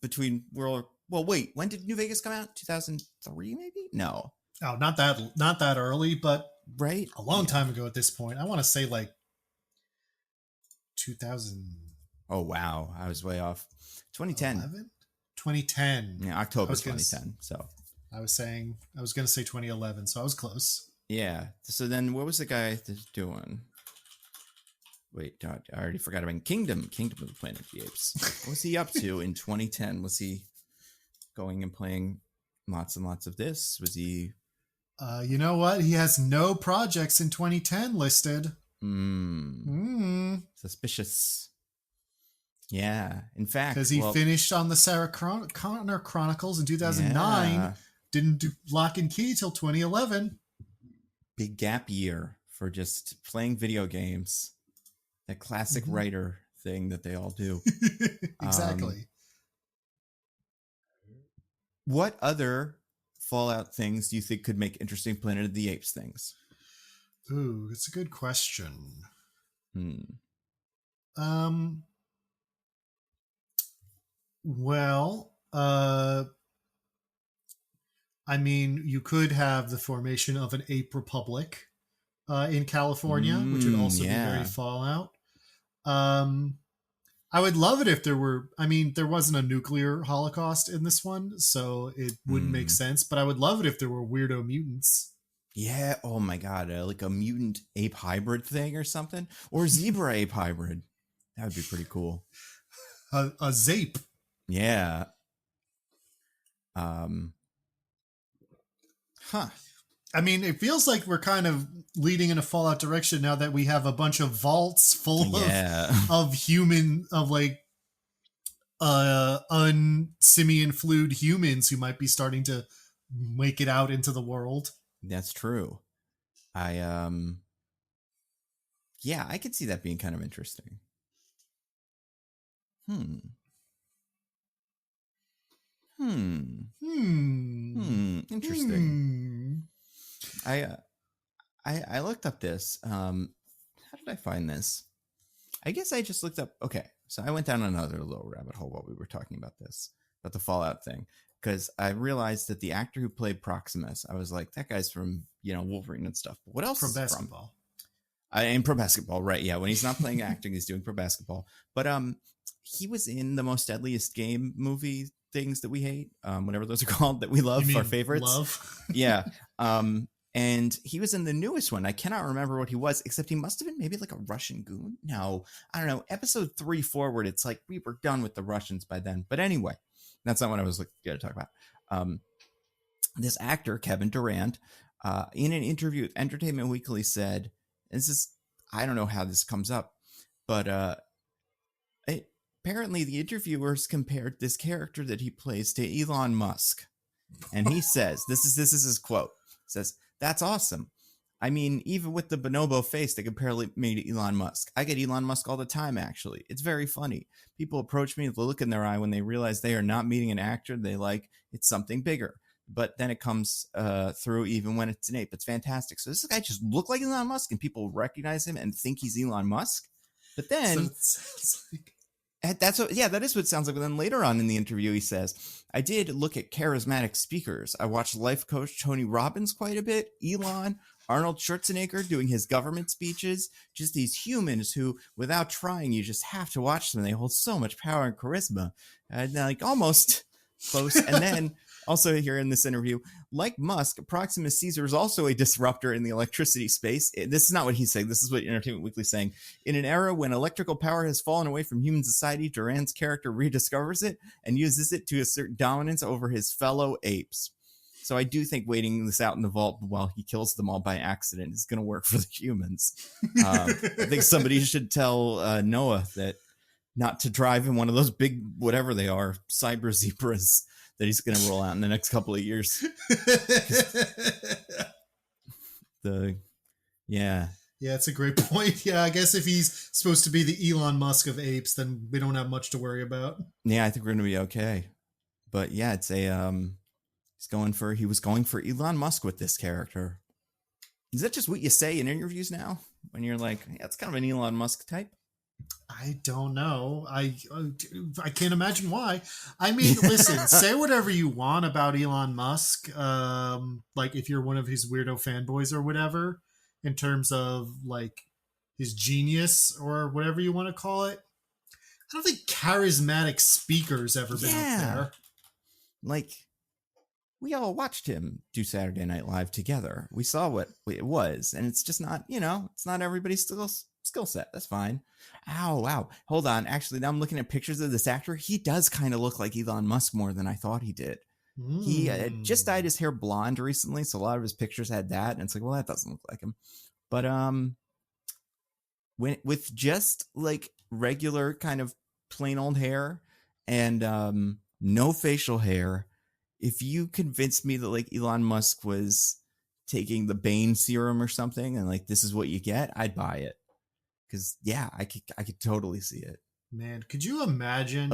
between World. Well, wait, when did New Vegas come out? 2003, maybe? No. Oh, not that early, but right, a long time ago at this point. I want to say like 2000. Oh wow, I was way off. 2010. 2010. Yeah, October 2010. So I was going to say 2011, so I was close. Yeah. So then, what was the guy that's doing? Wait, I already forgot about Kingdom of the Planet of the Apes. What was he up to in 2010? Was he going and playing lots and lots of this? Was he? You know what? He has no projects in 2010 listed. Suspicious. Yeah. In fact, because he finished on the Sarah Connor Chronicles in 2009. Yeah. Didn't do Lock and Key till 2011. Big gap year for just playing video games. That classic writer thing that they all do. Exactly. What other Fallout things do you think could make interesting Planet of the Apes things? Ooh, that's a good question. Well, I mean, you could have the formation of an ape republic in California, which would also be very Fallout. I would love it if there were, I mean, there wasn't a nuclear holocaust in this one, so it wouldn't make sense, but I would love it if there were weirdo mutants. Yeah, oh my god, like a mutant ape hybrid thing or something, or zebra ape hybrid. That would be pretty cool. A zape. Yeah. I mean, it feels like we're kind of leading in a Fallout direction now that we have a bunch of vaults full of human, of like unsimian fluid humans who might be starting to make it out into the world. That's true. I could see that being kind of interesting. Interesting. I looked up this. How did I find this? I guess I just looked up. Okay, so I went down another little rabbit hole while we were talking about this, about the Fallout thing, because I realized that the actor who played Proximus, I was like, that guy's from Wolverine and stuff. But what else? From basketball. In pro basketball, right? Yeah, when he's not playing acting, he's doing pro basketball. But he was in the Most Deadliest Game movie things that we hate, whatever those are called, that we love, our favorites. Love? Yeah. And he was in the newest one. I cannot remember what he was, except he must have been maybe like a Russian goon. No, I don't know. Episode 3 forward, it's like we were done with the Russians by then. But anyway, that's not what I was going to talk about. This actor, Kevin Durant, in an interview with Entertainment Weekly said, this is, I don't know how this comes up, but apparently the interviewers compared this character that he plays to Elon Musk. And he says, this is his quote, says, "That's awesome. I mean, even with the bonobo face, they compare me to Elon Musk. I get Elon Musk all the time, actually. It's very funny. People approach me with the look in their eye when they realize they are not meeting an actor they like. It's something bigger. But then it comes through even when it's an ape. It's fantastic." So this guy just looked like Elon Musk, and people recognize him and think he's Elon Musk. But then... So it sounds like... that is what it sounds like. But then later on in the interview, he says, "I did look at charismatic speakers. I watched life coach Tony Robbins quite a bit, Elon, Arnold Schwarzenegger doing his government speeches, just these humans who, without trying, you just have to watch them. They hold so much power and charisma." And like almost close. And then also here in this interview, like Musk, Proximus Caesar is also a disruptor in the electricity space. This is not what he's saying. This is what Entertainment Weekly is saying. "In an era when electrical power has fallen away from human society, Durant's character rediscovers it and uses it to assert dominance over his fellow apes." So I do think waiting this out in the vault while he kills them all by accident is going to work for the humans. I think somebody should tell Noah that not to drive in one of those big, whatever they are, cyber zebras that he's going to roll out in the next couple of years. Yeah, it's a great point. Yeah, I guess if he's supposed to be the Elon Musk of apes, then we don't have much to worry about. Yeah, I think we're going to be okay. But yeah, it's a he was going for Elon Musk with this character. Is that just what you say in interviews now when you're like, yeah, it's kind of an Elon Musk type? I don't know. I can't imagine why. I mean, listen, say whatever you want about Elon Musk. Like if you're one of his weirdo fanboys or whatever, in terms of like his genius or whatever you want to call it. I don't think charismatic speaker's ever been up there. Like we all watched him do Saturday Night Live together. We saw what it was, and it's just not, it's not everybody's skill set. That's fine. Ow, wow. Hold on. Actually, now I'm looking at pictures of this actor. He does kind of look like Elon Musk more than I thought he did. He just dyed his hair blonde recently, so a lot of his pictures had that, and it's like, well, that doesn't look like him. But with just like regular kind of plain old hair and no facial hair, if you convinced me that like Elon Musk was taking the Bane serum or something and like this is what you get, I'd buy it. Because yeah, I could totally see it. Man, could you imagine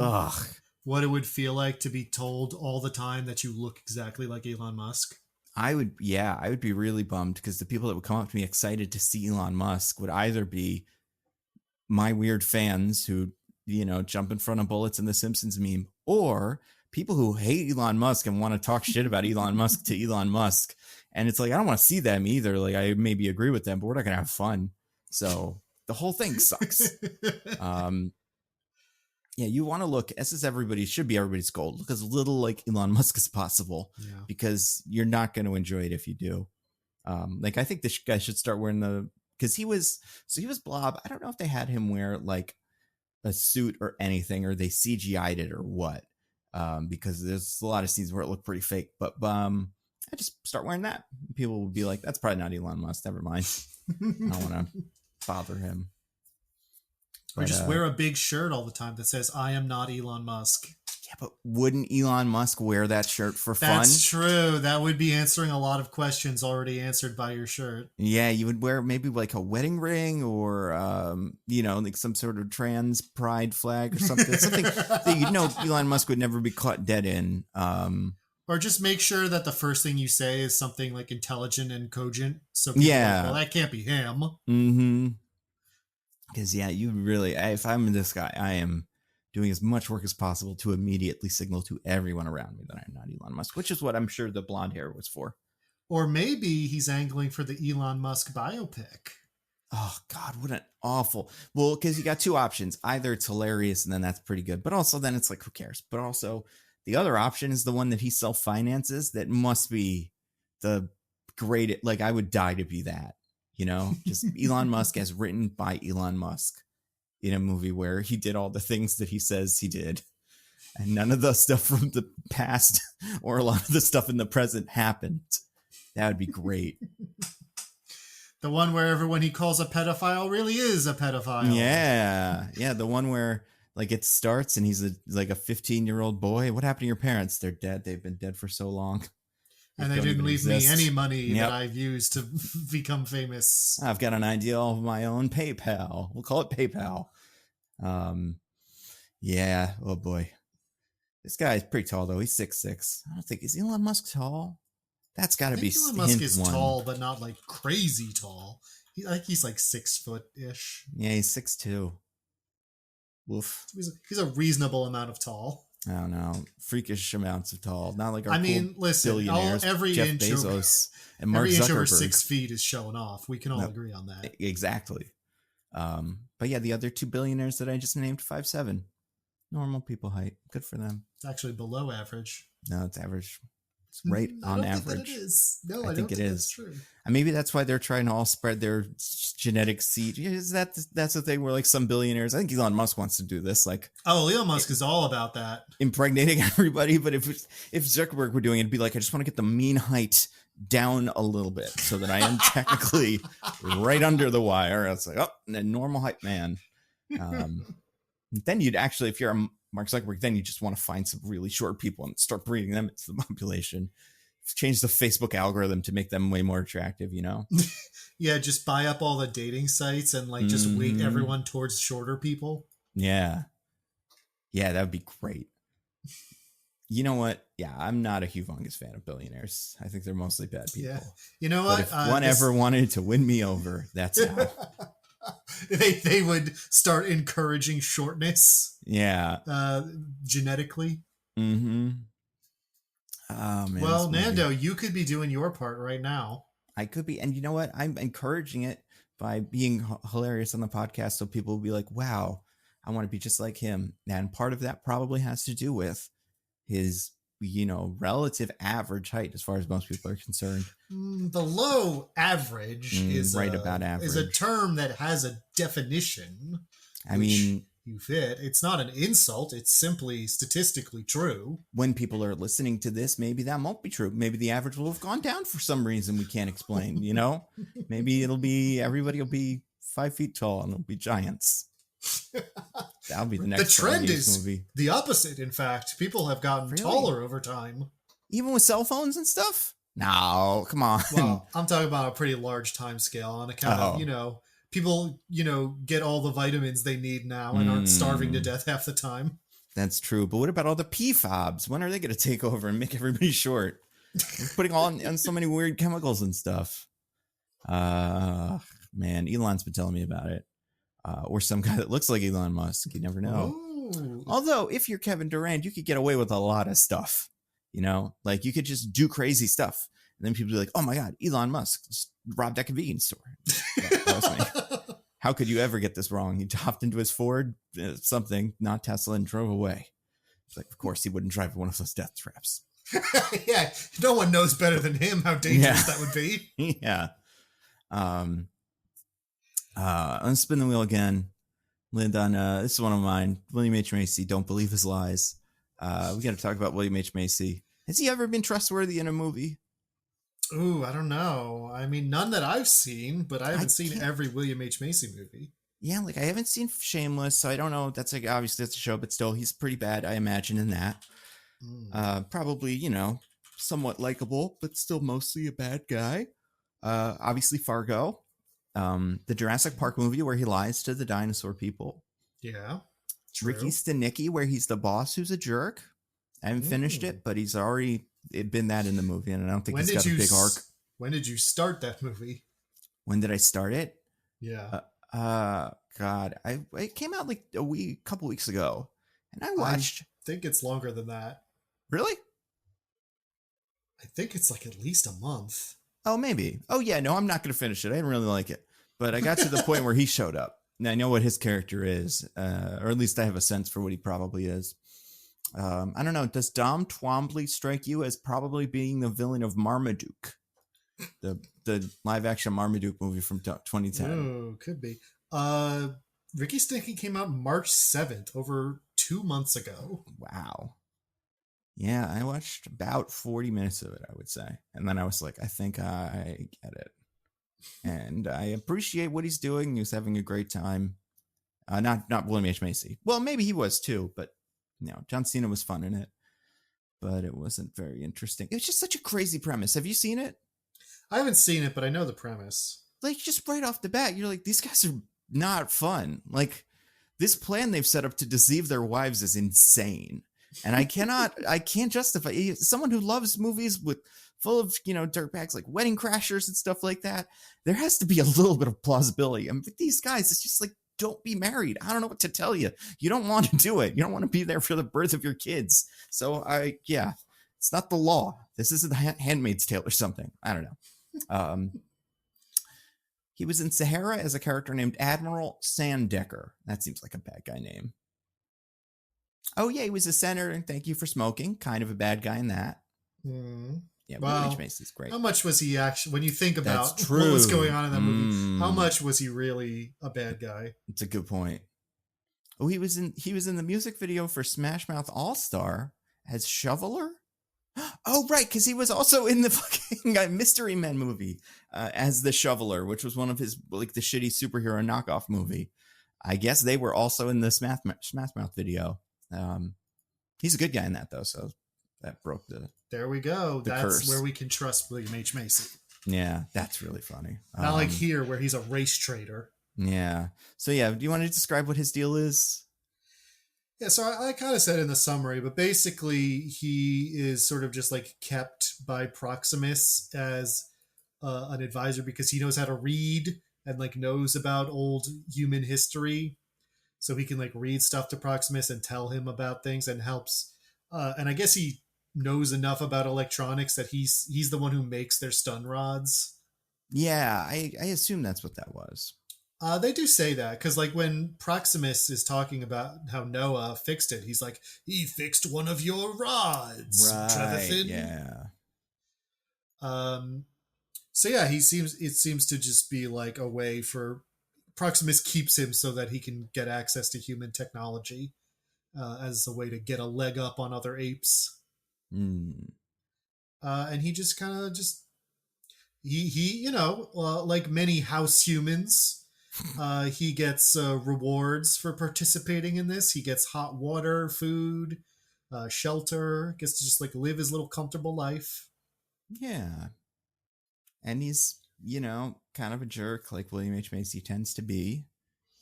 what it would feel like to be told all the time that you look exactly like Elon Musk? I would be really bummed because the people that would come up to me excited to see Elon Musk would either be my weird fans who, jump in front of bullets in the Simpsons meme, or people who hate Elon Musk and want to talk shit about Elon Musk to Elon Musk. And it's like, I don't want to see them either. Like I maybe agree with them, but we're not going to have fun. So the whole thing sucks. Yeah, you want to look, as is should be everybody's goal. Look as little like Elon Musk as possible, because you're not going to enjoy it if you do. Like I think this guy should start wearing because he was Blob. I don't know if they had him wear like a suit or anything, or they CGI'd it or what. Because there's a lot of scenes where it looked pretty fake, but I just start wearing that. People will be like, that's probably not Elon Musk. Never mind. I don't want to bother him. Or just wear a big shirt all the time that says, "I am not Elon Musk." Yeah, but wouldn't Elon Musk wear that shirt for fun? That's true. That would be answering a lot of questions already answered by your shirt. Yeah, you would wear maybe like a wedding ring or, like some sort of trans pride flag or something. Something that Elon Musk would never be caught dead in. Or just make sure that the first thing you say is something like intelligent and cogent. So people are like, well, that can't be him. Mm-hmm. Because, you really, if I'm this guy, I am doing as much work as possible to immediately signal to everyone around me that I'm not Elon Musk, which is what I'm sure the blonde hair was for. Or maybe he's angling for the Elon Musk biopic. Oh God, what an awful. Well, because you got two options. Either it's hilarious and then that's pretty good, but also then it's like, who cares? But also the other option is the one that he self-finances. That must be the great. Like I would die to be that. Just Elon Musk as written by Elon Musk in a movie where he did all the things that he says he did, and none of the stuff from the past or a lot of the stuff in the present happened. That would be great. The one where everyone he calls a pedophile really is a pedophile. Yeah. The one where like it starts and he's like a 15-year-old boy. What happened to your parents? They're dead. They've been dead for so long. And they didn't leave me any money that I've used to become famous. I've got an idea of my own PayPal. We'll call it PayPal. Yeah. Oh boy. This guy is pretty tall though. He's 6'6". I don't think, is Elon Musk tall? That's got to be Elon Musk is tall, but not like crazy tall. I think he's like 6 foot ish. Yeah, he's 6'2". Woof. He's a reasonable amount of tall. I don't know, freakish amounts of tall. Not like our listen, billionaires, every Jeff inch Bezos and Mark every Zuckerberg. inch over 6 feet is showing off. We can all agree on that. Exactly. But yeah, the other two billionaires that I just named, 5'7", normal people height. Good for them. It's actually below average. No, it's average. It's right on average. Think that it is. No, I think don't it think is. That's true. And maybe that's why they're trying to all spread their genetic seed. Is that's the thing where like some billionaires, I think Elon Musk wants to do this. Like, Elon Musk is all about that. Impregnating everybody. But if Zuckerberg were doing it, it'd be like, I just want to get the mean height down a little bit so that I am technically right under the wire. It's like, oh, a normal height man. Then you'd actually, if you're a Mark Zuckerberg, then you just want to find some really short people and start breeding them into the population. Change the Facebook algorithm to make them way more attractive, Yeah, just buy up all the dating sites and like just weight everyone towards shorter people. Yeah, that would be great. You know what? Yeah, I'm not a humongous fan of billionaires. I think they're mostly bad people. Yeah. You know what? But if one ever wanted to win me over, that's how. they would start encouraging shortness. Yeah. Genetically. Mm-hmm. Oh, man, well, Nando, you could be doing your part right now. I could be. And you know what? I'm encouraging it by being hilarious on the podcast. So people will be like, wow, I want to be just like him. And part of that probably has to do with his, relative average height as far as most people are concerned. Below average is right about average. Is a term that has a definition. I mean, you fit. It's not an insult. It's simply statistically true. When people are listening to this, maybe that won't be true. Maybe the average will have gone down for some reason we can't explain, Maybe everybody will be 5 feet tall and they'll be giants. That'll be the next The trend is movie. The opposite, in fact. People have gotten taller over time. Even with cell phones and stuff? No, come on. Well, I'm talking about a pretty large time scale on account of, people, get all the vitamins they need now and aren't starving to death half the time. That's true. But what about all the PFABs? When are they going to take over and make everybody short? They're putting on so many weird chemicals and stuff. Man, Elon's been telling me about it. Or some guy that looks like Elon Musk. You never know. Ooh. Although, if you're Kevin Durant, you could get away with a lot of stuff. Like you could just do crazy stuff. And then people be like, oh my God, Elon Musk just robbed that convenience store. That was me. How could you ever get this wrong? He hopped into his Ford, something, not Tesla, and drove away. It's like, of course, he wouldn't drive one of those death traps. Yeah, no one knows better than him how dangerous that would be. Yeah. Let's spin the wheel again. Land on, this is one of mine. William H. Macy, Don't Believe His Lies. We got to talk about William H. Macy. Has he ever been trustworthy in a movie? Ooh, I don't know. I mean, none that I've seen, but I haven't seen every William H. Macy movie. Yeah, like I haven't seen Shameless, so I don't know. That's like, obviously that's a show, but still, he's pretty bad, I imagine, in that. Probably, somewhat likable, but still mostly a bad guy. Obviously Fargo. The Jurassic Park movie where he lies to the dinosaur people. Yeah. True. Ricky Stenicki, where he's the boss who's a jerk. I haven't finished it, but he's already been that in the movie, and I don't think he's got a big arc. When did you start that movie? When did I start it? Yeah. God, it came out like a couple weeks ago, and I watched. I think it's longer than that. Really? I think it's like at least a month. Oh, maybe. Oh, yeah. No, I'm not going to finish it. I didn't really like it, but I got to the point where he showed up. And I know what his character is, or at least I have a sense for what he probably is. I don't know. Does Dom Twombly strike you as probably being the villain of Marmaduke, the live action Marmaduke movie from 2010? Oh, could be. Ricky Sticky came out March 7th, over 2 months ago. Wow. Yeah, I watched about 40 minutes of it, I would say. And then I was like, I think I get it. And I appreciate what he's doing. He was having a great time. Not William H. Macy. Well, maybe he was too, but John Cena was fun in it. But it wasn't very interesting. It was just such a crazy premise. Have you seen it? I haven't seen it, but I know the premise. Like, just right off the bat, you're like, these guys are not fun. Like, this plan they've set up to deceive their wives is insane. And I can't justify someone who loves movies full of, dirtbags like Wedding Crashers and stuff like that. There has to be a little bit of plausibility. I mean, with these guys, it's just like, don't be married. I don't know what to tell you. You don't want to do it. You don't want to be there for the birth of your kids. So it's not the law. This isn't the Handmaid's Tale or something. I don't know. He was in Sahara as a character named Admiral Sandecker. That seems like a bad guy name. Oh, yeah, he was a senator, and Thank You for Smoking. Kind of a bad guy in that. Yeah, William H. Macy's great. How much was he actually, when you think about what was going on in that movie, how much was he really a bad guy? It's a good point. Oh, he was in the music video for Smash Mouth All-Star as Shoveler? Oh, right, because he was also in the fucking Mystery Men movie as the Shoveler, which was one of his, like, the shitty superhero knockoff movie. I guess they were also in the Smash Mouth video. He's a good guy in that, though, so that broke the... There we go. That's curse. Where we can trust William H. Macy. Yeah, that's really funny. Not like here, where he's a race trader. Yeah. So, yeah, do you want to describe what his deal is? Yeah, so I kind of said in the summary, but basically he is sort of just like kept by Proximus as an advisor because he knows how to read and like knows about old human history. So he can like read stuff to Proximus and tell him about things and helps. And I guess he knows enough about electronics that he's the one who makes their stun rods. Yeah, I assume that's what that was. They do say that because like when Proximus is talking about how Noah fixed it, he's like, he fixed one of your rods, right? Trevathan. Yeah. So yeah, it seems to just be like a way for Proximus keeps him so that he can get access to human technology as a way to get a leg up on other apes. And he just kind of he like many house humans. He gets rewards for participating in this. He gets hot water, food, shelter, gets to just like live his little comfortable life. Yeah. And he's, kind of a jerk like William H. Macy tends to be.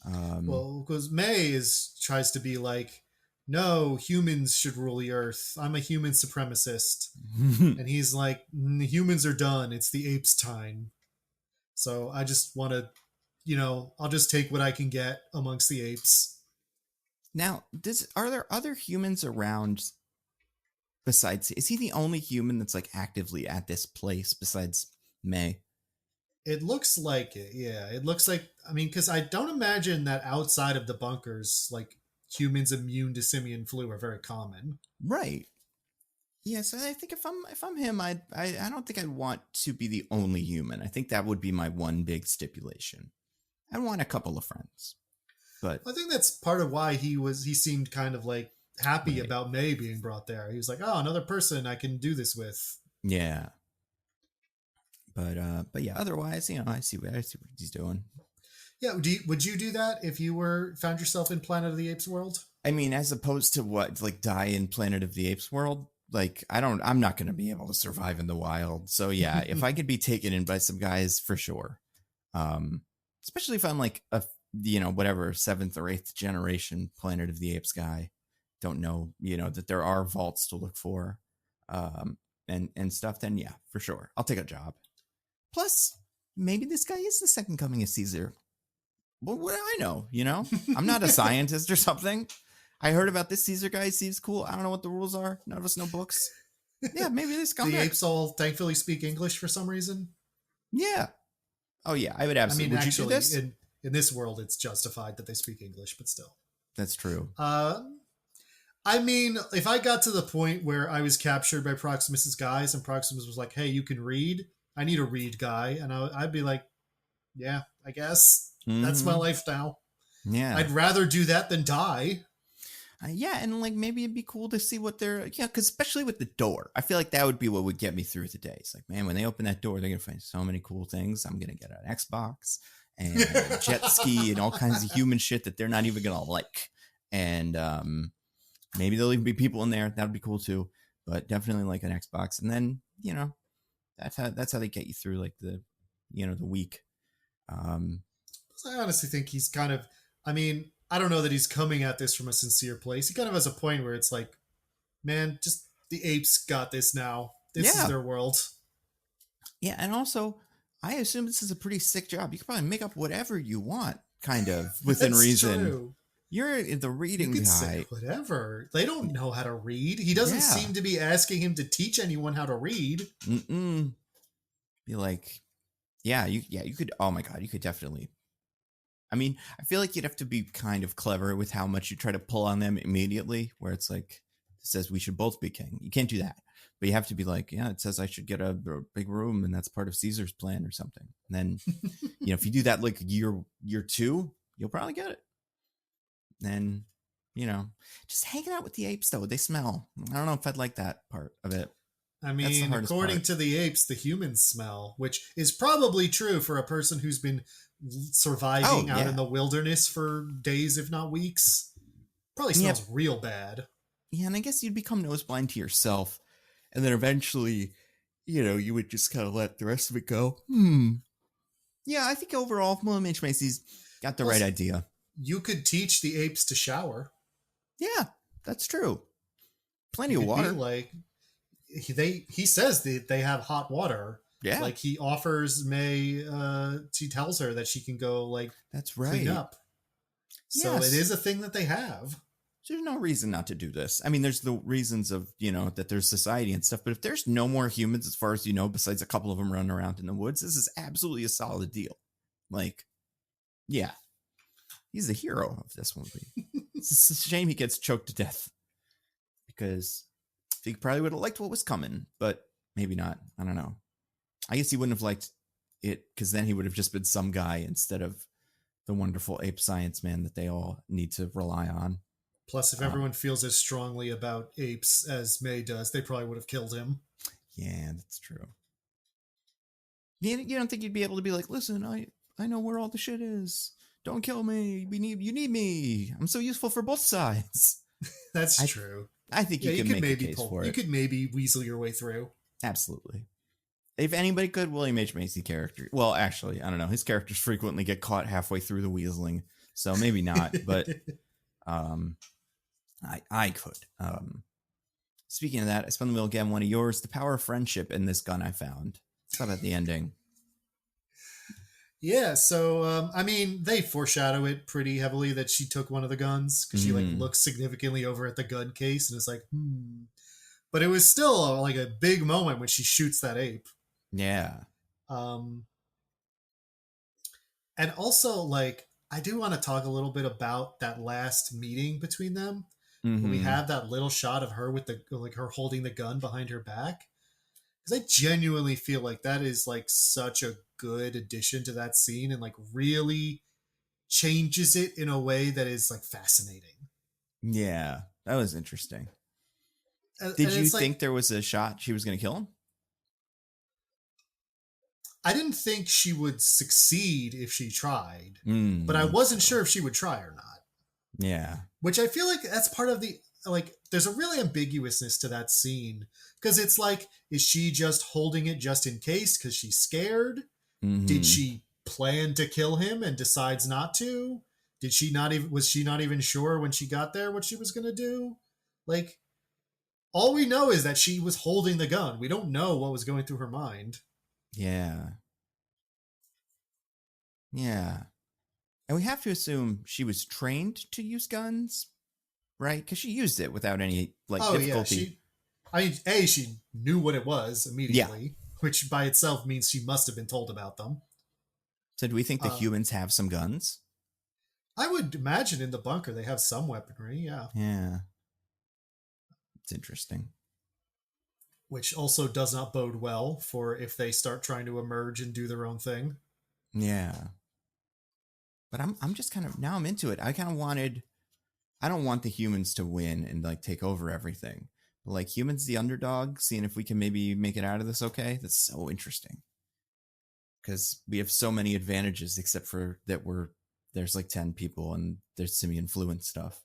Well, because May tries to be like, no, humans should rule the earth. I'm a human supremacist. And he's like, humans are done. It's the apes' time. So I just want to, I'll just take what I can get amongst the apes. Now, are there other humans around besides? Is he the only human that's like actively at this place besides May? It looks like it. Yeah, it looks like. I mean, because I don't imagine that outside of the bunkers, like humans immune to simian flu are very common. Right. Yeah, so I think if I'm him, I don't think I'd want to be the only human. I think that would be my one big stipulation. I want a couple of friends, but I think that's part of why he seemed kind of like happy about May being brought there. He was like, oh, another person I can do this with. Yeah. But yeah, otherwise, I see what he's doing. Yeah. Would you do that if you found yourself in Planet of the Apes world? I mean, as opposed to what, like die in Planet of the Apes world? Like, I'm not going to be able to survive in the wild. So yeah, if I could be taken in by some guys, for sure. Especially if I'm like a, whatever 7th or 8th generation Planet of the Apes guy. Don't know, that there are vaults to look for, and stuff. Then yeah, for sure, I'll take a job. Plus, maybe this guy is the second coming of Caesar. Well, what do I know? I'm not a scientist or something. I heard about this Caesar guy. He seems cool. I don't know what the rules are. None of us know books. Yeah, maybe this guy. The apes all thankfully speak English for some reason. Yeah. Oh yeah, I would I absolutely. mean, Would you do actually, this? in this world, it's justified that they speak English, but still. That's true. I mean, if I got to the point where I was captured by Proximus's guys and Proximus was like, "Hey, you can read. I need a read guy," and I'd be like, "Yeah, I guess that's my life now. Yeah. I'd rather do that than die." Yeah, and like maybe it'd be cool to see what they're because especially with the door, I feel like that would be what would get me through the day. It's like, man, when they open that door, they're gonna find so many cool things. I'm gonna get an Xbox and a jet ski and all kinds of human shit that they're not even gonna like. And maybe there'll even be people in there. That'd be cool too. But definitely like an Xbox. And then, that's how they get you through like the week. I honestly think he's kind of, I mean, I don't know that he's coming at this from a sincere place. He kind of has a point where it's like, man, just the apes got this now. This is their world. Yeah, and also, I assume this is a pretty sick job. You can probably make up whatever you want, kind of, within reason. True. You're the reading guy. Say whatever. They don't know how to read. He doesn't seem to be asking him to teach anyone how to read. Be like, you could, oh my God, you could definitely. I mean, I feel like you'd have to be kind of clever with how much you try to pull on them immediately, where it's like, it says we should both be king. You can't do that. But you have to be like, yeah, it says I should get a big room, and that's part of Caesar's plan or something. And then, if you do that like year 2, you'll probably get it. Then, just hanging out with the apes, though. They smell. I don't know if I'd like that part of it. I mean, according to the apes, the humans smell, which is probably true for a person who's been surviving out in the wilderness for days, if not weeks. Probably smells real bad. Yeah, and I guess you'd become nose blind to yourself. And then eventually, you would just kind of let the rest of it go. Yeah, I think overall, William H. Macy's got the right idea. You could teach the apes to shower. Yeah, that's true. Plenty of water. Like he says that they have hot water. Yeah. Like he offers May, she tells her that she can go like that's right. clean up. So it is a thing that they have. There's no reason not to do this. I mean, there's the reasons of, that there's society and stuff, but if there's no more humans, as far as besides a couple of them running around in the woods, this is absolutely a solid deal. Like, yeah, he's the hero of this movie. It's a shame he gets choked to death because he probably would have liked what was coming, but maybe not. I don't know. I guess he wouldn't have liked it because then he would have just been some guy instead of the wonderful ape science man that they all need to rely on. Plus, if everyone feels as strongly about apes as May does, they probably would have killed him. Yeah, that's true. You don't think you'd be able to be like, listen, I know where all the shit is. Don't kill me. You need me. I'm so useful for both sides. That's true. I think you can make a case for it. You could maybe weasel your way through. Absolutely. If anybody could, William H. Macy character. Well, actually, I don't know. His characters frequently get caught halfway through the weaseling, so maybe not. But I could. Speaking of that, I spun the wheel again. One of yours, the power of friendship in this gun I found. How about the ending? Yeah, so I mean, they foreshadow it pretty heavily that she took one of the guns because she like looks significantly over at the gun case and is like, But it was still like a big moment when she shoots that ape. Yeah. And also, like, I do want to talk a little bit about that last meeting between them. When we have that little shot of her with her holding the gun behind her back. Because I genuinely feel like that is like such a good addition to that scene and like really changes it in a way that is like fascinating. Yeah, that was interesting. Did you think there was a shot she was going to kill him? I didn't think she would succeed if she tried, but I wasn't sure if she would try or not. Yeah. Which I feel like that's part of the, like, there's a really ambiguousness to that scene. Because it's like, is she just holding it just in case because she's scared? Did she plan to kill him and decides not to? Was she not even sure when she got there what she was going to do? Like, all we know is that she was holding the gun. We don't know what was going through her mind. Yeah. Yeah. And we have to assume she was trained to use guns, right? Because she used it without any difficulty. Yeah. She knew what it was immediately, which by itself means she must have been told about them. So do we think the humans have some guns? I would imagine in the bunker they have some weaponry, yeah. Yeah. It's interesting. Which also does not bode well for if they start trying to emerge and do their own thing. Yeah. But I'm just kind of, now I'm into it. I don't want the humans to win and like take over everything. But like humans, the underdog, seeing if we can maybe make it out of this okay. That's so interesting. Because we have so many advantages, except for that there's like 10 people and there's simian flu and stuff.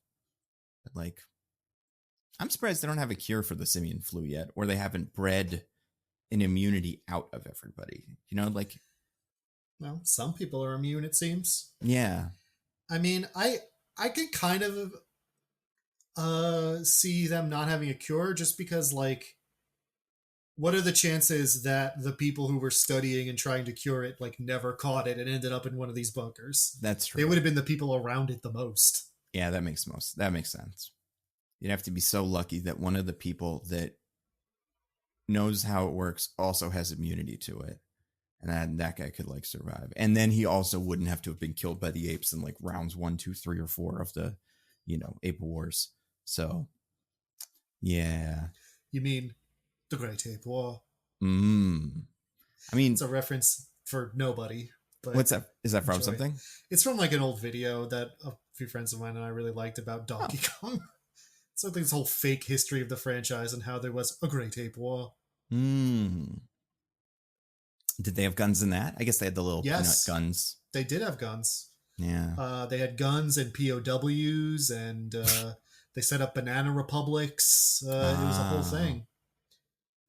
But like, I'm surprised they don't have a cure for the simian flu yet, or they haven't bred an immunity out of everybody. You know, like, well, some people are immune, it seems. Yeah. I mean, I can kind of see them not having a cure just because, like, what are the chances that the people who were studying and trying to cure it like never caught it and ended up in one of these bunkers? That's true. They would have been the people around it the most. Yeah, that makes sense. You'd have to be so lucky that one of the people that knows how it works also has immunity to it. And that guy could like survive. And then he also wouldn't have to have been killed by the apes in like rounds 1, 2, 3, or 4 of the, ape wars. So, yeah. You mean the Great Ape War? I mean, it's a reference for nobody. But what's that? Is that from something? It's from like an old video that a few friends of mine and I really liked about Donkey Kong. It's like this whole fake history of the franchise and how there was a Great Ape War. Did they have guns in that? I guess they had the little peanut guns. They did have guns. Yeah. They had guns and POWs and they set up banana republics. It was a whole thing.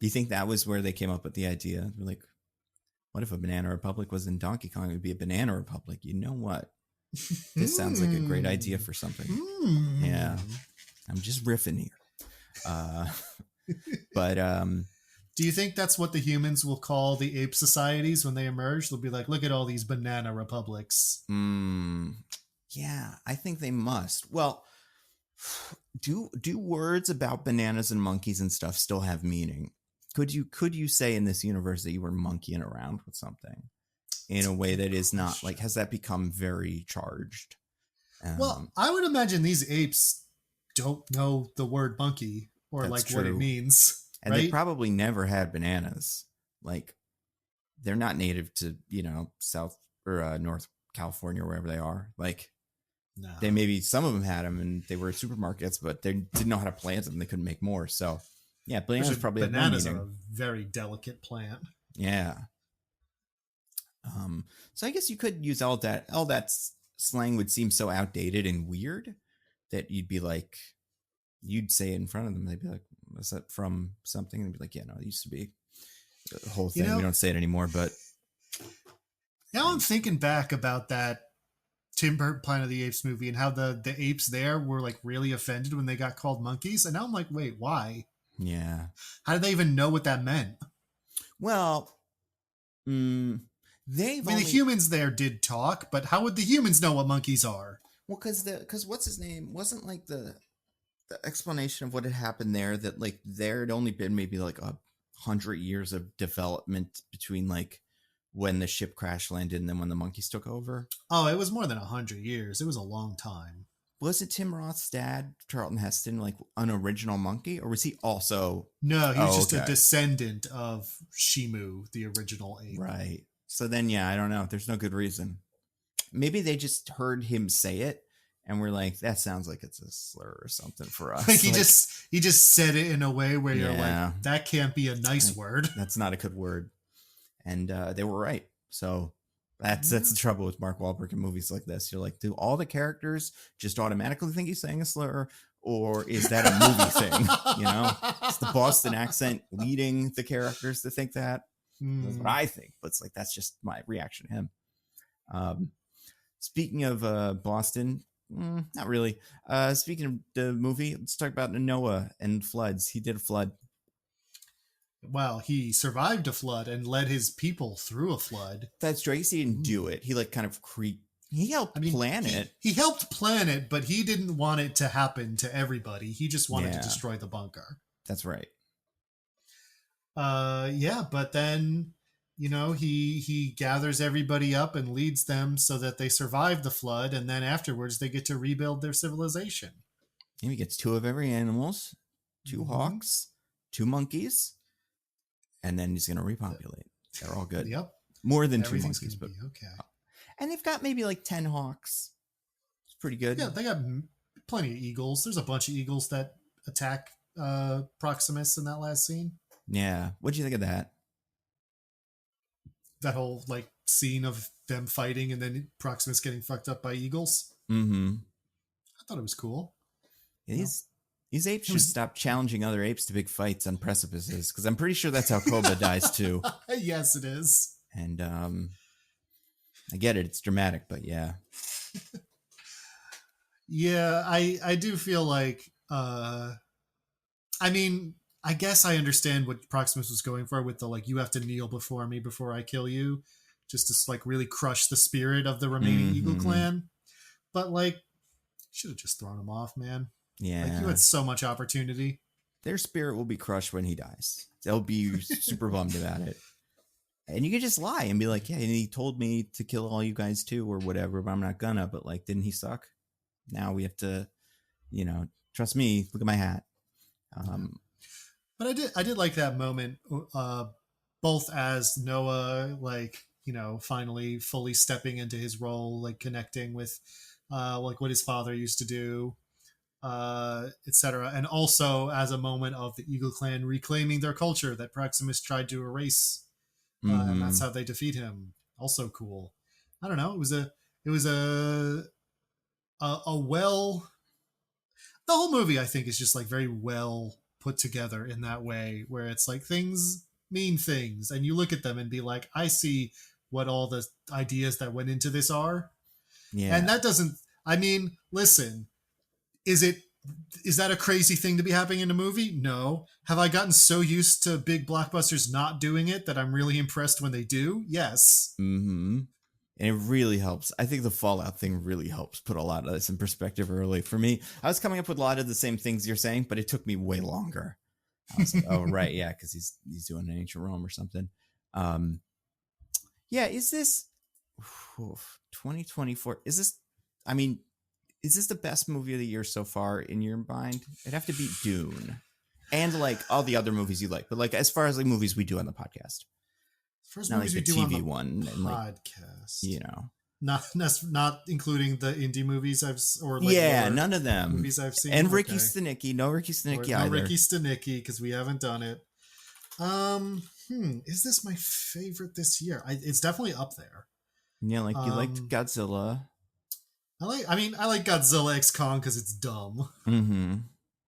Do you think that was where they came up with the idea? They're like, what if a banana republic was in Donkey Kong? It would be a banana republic. You know what? This sounds like a great idea for something. Yeah. I'm just riffing here. But do you think that's what the humans will call the ape societies when they emerge? They'll be like, look at all these banana republics. Yeah, I think they must. Well, do words about bananas and monkeys and stuff still have meaning? Could you say in this universe that you were monkeying around with something in a way that is not like, has that become very charged? Well, I would imagine these apes don't know the word monkey or like what it means. And they probably never had bananas. Like, they're not native to, South or North California or wherever they are. Like, they maybe some of them had them and they were at supermarkets, but they didn't know how to plant them. They couldn't make more. So, yeah, bananas probably have no meaning. Are a very delicate plant. Yeah. So I guess you could use all that. All that slang would seem so outdated and weird that you'd be like, you'd say it in front of them. They'd be like, was that from something? And they'd be like, yeah, no, it used to be the whole thing. We don't say it anymore, but now I'm thinking back about that Tim Burton Planet of the Apes movie and how the apes there were like really offended when they got called monkeys. And now I'm like, wait, why? Yeah. How did they even know what that meant? Well, the humans there did talk, but how would the humans know what monkeys are? Well, because what's his name wasn't like the explanation of what had happened there, that like there had only been maybe like 100 years of development between like when the ship crash landed and then when the monkeys took over. Oh, it was more than 100 years. It was a long time. Was it Tim Roth's dad, Charlton Heston, like an original monkey, or was he also? No, he was just a descendant of Shimu, the original ape. Right. So then, yeah, I don't know. There's no good reason. Maybe they just heard him say it and we're like, that sounds like it's a slur or something for us. Like he just said it in a way where you're like, that can't be a nice word. That's not a good word. And they were right. So that's the trouble with Mark Wahlberg in movies like this. You're like, do all the characters just automatically think he's saying a slur, or is that a movie thing? It's the Boston accent leading the characters to think that. That's what I think, but it's like, that's just my reaction to him. Speaking of Boston, not really. Speaking of the movie, let's talk about Noah and floods. He did a flood. Well, he survived a flood and led his people through a flood. That's true. He didn't do it. He like kind of he helped plan it. He helped plan it, but he didn't want it to happen to everybody. He just wanted to destroy the bunker. That's right. But then he gathers everybody up and leads them so that they survive the flood, and then afterwards they get to rebuild their civilization. And he gets 2 of every animals, 2 Mm-hmm. hawks, 2 monkeys, and then he's going to repopulate. They're all good. Yep. More than 2 Everything's monkeys, gonna but be okay. and they've got maybe like 10 hawks. It's pretty good. Yeah, they got plenty of eagles. There's a bunch of eagles that attack Proximus in that last scene. Yeah. What'd you think of that? That whole like scene of them fighting and then Proximus getting fucked up by eagles. Mm-hmm. I thought it was cool. These apes should stop challenging other apes to big fights on precipices, because I'm pretty sure that's how Koba dies too. Yes, it is. And I get it, it's dramatic, but yeah. Yeah, I do feel like I mean, I guess I understand what Proximus was going for with the like, you have to kneel before me before I kill you, just to like really crush the spirit of the remaining Eagle clan. But like, should have just thrown him off, man. Yeah. Like, you had so much opportunity. Their spirit will be crushed when he dies. They'll be super bummed about it. And you could just lie and be like, yeah, and he told me to kill all you guys too or whatever, but I'm not gonna. But like, didn't he suck? Now we have to, trust me, look at my hat. But I did like that moment, both as Noah, like, finally fully stepping into his role, like connecting with like what his father used to do, etc. And also as a moment of the Eagle Clan reclaiming their culture that Proximus tried to erase, and that's how they defeat him. Also cool. I don't know. It was a well. The whole movie, I think, is just like very well put together in that way, where it's like things mean things, and you look at them and be like, I see what all the ideas that went into this are. Yeah. And that doesn't, I mean, listen, is that a crazy thing to be happening in a movie? No. Have I gotten so used to big blockbusters not doing it that I'm really impressed when they do? Yes. Mm-hmm. And it really helps. I think the Fallout thing really helps put a lot of this in perspective early. For me, I was coming up with a lot of the same things you're saying, but it took me way longer. I was like, oh, right. Yeah, because he's doing an ancient Rome or something. Yeah, is this 2024? Is this the best movie of the year so far in your mind? It'd have to be Dune. And like all the other movies you like. But like as far as like movies we do on the podcast. First not movies like we the do TV on the one and podcast. Not including the indie movies none of them movies I've seen. And Ricky Stenicki, no Ricky Stenicki either. No Ricky Stenicki, because we haven't done it. Is this my favorite this year? It's definitely up there. Yeah, like you liked Godzilla. I like Godzilla X Kong because it's dumb. Mm-hmm.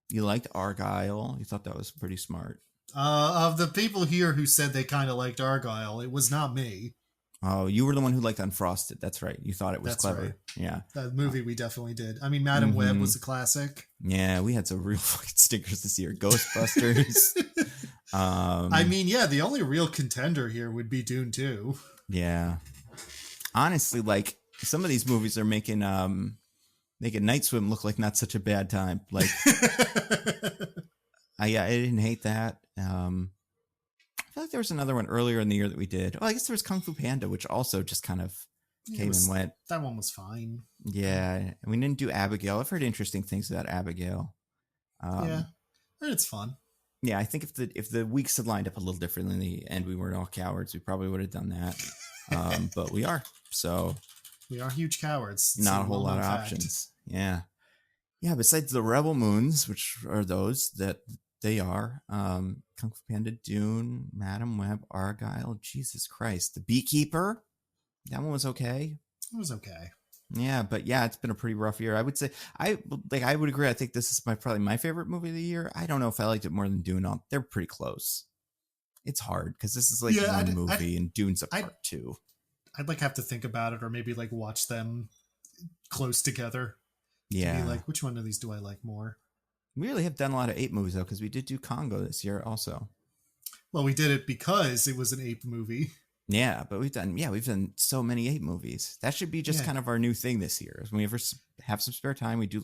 You liked Argyle. You thought that was pretty smart. Of the people here who said they kind of liked Argyle, it was not me. Oh, you were the one who liked Unfrosted. That's right. You thought it was clever. Right. Yeah. That movie we definitely did. I mean, Madam Web was a classic. Yeah, we had some real fucking stinkers this year. Ghostbusters. The only real contender here would be Dune 2. Yeah. Honestly, like some of these movies are making Night Swim look like not such a bad time. Like I didn't hate that. I feel like there was another one earlier in the year that we did. Oh, I guess there was Kung Fu Panda, which also just kind of came and went. That one was fine. Yeah, and we didn't do Abigail. I've heard interesting things about Abigail. Yeah, it's fun. Yeah, I think if the weeks had lined up a little differently and we weren't all cowards, we probably would have done that. But we are. So we are huge cowards. Not a whole lot of options. Yeah. Yeah, besides the Rebel Moons, which are those that they are, Kung Fu Panda, Dune, Madam Web, Argyle, Jesus Christ. The Beekeeper, that one was okay. It was okay. Yeah, but yeah, it's been a pretty rough year. I would say I would agree. I think this is probably my favorite movie of the year. I don't know if I liked it more than Dune. They're pretty close. It's hard because this is like one movie and Dune's a part two. I'd have to think about it or maybe watch them close together. Yeah. To be which one of these do I like more? We really have done a lot of ape movies though, because we did do Congo this year also. Well, we did it because it was an ape movie. Yeah, but we've done so many ape movies. That should be just kind of our new thing this year. When we ever have some spare time, we do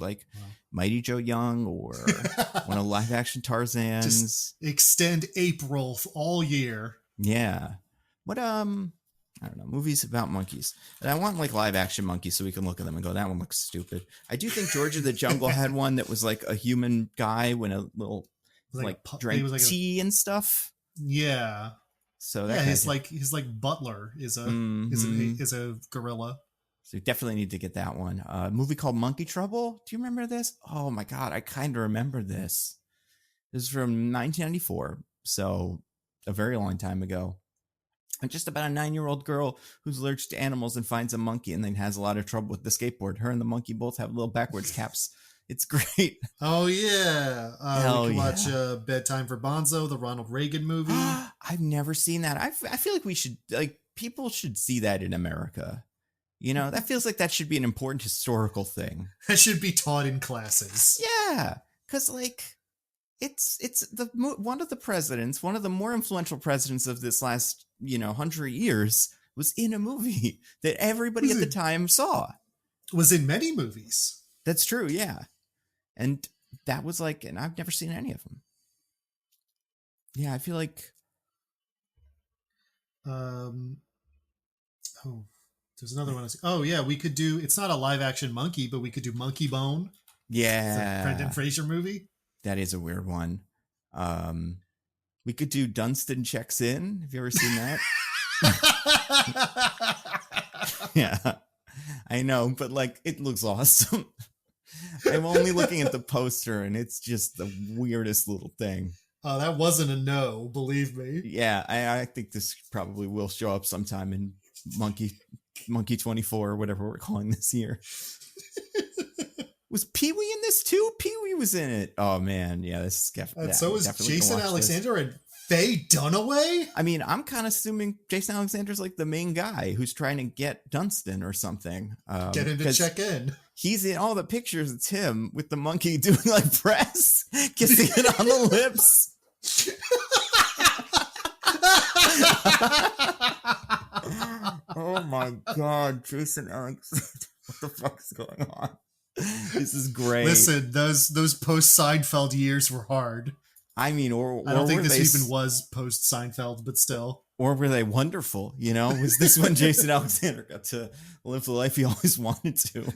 Mighty Joe Young or one of live action Tarzans. Just extend April all year. Yeah. What I don't know, movies about monkeys. And I want like live action monkeys so we can look at them and go, that one looks stupid. I do think George of the Jungle had one that was like a human guy when a little like drank tea and stuff. Yeah. So that his butler is a gorilla. So you definitely need to get that one. A movie called Monkey Trouble. Do you remember this? Oh my God, I kind of remember this. This is from 1994, so a very long time ago. And just about a 9-year-old girl who's allergic to animals and finds a monkey and then has a lot of trouble with the skateboard. Her and the monkey both have little backwards caps. It's great. Oh, yeah. We can watch Bedtime for Bonzo, the Ronald Reagan movie. I've never seen that. I feel like we should, like, people should see that in America. You know, that feels like that should be an important historical thing. That should be taught in classes. Yeah. Because, like, it's one of the more influential presidents of this last 100 years was in a movie that everybody at the time saw. Was in many movies. That's true, yeah. And that was like, and I've never seen any of them. Yeah, I feel like there's another one. Oh yeah, we could do, it's not a live action monkey, but we could do Monkey Bone. Yeah. The Brendan Fraser movie. That is a weird one. We could do Dunstan Checks In. Have you ever seen that? Yeah, I know, but like, it looks awesome. I'm only looking at the poster and it's just the weirdest little thing. Oh, that wasn't a no, believe me. Yeah, I think this probably will show up sometime in Monkey 24 or whatever we're calling this year. Was Pee-wee in this too? Pee-wee was in it. Oh man, yeah, this is definitely. So is Jason Alexander and Faye Dunaway? I mean, I'm kind of assuming Jason Alexander's like the main guy who's trying to get Dunstan or something. Get him to check in. He's in all the pictures. It's him with the monkey doing like press, kissing it on the lips. Oh my God, Jason Alexander. What the fuck is going on? This is great. Listen, those post Seinfeld years were hard. I mean, I don't think this even was post Seinfeld, but still. Or were they wonderful? Was this when Jason Alexander got to live the life he always wanted to?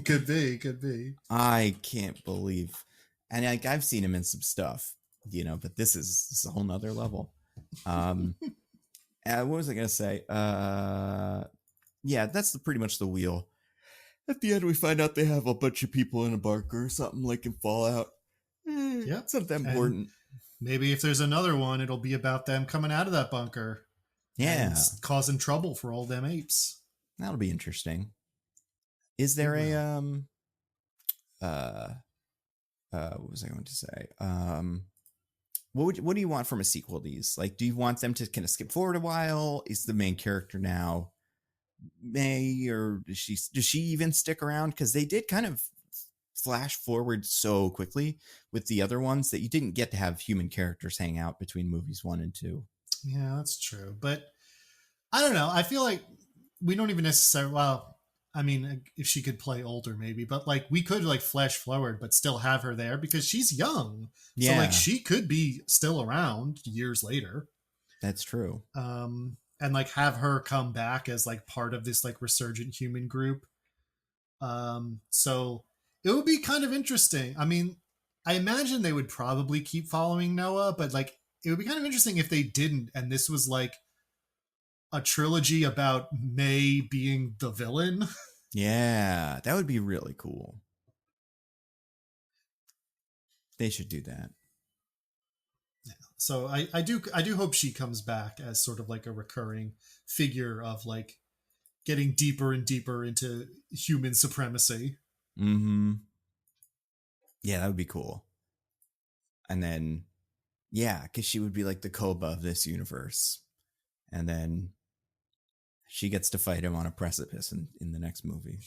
Could be. I can't believe, and like I've seen him in some stuff, but this is a whole nother level. What was I gonna say? Yeah, that's pretty much the wheel. At the end, we find out they have a bunch of people in a bunker or something like in Fallout. Yeah, it's not that important. And maybe if there's another one, it'll be about them coming out of that bunker. Yeah. And causing trouble for all them apes. That'll be interesting. Is there what was I going to say? What do you want from a sequel to these? Like, do you want them to kind of skip forward a while? Is the main character now May, or does she even stick around? Because they did kind of flash forward so quickly with the other ones that you didn't get to have human characters hang out between movies 1 and 2. Yeah, that's true. But I don't know. I feel like we don't even necessarily, well, I mean, if she could play older maybe, but like we could like flash forward but still have her there because she's young. Yeah. So like she could be still around years later. That's true. And like have her come back as like part of this like resurgent human group. So it would be kind of interesting. I mean, I imagine they would probably keep following Noah, but like it would be kind of interesting if they didn't, and this was like a trilogy about May being the villain. Yeah, that would be really cool. They should do that. So I do hope she comes back as sort of like a recurring figure of like getting deeper and deeper into human supremacy. Mm-hmm. Yeah, that would be cool. And then, yeah, because she would be like the Koba of this universe. And then she gets to fight him on a precipice in the next movie.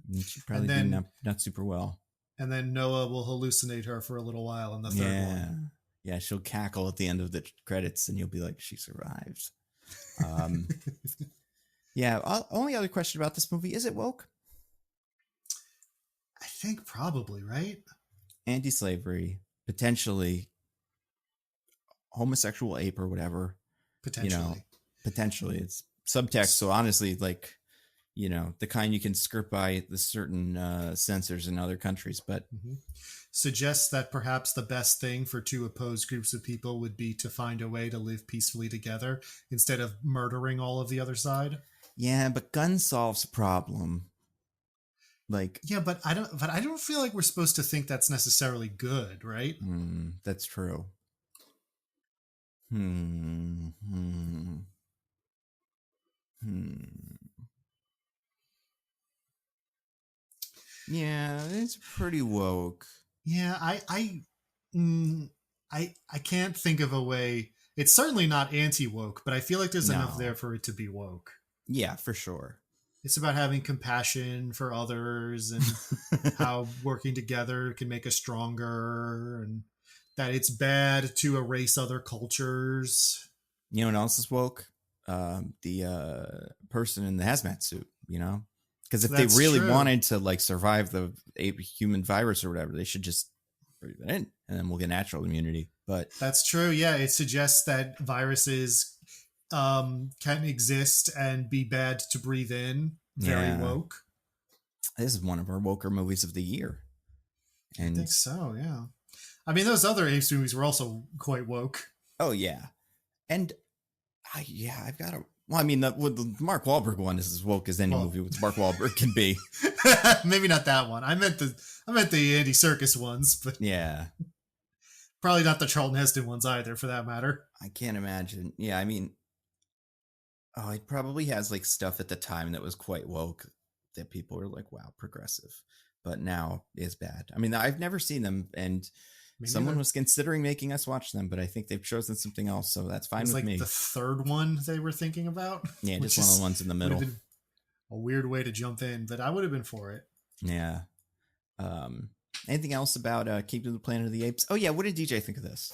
And she'd probably do not super well. And then Noah will hallucinate her for a little while in the third one. Yeah, she'll cackle at the end of the credits and you'll be like, she survived. Yeah, only other question about this movie, is it woke? I think probably, right? Anti-slavery, potentially homosexual ape or whatever. Potentially. Potentially, it's subtext. So honestly, like, the kind you can skirt by the certain censors in other countries. But suggests that perhaps the best thing for two opposed groups of people would be to find a way to live peacefully together instead of murdering all of the other side. yeah, but gun solves problem. Like, yeah, but I don't feel like we're supposed to think that's necessarily good, right? That's true. Hmm. Yeah, it's pretty woke. Yeah, I can't think of a way. It's certainly not anti-woke, but I feel like there's enough there for it to be woke. Yeah, for sure. It's about having compassion for others and how working together can make us stronger, and that it's bad to erase other cultures. You know what else is woke? The person in the hazmat suit, because if they really wanted to like survive the human virus or whatever, they should just breathe it in and then we'll get natural immunity. But that's true. Yeah, it suggests that viruses can exist and be bad to breathe in. Very woke. This is one of our woker movies of the year. And I think so, yeah. I mean, those other Apes movies were also quite woke. Oh, yeah. And I've got to... Well, I mean, the Mark Wahlberg one is as woke as any movie with Mark Wahlberg can be. Maybe not that one. I meant the Andy Serkis ones, but yeah, probably not the Charlton Heston ones either, for that matter. I can't imagine. Yeah, I mean, it probably has like stuff at the time that was quite woke that people were like, "Wow, progressive," but now is bad. I mean, I've never seen them, and someone was considering making us watch them, but I think they've chosen something else, so that's fine with me. The third one they were thinking about. Yeah, just one of the ones in the middle. A weird way to jump in, but I would have been for it. Yeah. Anything else about Keeping the Planet of the Apes? Oh yeah, what did DJ think of this?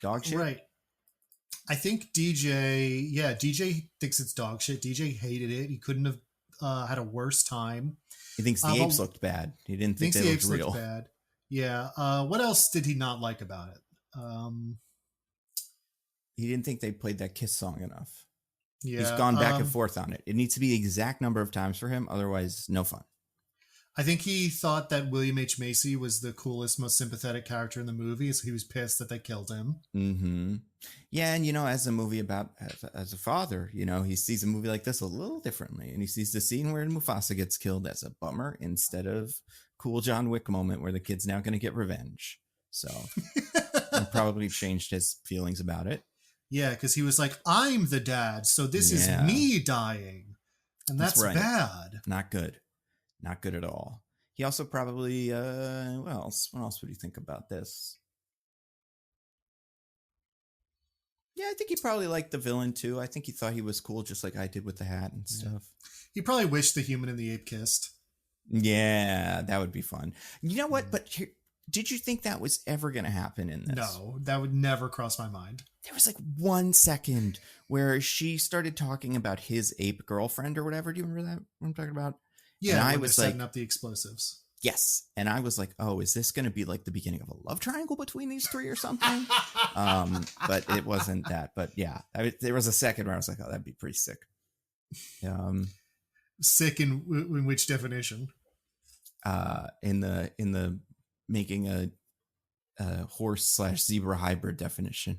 Dog shit? Right. I think DJ thinks it's dog shit. DJ hated it. He couldn't have had a worse time. He thinks the apes looked bad. He didn't think they looked real. Looked bad. Yeah. What else did he not like about it? He didn't think they played that Kiss song enough. Yeah. He's gone back and forth on it. It needs to be the exact number of times for him. Otherwise, no fun. I think he thought that William H. Macy was the coolest, most sympathetic character in the movie, so he was pissed that they killed him. Mm-hmm. Yeah, and as a movie about as a father, he sees a movie like this a little differently, and he sees the scene where Mufasa gets killed as a bummer instead of cool John Wick moment where the kid's now going to get revenge. So he probably changed his feelings about it. Yeah, because he was like, "I'm the dad, so this is me dying," and that's right. Bad. Not good. Not good at all. He also probably, what else would you think about this? Yeah, I think he probably liked the villain too. I think he thought he was cool, just like I did with the hat and stuff. He probably wished the human and the ape kissed. Yeah, that would be fun. You know what? But did you think that was ever going to happen in this? No, that would never cross my mind. There was like 1 second where she started talking about his ape girlfriend or whatever. Do you remember that? What I'm talking about? Yeah, and I was setting up the explosives. Yes. And I was like, oh, is this going to be like the beginning of a love triangle between these three or something? But it wasn't that. But yeah, there was a second where I was like, oh, that'd be pretty sick. Sick in which definition? In the making a horse/zebra hybrid definition.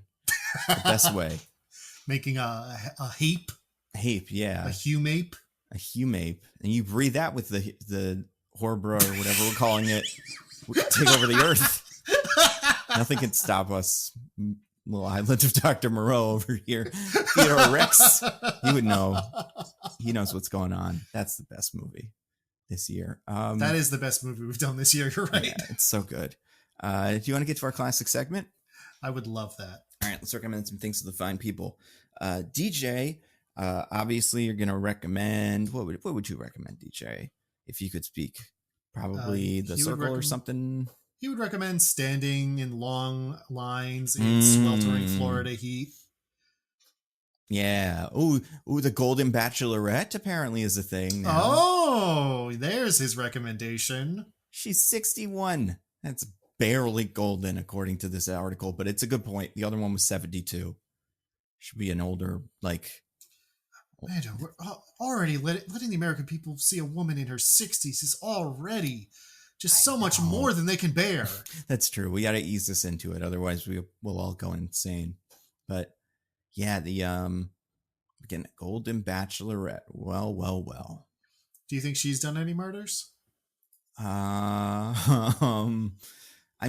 The best way. Making a heap. A heap, yeah. A humape. A humape, and you breathe that with the Horbra or whatever we're calling it. We can take over the earth. Nothing can stop us. Little island of Dr. Moreau over here. Theodore Rex, he would know. He knows what's going on. That's the best movie this year. That is the best movie we've done this year. You're right. Yeah, it's so good. Do you want to get to our classic segment? I would love that. All right, let's recommend some things to the fine people. DJ, obviously you're going to recommend, what would you recommend, DJ, if you could speak? Probably The Circle or something? He would recommend standing in long lines in sweltering Florida heat. Yeah. Ooh, the Golden Bachelorette apparently is a thing now. Oh, there's his recommendation. She's 61. That's barely golden according to this article, but it's a good point. The other one was 72. Should be an older, like. Man, we're already letting the American people see a woman in her 60s is already just so much more than they can bear. That's true. We got to ease this into it. Otherwise, we'll all go insane. But yeah, the again, Golden Bachelorette. Well. Do you think she's done any murders? I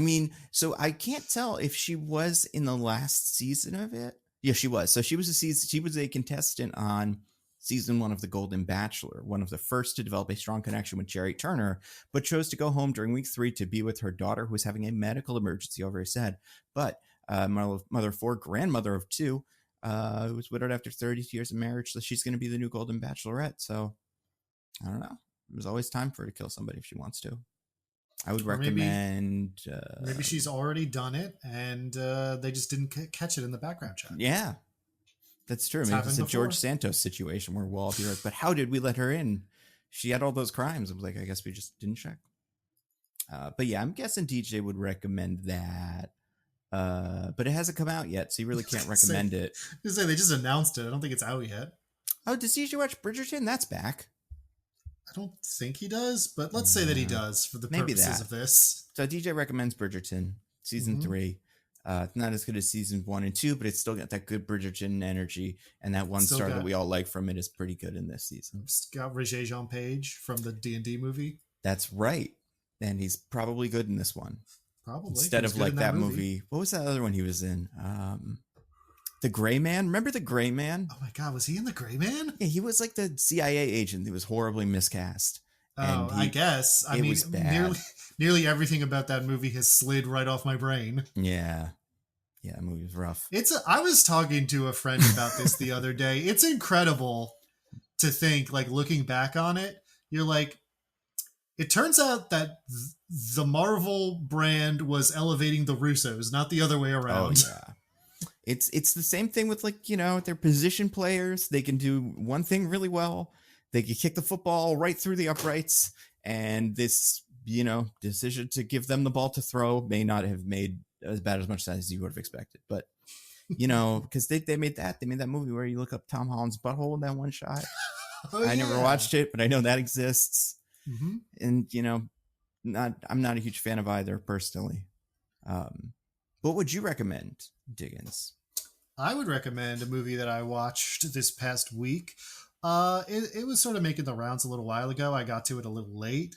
mean, so I can't tell if she was in the last season of it. Yeah, she was. So she was a contestant on season 1 of The Golden Bachelor, one of the first to develop a strong connection with Jerry Turner, but chose to go home during week 3 to be with her daughter who was having a medical emergency over his head. But mother of 4, grandmother of 2, was widowed after 30 years of marriage, so she's going to be the new Golden Bachelorette. So I don't know. There's always time for her to kill somebody if she wants to. I would recommend. Maybe she's already done it, and they just didn't catch it in the background check. Yeah, that's true. Maybe it's a George Santos situation where we'll all be like, "But how did we let her in? She had all those crimes." I was like, "I guess we just didn't check." But yeah, I'm guessing DJ would recommend that. But it hasn't come out yet, so you really can't recommend it. They just announced it. I don't think it's out yet. Oh, does DJ watch Bridgerton? That's back. I don't think he does, but let's say that he does for the purposes of this. So DJ recommends Bridgerton season 3. It's not as good as season 1 and 2, but it's still got that good Bridgerton energy, and that one star that we all like from it is pretty good in this season. It's got Regé-Jean Page from the D&D movie. That's right, and he's probably good in this one. Probably instead of like that movie. What was that other one he was in? The Gray Man. Remember The Gray Man? Oh my God, was he in The Gray Man? Yeah, he was like the CIA agent. He was horribly miscast. I guess. I mean, nearly everything about that movie has slid right off my brain. Yeah, that movie was rough. I was talking to a friend about this the other day. It's incredible to think, like, looking back on it, you're like, it turns out that the Marvel brand was elevating the Russos, not the other way around. Oh, yeah. It's the same thing with, like, they're position players. They can do one thing really well. They can kick the football right through the uprights. And this, decision to give them the ball to throw may not have made as much sense as you would have expected. But, because they made that movie where you look up Tom Holland's butthole in that one shot. I never watched it, but I know that exists. Mm-hmm. And, I'm not a huge fan of either personally. What would you recommend, Diggins? I would recommend a movie that I watched this past week. It was sort of making the rounds a little while ago. I got to it a little late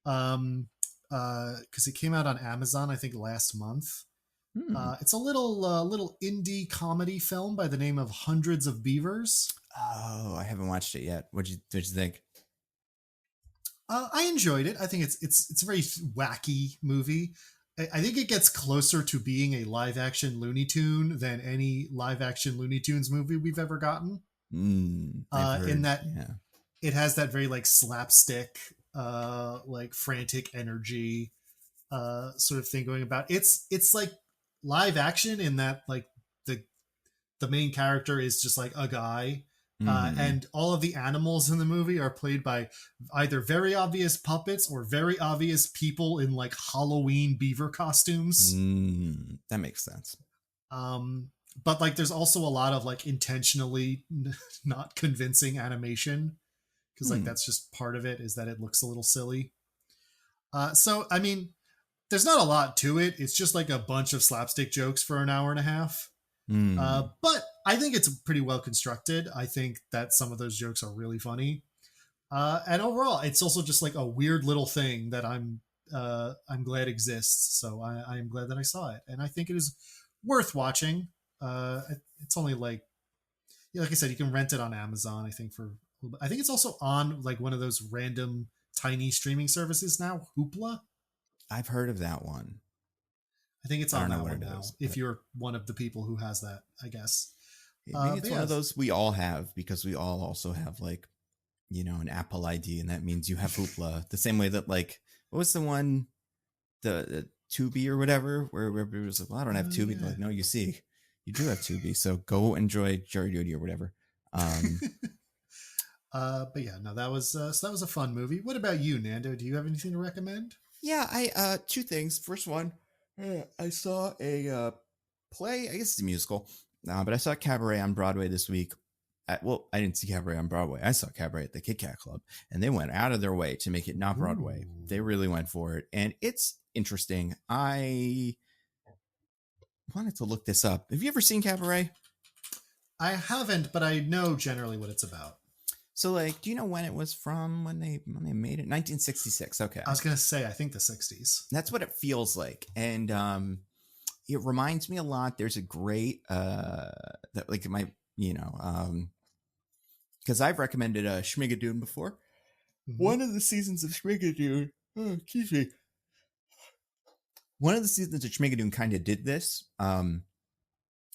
because it came out on Amazon, I think, last month. It's a little indie comedy film by the name of Hundreds of Beavers. Oh, I haven't watched it yet. What'd you think? I enjoyed it. I think it's a very wacky movie. I think it gets closer to being a live action Looney Tune than any live action Looney Tunes movie we've ever gotten. In that it has that very like slapstick, like frantic energy, sort of thing going about. It's like live action in that like the main character is just like a guy. And all of the animals in the movie are played by either very obvious puppets or very obvious people in like Halloween beaver costumes. That makes sense. But like there's also a lot of like intentionally not convincing animation because like that's just part of it, is that it looks a little silly. So I mean, there's not a lot to it. It's just like a bunch of slapstick jokes for an hour and a half. But I think it's pretty well constructed. I think that some of those jokes are really funny. And overall, it's also just like a weird little thing that I'm glad exists. So I am glad that I saw it. And I think it is worth watching. It's only like I said, you can rent it on Amazon, I think I think it's also on like one of those random tiny streaming services now, Hoopla. I've heard of that one. I think it's on that one now. If you're one of the people who has that, I guess. Maybe it's one of those we all have, because we all also have like, an Apple ID, and that means you have Hoopla. The same way that like, what was the one, the Tubi or whatever, where everybody was like, well, I don't have Tubi. Like, no, you see, you do have Tubi, so go enjoy Jury Duty or whatever. But yeah, no, that was a fun movie. What about you, Nando? Do you have anything to recommend? Yeah, I two things. First one, I saw a play. I guess it's a musical But I saw Cabaret on Broadway this week. I didn't see Cabaret on Broadway. I saw Cabaret at the Kit Kat Club, and they went out of their way to make it not Broadway. Ooh. They really went for it, and it's interesting. I wanted to look this up. Have you ever seen Cabaret? I haven't, but I know generally what it's about. So, like, do you know when it was from? When they made it? 1966. Okay, I was gonna say, I think the 60s. that's what it feels like, and it reminds me a lot. There's a great that like my because I've recommended Schmigadoon before. Mm-hmm. One of the seasons of Schmigadoon, excuse me. One of the seasons of Schmigadoon kind of did this. And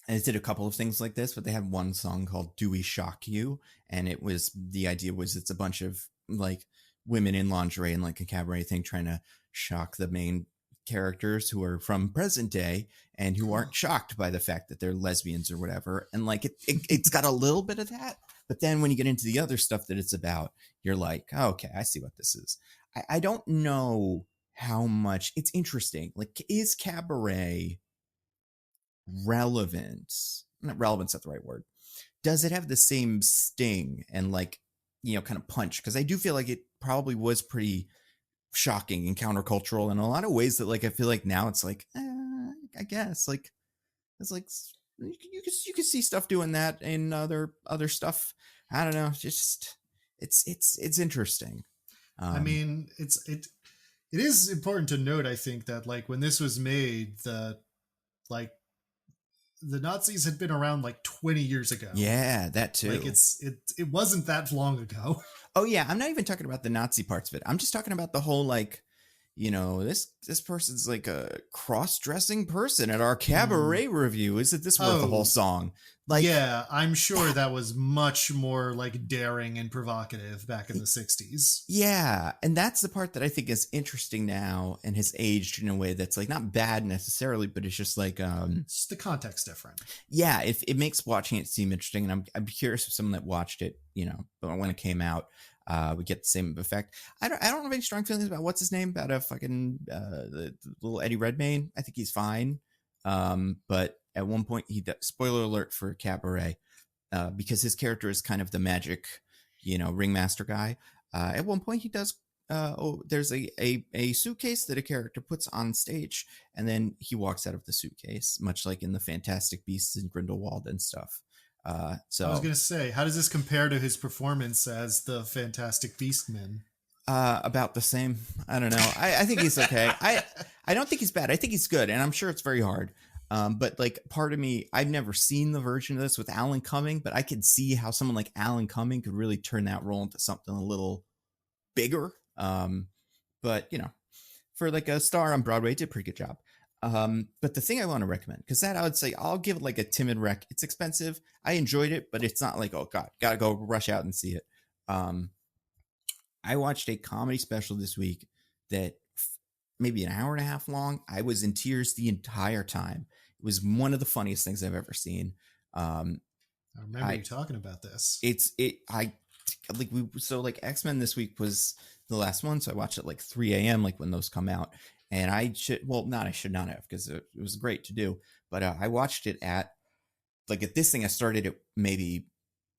it did a couple of things like this, but they had one song called "Do We Shock You?" And the idea was it's a bunch of like women in lingerie and like a cabaret thing trying to shock the main characters who are from present day and who aren't shocked by the fact that they're lesbians or whatever. And like it's got a little bit of that, but then when you get into the other stuff that it's about, you're like, oh, okay, I see what this is. I don't know how much it's interesting. Like, is Cabaret relevant? Not relevant's not the right word. Does it have the same sting and like, kind of punch? Because I do feel like it probably was pretty shocking and countercultural in a lot of ways that like I feel like now it's like I guess like it's like you could see stuff doing that in other stuff. I don't know, just it's interesting. I mean, it is important to note, I think, that like when this was made, the Nazis had been around like 20 years ago. Yeah, that too. Like it wasn't that long ago. Oh yeah, I'm not even talking about the Nazi parts of it. I'm just talking about the whole like, this person's like a cross-dressing person at our Cabaret review. Isn't this worth the whole song? Like, yeah, I'm sure that was much more like daring and provocative back in the 60s. Yeah, and that's the part that I think is interesting now and has aged in a way that's like not bad necessarily, but it's just like it's just the context different. Yeah, if it makes watching it seem interesting, and I'm curious if someone that watched it, but when it came out, would get the same effect. I don't have any strong feelings about what's his name, about a fucking the little Eddie Redmayne. I think he's fine, but at one point spoiler alert for Cabaret, because his character is kind of the magic, ringmaster guy. At one point he does. There's a suitcase that a character puts on stage, and then he walks out of the suitcase, much like in the Fantastic Beasts and Grindelwald and stuff. So I was gonna say, how does this compare to his performance as the Fantastic Beastman? About the same. I don't know. I think he's okay. I don't think he's bad. I think he's good, and I'm sure it's very hard. But like part of me, I've never seen the version of this with Alan Cumming, but I could see how someone like Alan Cumming could really turn that role into something a little bigger. But for like a star on Broadway, it did a pretty good job. But the thing I want to recommend, because that I would say I'll give it like a timid rec. It's expensive. I enjoyed it, but it's not like, oh God, gotta go rush out and see it. I watched a comedy special this week that maybe an hour and a half long. I was in tears the entire time. It was one of the funniest things I've ever seen. I remember you talking about this. Like X-Men this week was the last one, so I watched it like 3 a.m. like when those come out. And I should not have, because it was great to do. But I watched it at this thing, I started at maybe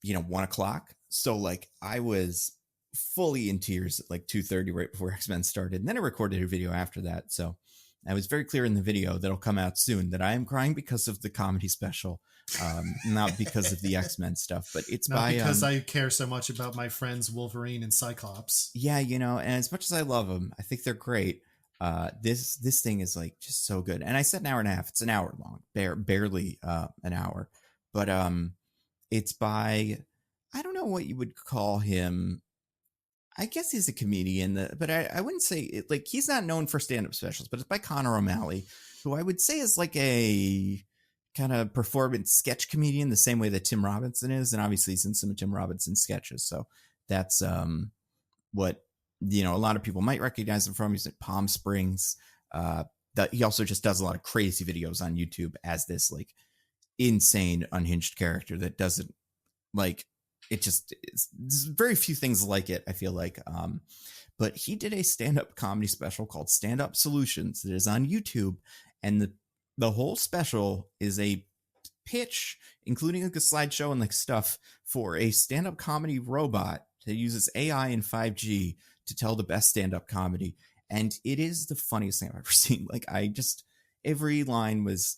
1 o'clock. So like I was fully in tears at like 2:30 right before X-Men started, and then I recorded a video after that. So I was very clear in the video that'll come out soon that I am crying because of the comedy special, not because of the X-Men stuff. But it's not because I care so much about my friends Wolverine and Cyclops. Yeah, and as much as I love them, I think they're great. This thing is like just so good. And I said an hour and a half. It's an hour long, barely an hour. But it's by, I don't know what you would call him. I guess he's a comedian, but I wouldn't say it, like he's not known for stand-up specials, but it's by Connor O'Malley, who I would say is like a kind of performance sketch comedian, the same way that Tim Robinson is. And obviously he's in some of Tim Robinson's sketches. So that's what, a lot of people might recognize him from. He's at Palm Springs. That he also just does a lot of crazy videos on YouTube as this like insane unhinged character that doesn't like, there's very few things like it, I feel like. But he did a stand-up comedy special called Stand Up Solutions that is on YouTube, and the whole special is a pitch, including like a slideshow and like stuff for a stand-up comedy robot that uses AI and 5G to tell the best stand-up comedy. And it is the funniest thing I've ever seen. Like every line was,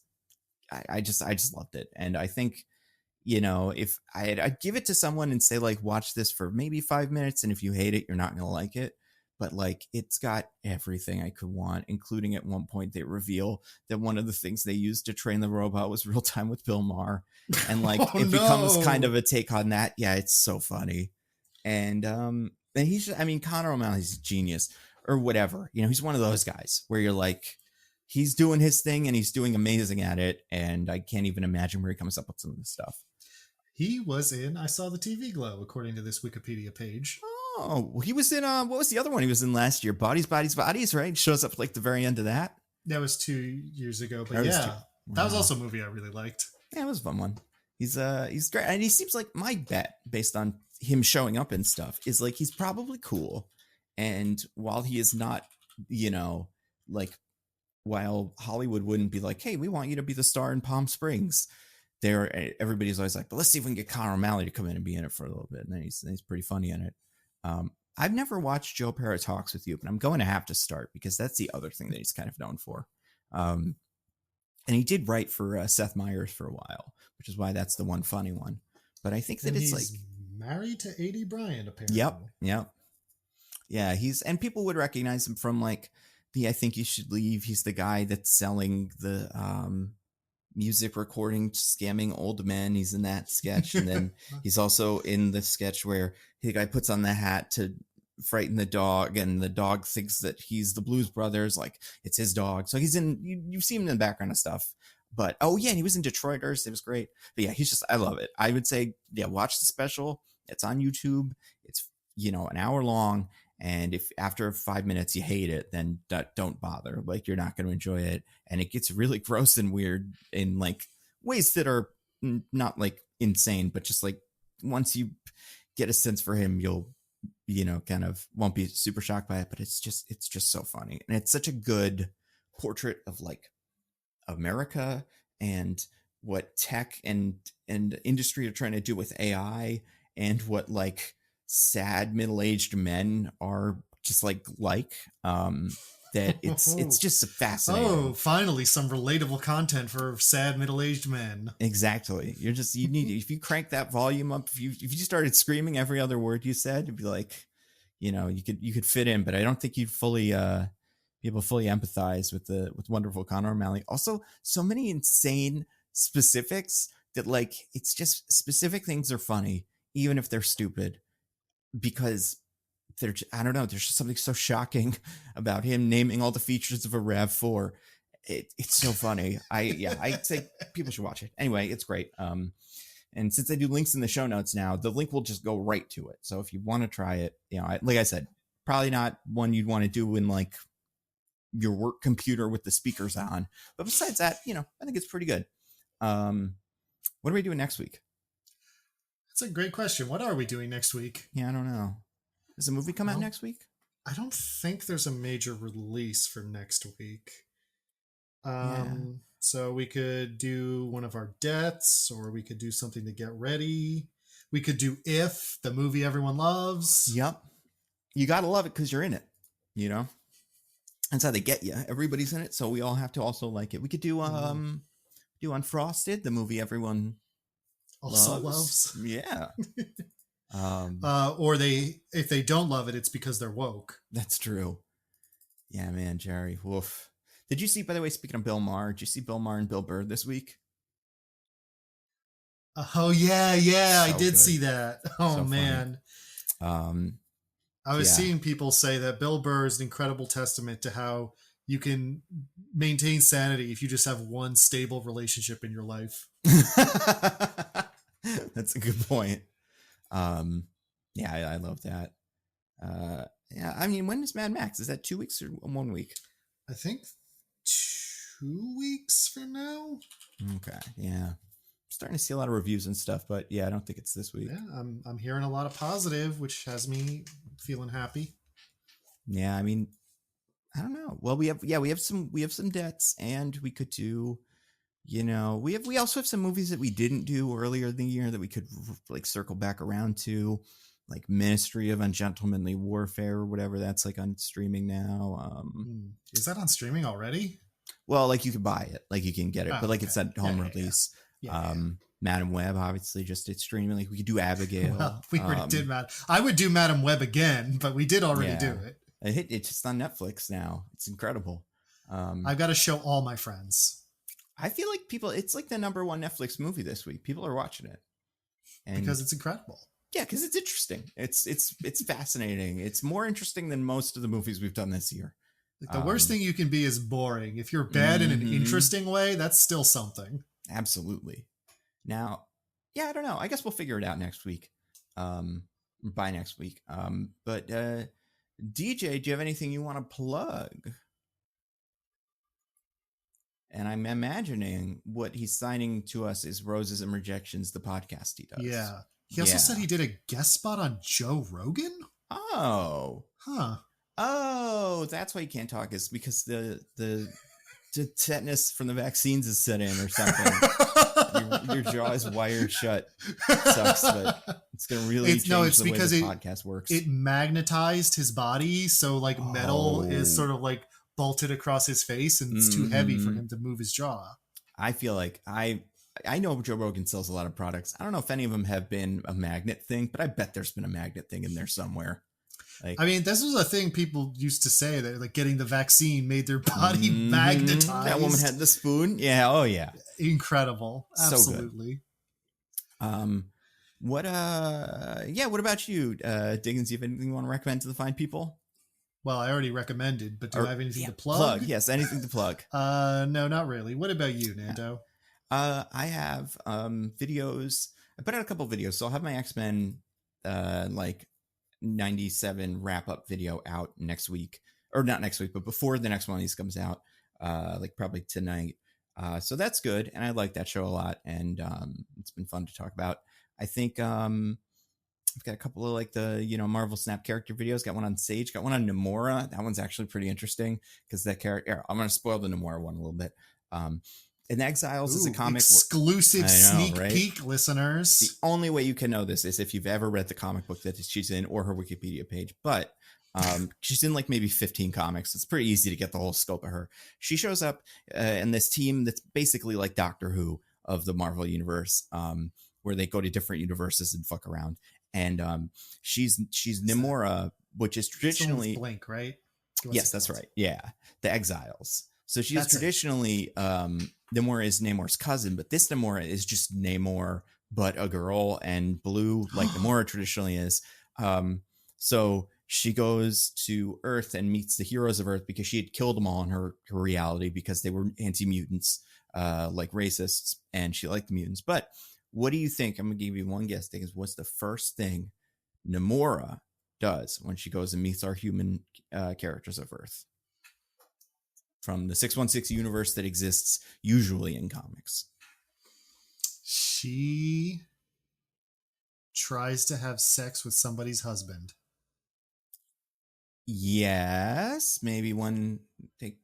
I just loved it. And I think, if I'd give it to someone and say like, watch this for maybe 5 minutes. And if you hate it, you're not going to like it. But like, it's got everything I could want, including at one point they reveal that one of the things they used to train the robot was Real Time with Bill Maher. And like, becomes kind of a take on that. Yeah, it's so funny. And Connor O'Malley's a genius or whatever. He's one of those guys where you're like, he's doing his thing and he's doing amazing at it. And I can't even imagine where he comes up with some of this stuff. He was in I Saw the TV Glow, according to this Wikipedia page. Oh, he was in, what was the other one he was in last year? Bodies, right? Shows up like the very end of that. That was 2 years ago, but that was also a movie I really liked. Yeah, it was a fun one. He's great. And he seems like, my bet, based on him showing up and stuff, is like, he's probably cool. And while he is not, like, while Hollywood wouldn't be like, hey, we want you to be the star in Palm Springs, everybody's always like, but let's see if we can get Connor O'Malley to come in and be in it for a little bit. And then he's pretty funny in it. I've never watched Joe Pera Talks with You, but I'm going to have to start because that's the other thing that he's kind of known for. And he did write for Seth Meyers for a while, which is why that's the one funny one. But I think that it's like married to A.D. Bryant, apparently. Yep. Yeah, and people would recognize him from like I Think You Should Leave. He's the guy that's selling the music recording, scamming old men. He's in that sketch. And then he's also in the sketch where the guy puts on the hat to frighten the dog, and the dog thinks that he's the Blues Brothers, like it's his dog. So he's in, you've seen him in the background of stuff. But and he was in Detroiters. It was great. But yeah, I love it. I would say, watch the special. It's on YouTube. It's, an hour long. And if after 5 minutes you hate it, then don't bother. Like, you're not going to enjoy it. And it gets really gross and weird in like ways that are not like insane, but just like once you get a sense for him, you'll, kind of won't be super shocked by it. But it's just so funny. And it's such a good portrait of like America and what tech and industry are trying to do with AI, and what like sad middle-aged men are just like that it's just fascinating. Oh, finally some relatable content for sad middle-aged men. Exactly. You need, if you crank that volume up, if you started screaming every other word you said, it'd be like, you could fit in, but I don't think you'd fully be able to fully empathize with wonderful Connor O'Malley. Also, so many insane specifics that like, it's just specific things are funny even if they're stupid, because I don't know, there's just something so shocking about him naming all the features of a RAV4. It's so funny. I'd say people should watch it. Anyway, it's great. And since I do links in the show notes now, the link will just go right to it. So if you want to try it, like I said, probably not one you'd want to do in like your work computer with the speakers on. But besides that, I think it's pretty good. What are we doing next week? That's a great question. What are we doing next week? Yeah, I don't know. Does a movie come out next week? I don't think there's a major release for next week. So we could do one of our deaths, or we could do something to get ready. We could do If, the movie everyone loves. Yep. You got to love it because you're in it, That's how they get you. Everybody's in it, so we all have to also like it. We could do Unfrosted, the movie everyone also loves. Yeah. Or if they don't love it, it's because they're woke. That's true. Yeah, man, Jerry. Woof. Did you see, by the way, speaking of Bill Maher, did you see Bill Maher and Bill Burr this week? Oh yeah, So I did good. see that. Oh, so man. I was seeing people say that Bill Burr is an incredible testament to how you can maintain sanity if you just have one stable relationship in your life. That's a good point. Yeah, I love that. Yeah, I mean, when is Mad Max? Is that 2 weeks or 1 week? I think 2 weeks from now. Okay, yeah. I'm starting to see a lot of reviews and stuff, but yeah, I don't think it's this week. Yeah, I'm hearing a lot of positive, which has me feeling happy. Yeah, I mean, I don't know. Well, we have some debts, and we could do, we also have some movies that we didn't do earlier in the year that we could like circle back around to, like Ministry of Ungentlemanly Warfare or whatever. That's like on streaming now. Is that on streaming already? Well, like you can buy it, like you can get it, but like it's at home release. Yeah. Madam Web, obviously, just it's streaming. Like we could do Abigail. Well, we already did I would do Madam Web again, but we did already do it. It's just on Netflix now. It's incredible. I've got to show all my friends. I feel like it's like the number one Netflix movie this week. People are watching it. Because it's incredible. Yeah, because it's interesting. It's fascinating. It's more interesting than most of the movies we've done this year. Like the worst thing you can be is boring. If you're bad in an interesting way, that's still something. Absolutely. Now, yeah, I don't know. I guess we'll figure it out next week. By next week. But DJ, do you have anything you want to plug? And I'm imagining what he's signing to us is Roses and Rejections, the podcast he does. Yeah. He also said he did a guest spot on Joe Rogan? Oh. Huh. Oh, that's why you can't talk, is because the tetanus from the vaccines is set in or something. your jaw is wired shut. It sucks, but it's going to really change the way the podcast works. It magnetized his body, so like metal is sort of like bolted across his face, and it's too heavy for him to move his jaw. I feel like I know Joe Rogan sells a lot of products. I don't know if any of them have been a magnet thing, but I bet there's been a magnet thing in there somewhere. Like, I mean, this was a thing people used to say, that like getting the vaccine made their body magnetized. That woman had the spoon. Yeah. Oh yeah. Incredible. Absolutely. So what about you, Diggins? Do you have anything you want to recommend to the fine people? Well, I already recommended, but do I have anything to plug? Yes, anything to plug. No, not really. What about you, Nando? I have videos. I put out a couple of videos, so I'll have my X-Men like 97 wrap-up video out next week, or not next week, but before the next one of these comes out, like probably tonight. So that's good, and I like that show a lot, and it's been fun to talk about. I think I've got a couple of like the Marvel Snap character videos. Got one on Sage, got one on Namora. That one's actually pretty interesting because that character. I'm going to spoil the Namora one a little bit. And Exiles is a comic exclusive sneak peek, listeners. The only way you can know this is if you've ever read the comic book that she's in or her Wikipedia page. But she's in like maybe 15 comics. It's pretty easy to get the whole scope of her. She shows up in this team that's basically like Doctor Who of the Marvel universe, where they go to different universes and fuck around. And she's Namora, which is traditionally Blink, right? Yes, that's right. Yeah, the Exiles. So she's traditionally Namora is Namor's cousin, but this Namora is just Namor, but a girl and blue, like Namora traditionally is. So she goes to Earth and meets the heroes of Earth because she had killed them all in her reality because they were anti-mutants, like racists, and she liked the mutants. But what do you think? I'm going to give you one guess. What's the first thing Namora does when she goes and meets our human characters of Earth? From the 616 universe that exists usually in comics. She tries to have sex with somebody's husband. Yes, maybe one take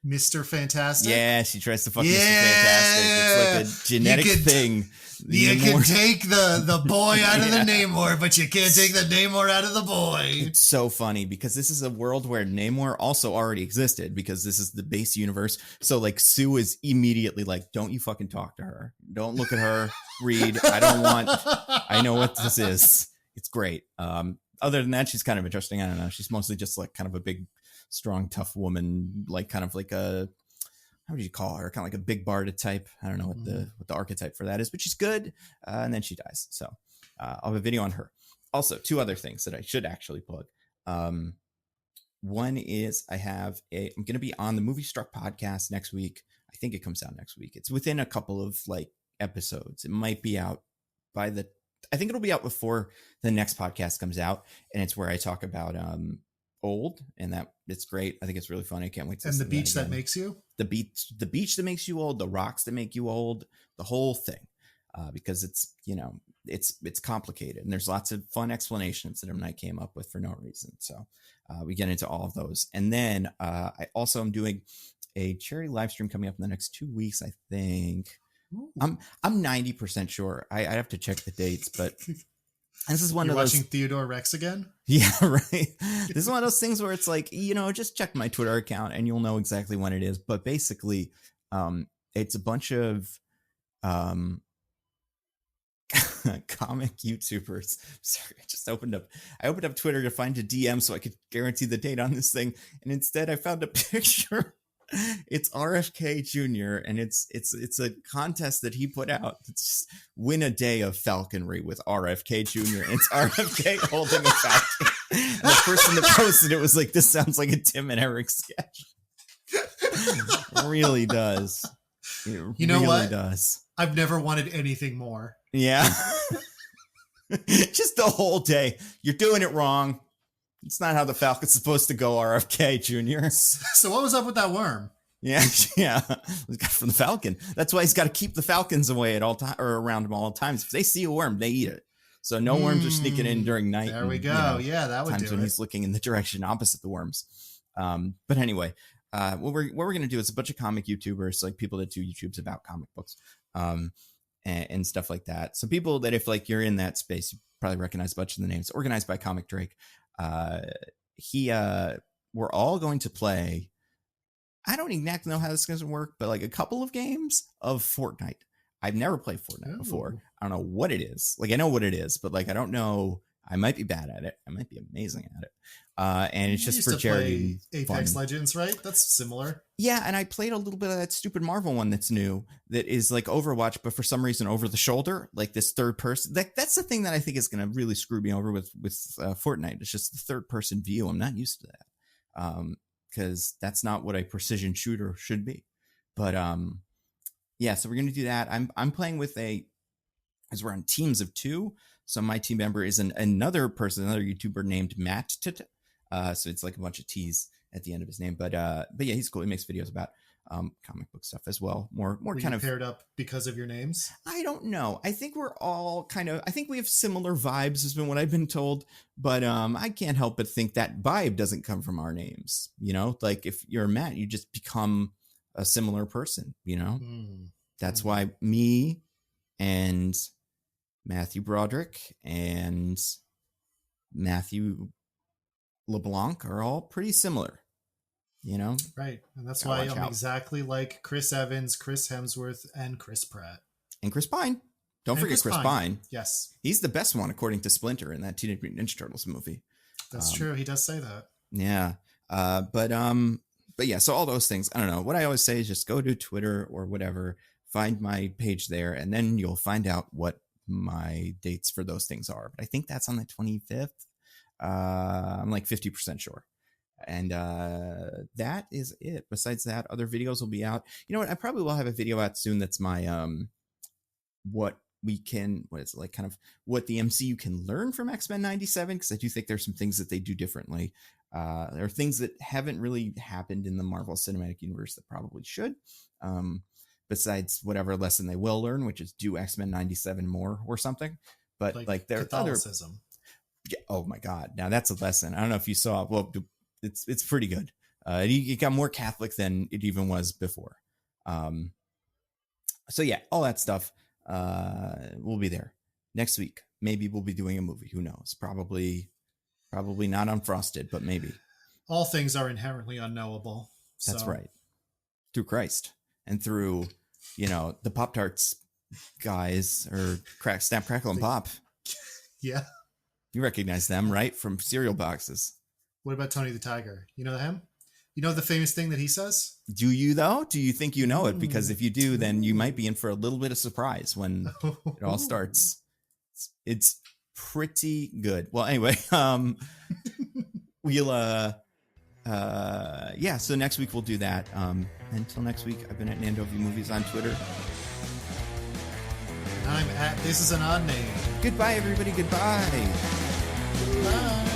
Mr. Fantastic. Yeah, she tries to fuck Mr. Fantastic. It's like a genetic thing. You can take the boy out of the Namor, but you can't take the Namor out of the boy. It's so funny because this is a world where Namor also already existed because this is the base universe. So like Sue is immediately like, don't you fucking talk to her. Don't look at her. Read. I know what this is. It's great. Other than that, she's kind of interesting. I don't know. She's mostly just like kind of a big, strong, tough woman, like kind of like a, how would you call her? Kind of like a big Barda type. I don't know what the archetype for that is, but she's good. And then she dies. So I'll have a video on her. Also, two other things that I should actually plug. One is I'm going to be on the Movie Struck podcast next week. I think it comes out next week. It's within a couple of like episodes. It might be out I think it'll be out before the next podcast comes out. And it's where I talk about Old, and that it's great. I think it's really funny. I can't wait to And the beach that makes you? The beach that makes you old, the rocks that make you old, the whole thing. Because it's, it's complicated and there's lots of fun explanations that M. Night came up with for no reason. So we get into all of those. And then I also am doing a charity live stream coming up in the next 2 weeks, I think. Ooh. I'm 90% sure. I have to check the dates, but this is one You're of those. watching Theodore Rex again? Yeah, right. This is one of those things where it's like, just check my Twitter account and you'll know exactly when it is. But basically, it's a bunch of comic YouTubers. Sorry, I opened up Twitter to find a DM so I could guarantee the date on this thing, and instead I found a picture. It's RFK Jr. and it's a contest that he put out. It's just win a day of falconry with RFK Jr. and it's RFK holding a falcon. And the person that posted it was like, "This sounds like a Tim and Eric sketch." It really does. It really what? Does. I've never wanted anything more. Yeah. Just the whole day. You're doing it wrong. It's not how the falcon's supposed to go, RFK Jr. So what was up with that worm? Yeah. It got from the falcon. That's why he's got to keep the falcons away at all times, or around him all times. If they see a worm, they eat it. So no worms are sneaking in during night. There we go. Yeah, that would times do when it. he's looking in the direction opposite the worms. But anyway, what we're going to do is a bunch of comic YouTubers, like people that do YouTubes about comic books, and stuff like that. So people that, if like you're in that space, you probably recognize a bunch of the names. Organized by Comic Drake. We're all going to play. I don't exactly know how this is going to work, but like a couple of games of Fortnite. I've never played Fortnite before. I don't know what it is. Like, I know what it is, but like, I don't know. I might be bad at it. I might be amazing at it. And it's just for charity. Apex Legends, right? That's similar. Yeah, and I played a little bit of that stupid Marvel one that's new, that is like Overwatch, but for some reason over the shoulder, like this third person. That's the thing that I think is going to really screw me over with Fortnite. It's just the third person view. I'm not used to that, because that's not what a precision shooter should be. But yeah, so we're going to do that. I'm playing with because we're on teams of 2. So my team member is another YouTuber named Matt. So it's like a bunch of T's at the end of his name. But yeah, he's cool. He makes videos about comic book stuff as well. More kind of paired up because of your names. I don't know. I think we're all I think we have similar vibes, has been what I've been told. But I can't help but think that vibe doesn't come from our names. Like if you're Matt, you just become a similar person. That's why me and Matthew Broderick and Matthew LeBlanc are all pretty similar, Right. And that's why I'm exactly like Chris Evans, Chris Hemsworth, and Chris Pratt. And Chris Pine. Don't forget Chris Pine. Yes. He's the best one, according to Splinter, in that Teenage Mutant Ninja Turtles movie. That's true. He does say that. Yeah. But yeah, so all those things, I don't know. What I always say is just go to Twitter or whatever, find my page there, and then you'll find out what my dates for those things are. But I think that's on the 25th. I'm like 50% sure. And that is it. Besides that, other videos will be out. You know what? I probably will have a video out soon that's my what the MCU can learn from X-Men 97, because I do think there's some things that they do differently. There are things that haven't really happened in the Marvel Cinematic Universe that probably should. Besides whatever lesson they will learn, which is do X-Men 97 more or something. But like there are Catholicism. Oh my God. Now that's a lesson. I don't know if you saw, well, it's pretty good. It got more Catholic than it even was before. So yeah, all that stuff will be there next week. Maybe we'll be doing a movie. Who knows? Probably not Unfrosted, but maybe. All things are inherently unknowable. That's right. Through Christ and through, the Pop-Tarts guys, or Snap, Crackle, and Pop. Yeah. You recognize them, right? From cereal boxes. What about Tony the Tiger? You know him? You know the famous thing that he says? Do you, though? Do you think you know it? Because if you do, then you might be in for a little bit of surprise when it all starts. It's pretty good. Well, anyway, we'll, yeah, so next week we'll do that. Until next week, I've been at Nando View Movies on Twitter. I'm at This Is an Odd Name. Goodbye, everybody. Goodbye. Bye.